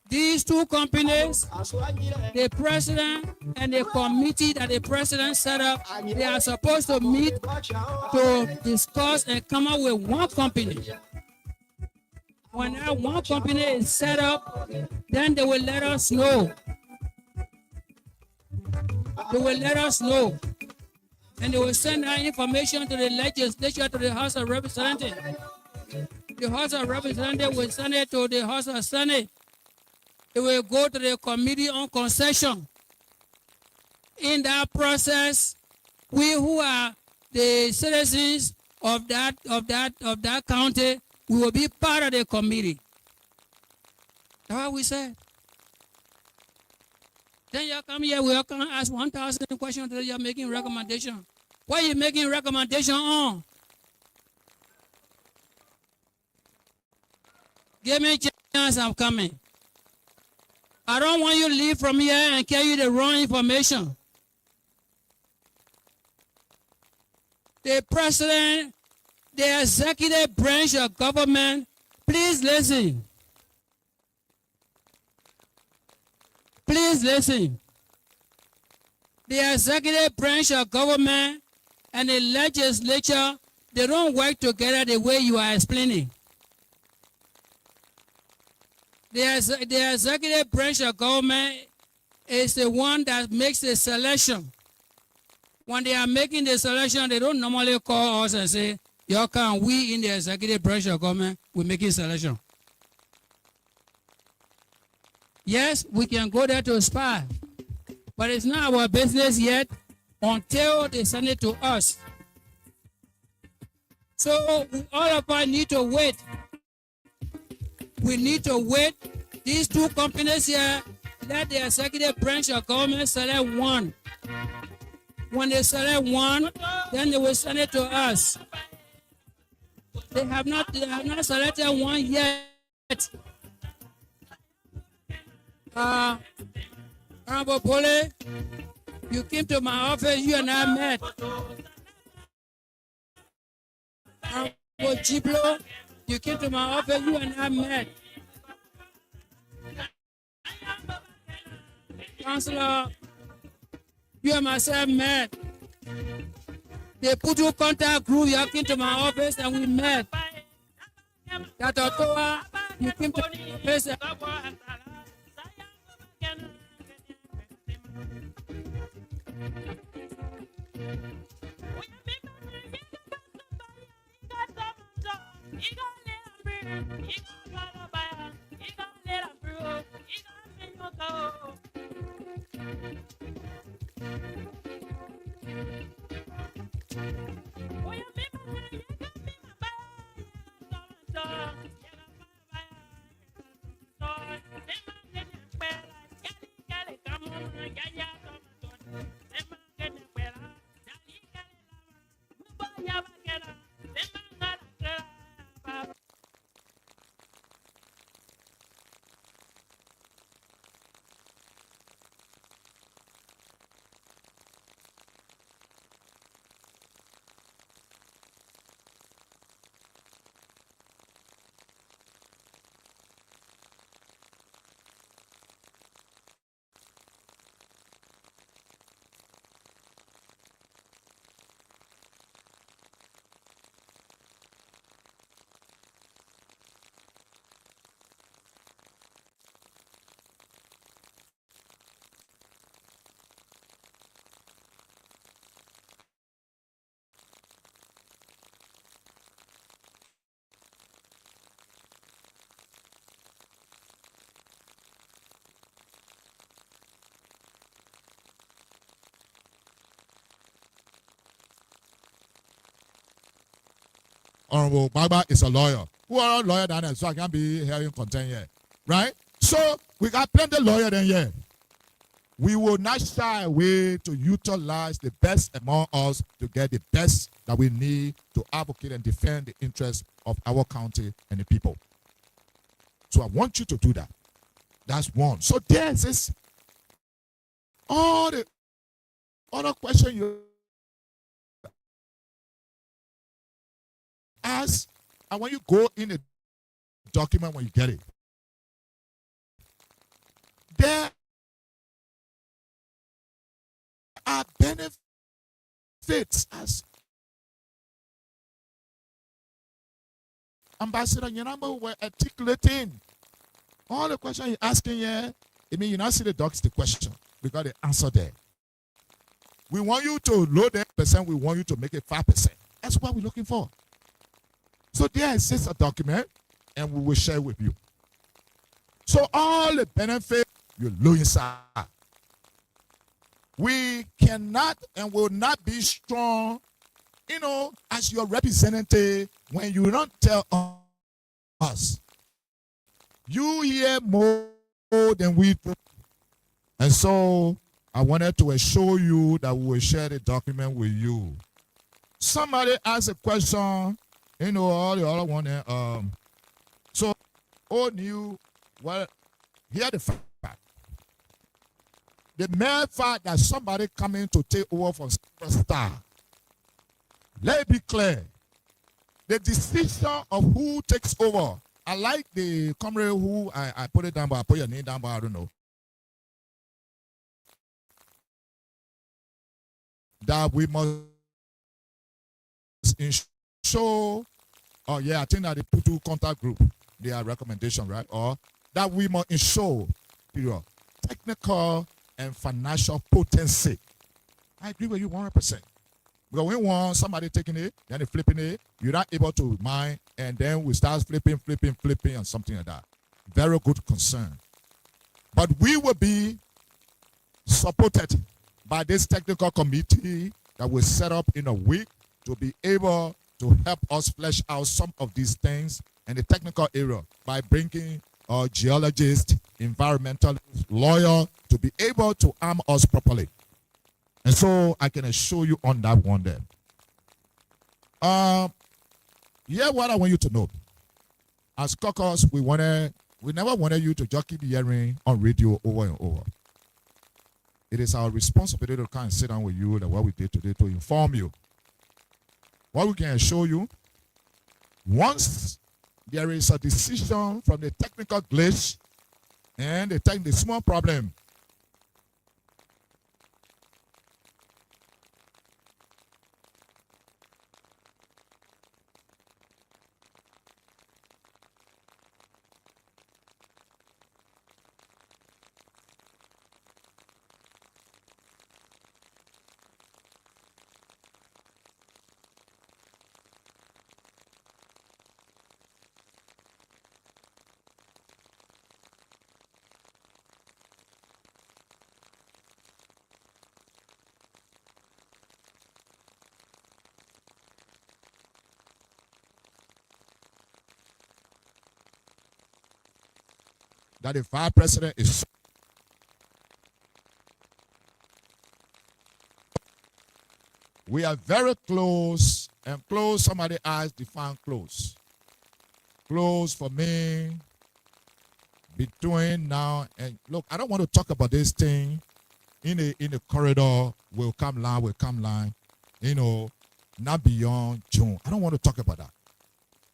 These two companies, the president and the committee that the president set up, they are supposed to meet to discuss and come up with one company. When that one company is set up, then they will let us know. They will let us know. And they will send that information to the legislature, to the House of Representatives. The House of Representatives will send it to the House of Senate. It will go to the Committee on Concession. In that process, we who are the citizens of that county, we will be part of the committee. That's what we said. Then you come here, we can ask 1,000 questions that you're making recommendation. What are you making recommendation on? Give me a chance, I'm coming. I don't want you to leave from here and carry you the wrong information. The president, the executive branch of government, please listen. Please listen. The executive branch of government and the legislature, they don't work together the way you are explaining. The executive branch of government is the one that makes the selection. When they are making the selection, they don't normally call us and say, "Y'all can we in the executive branch of government, we making selection." Yes, we can go there to spy, but it's not our business yet until they send it to us. So all of us need to wait. We need to wait. These two companies here, let the executive branch of government select one. When they select one, then they will send it to us. They have not selected one yet. Honorable Pole, you came to my office, you and I met. Honorable Chiblo, you came to my office, you and I met. Councilor, you and myself met. The PUTU contact group, you came to my office and we met. Dr. Toa, you came to my office. Honorable Baba is a lawyer. Who are a lawyer down there, so I can't be hearing content here. Right? So we got plenty of lawyers in here. We will not shy away to utilize the best among us to get the best that we need to advocate and defend the interests of our county and the people. So I want you to do that. That's one. So there's this, all the other question you ask, and when you go in the document, when you get it, there are benefits as Ambassador Nyanamba were articulating. All the questions you're asking here, I mean, you not see the docs, the question. We got the answer there. We want you to load that percent, we want you to make it 5%. That's what we're looking for. So there exists a document, and we will share with you. So all the benefits you look inside. We cannot and will not be strong, as your representative when you don't tell us. You hear more than we do. And so I wanted to assure you that we will share the document with you. Somebody asked a question, all the other one there. So all new, well, here the fact. The mere fact that somebody coming to take over from Superstar, let it be clear. The decision of who takes over, I like the comrade who I put it down, but I put your name down, but I don't know. That we must ensure, I think that the PUTU contact group, their recommendation, right? Or that we must ensure, period, technical and financial potency. I agree with you 100%. Because we want somebody taking it, then they flipping it, you're not able to mine, and then we start flipping, and something like that. Very good concern. But we will be supported by this technical committee that will set up in a week to be able to help us flesh out some of these things in the technical area by bringing geologists, environmental lawyer to be able to arm us properly. And so I can assure you on that one there. What I want you to know. As caucus, we never wanted you to just keep hearing on radio over and over. It is our responsibility to come and sit down with you that what we did today to inform you. What we can assure you, once there is a decision from the technical glitch and the small problem, that the vice president is. We are very close, and close, somebody asked, define close. Close for me, between now and, look, I don't want to talk about this thing in the corridor, will come line, not beyond June. I don't want to talk about that.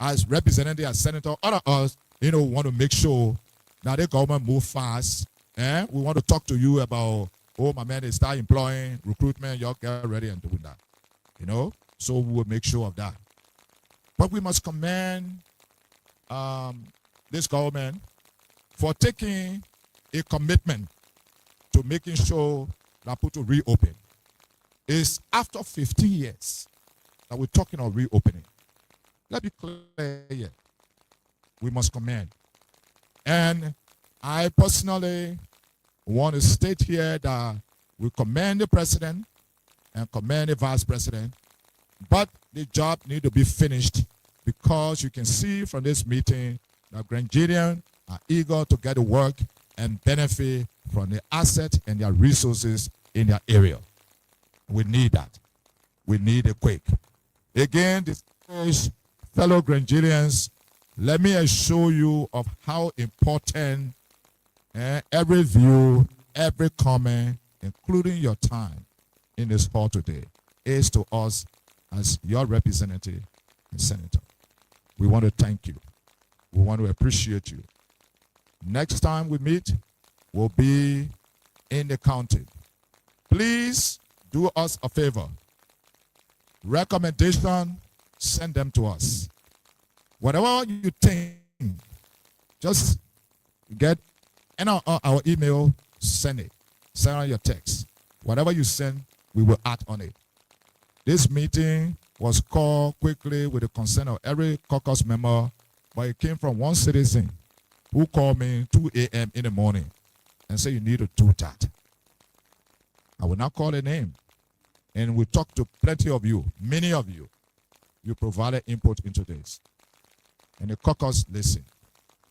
As representative, as senator, other us, want to make sure that the government move fast. And we want to talk to you about, my man, they start employing, recruitment, y'all get ready and doing that. So we will make sure of that. But we must commend this government for taking a commitment to making sure that PUTU reopen. It's after 15 years that we're talking of reopening. Let's be clear here. We must commend. And I personally want to state here that we commend the president and commend the vice president, but the job needs to be finished because you can see from this meeting that Grangidians are eager to get to work and benefit from the assets and their resources in their area. We need that. We need it quick. Again, distinguished fellow Grangidians, let me assure you of how important every view, every comment, including your time in this hall today, is to us as your representative and senator. We want to thank you. We want to appreciate you. Next time we meet, we'll be in the county. Please do us a favor. Recommendation, send them to us. Whatever you think, just get in our email, send it. Send on your text. Whatever you send, we will act on it. This meeting was called quickly with the consent of every caucus member, but it came from one citizen who called me 2 a.m. in the morning and said, you need to do that. I will not call a name. And we talked to plenty of you, many of you. You provided input into this. And the caucus listened.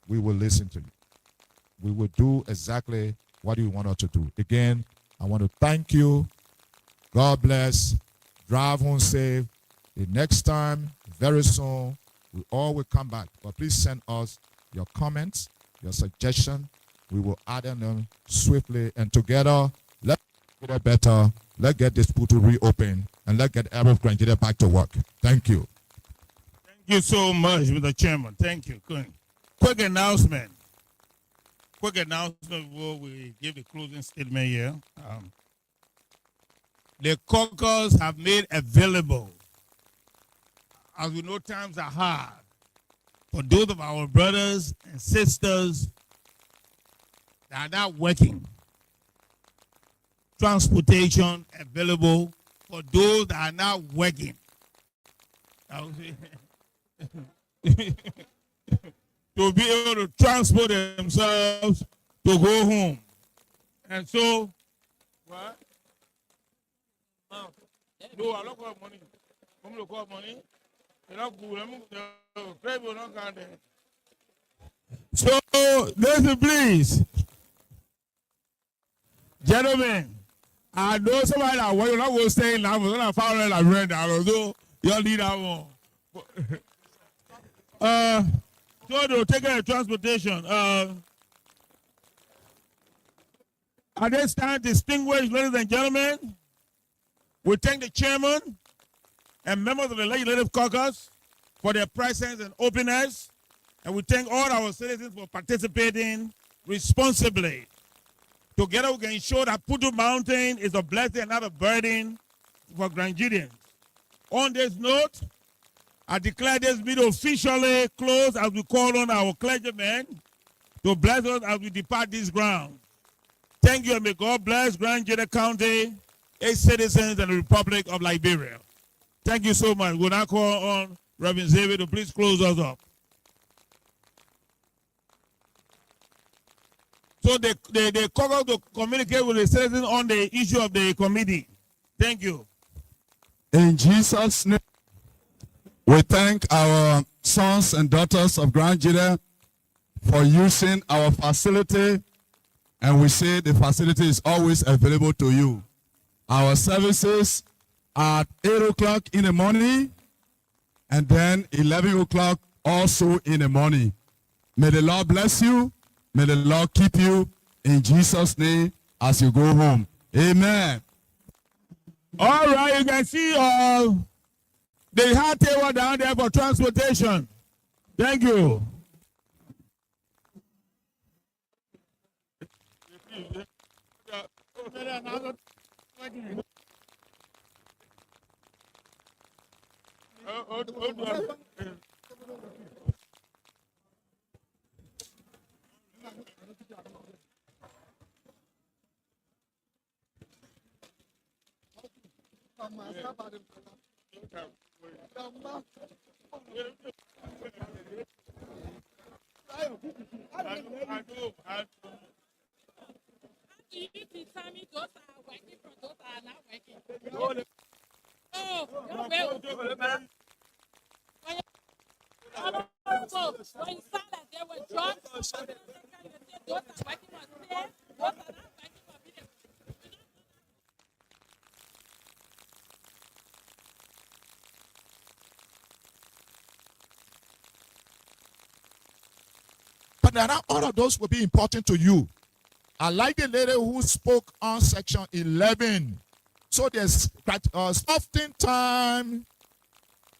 We will listen to you. We will do exactly what you want us to do. Again, I want to thank you. God bless. Drive home safe. The next time, very soon, we all will come back. But please send us your comments, your suggestions. We will add them swiftly. And together, let's get it better. Let's get this PUTU reopened. And let's get every Grangidia back to work. Thank you. Thank you so much, Mr. Chairman. Thank you. Quick announcement. Quick announcement before we give the closing statement here. The caucus have made available, as we know times are hard, for those of our brothers and sisters that are not working. Transportation available for those that are not working. To be able to transport themselves to go home. And so, what? No, I don't call money. I'm going to call money. So, listen, please. Gentlemen, I know somebody that you're not going to stay in now, but I'm going to follow that $100. So, you'll need that one. So they'll take care of transportation. At this time, distinguished ladies and gentlemen, we thank the chairman and members of the Legislative Caucus for their presence and openness, and we thank all our citizens for participating responsibly. Together, we can ensure that PUTU Mountain is a blessing and not a burden for Grangidians. On this note, I declare this meeting officially closed as we call on our clergymen to bless us as we depart this ground. Thank you, and may God bless Grangidia County, its citizens, and the Republic of Liberia. Thank you so much. We'll now call on Reverend Xavier to please close us up. So they call to communicate with the citizens on the issue of the committee. Thank you. In Jesus' name, we thank our sons and daughters of Grangidia for using our facility, and we say the facility is always available to you. Our services are at 8 o'clock in the morning and then 11 o'clock also in the morning. May the Lord bless you. May the Lord keep you in Jesus' name as you go home. Amen. All right, you can see the hard table down there for transportation. Thank you. You determine those are working from those are not working. Oh, you're well. So when you start like that with George, those are working on stage, those are not working on video. But there are all of those will be important to you. I like the lady who spoke on section 11. So there's oftentimes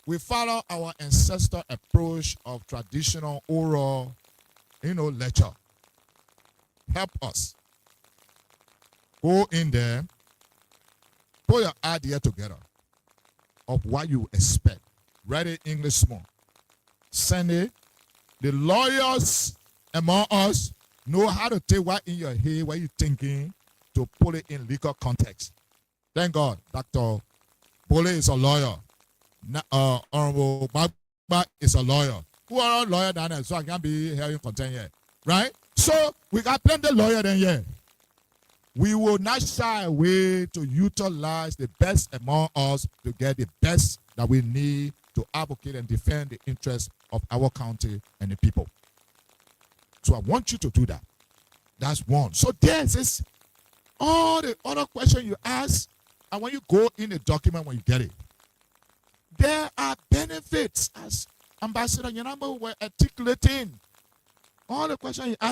we follow our ancestor approach of traditional oral, lecture. Help us. Go in there, put your idea together of what you expect. Write it English small. Send it. The lawyers among us know how to take what in your head, what you're thinking, to put it in legal context. Thank God, Dr. Bole is a lawyer. Honorable Bagba is a lawyer. Who are all lawyers down there? So I can't be hearing content here. Right? So we got plenty of lawyers in here. We will not shy away to utilize the best among us to get the best that we need to advocate and defend the interests of our county and the people. So I want you to do that. That's one. So there's all the other questions you ask, and when you go in the document, when you get it, there are benefits, as Ambassador Yanamba were articulating. All the questions you ask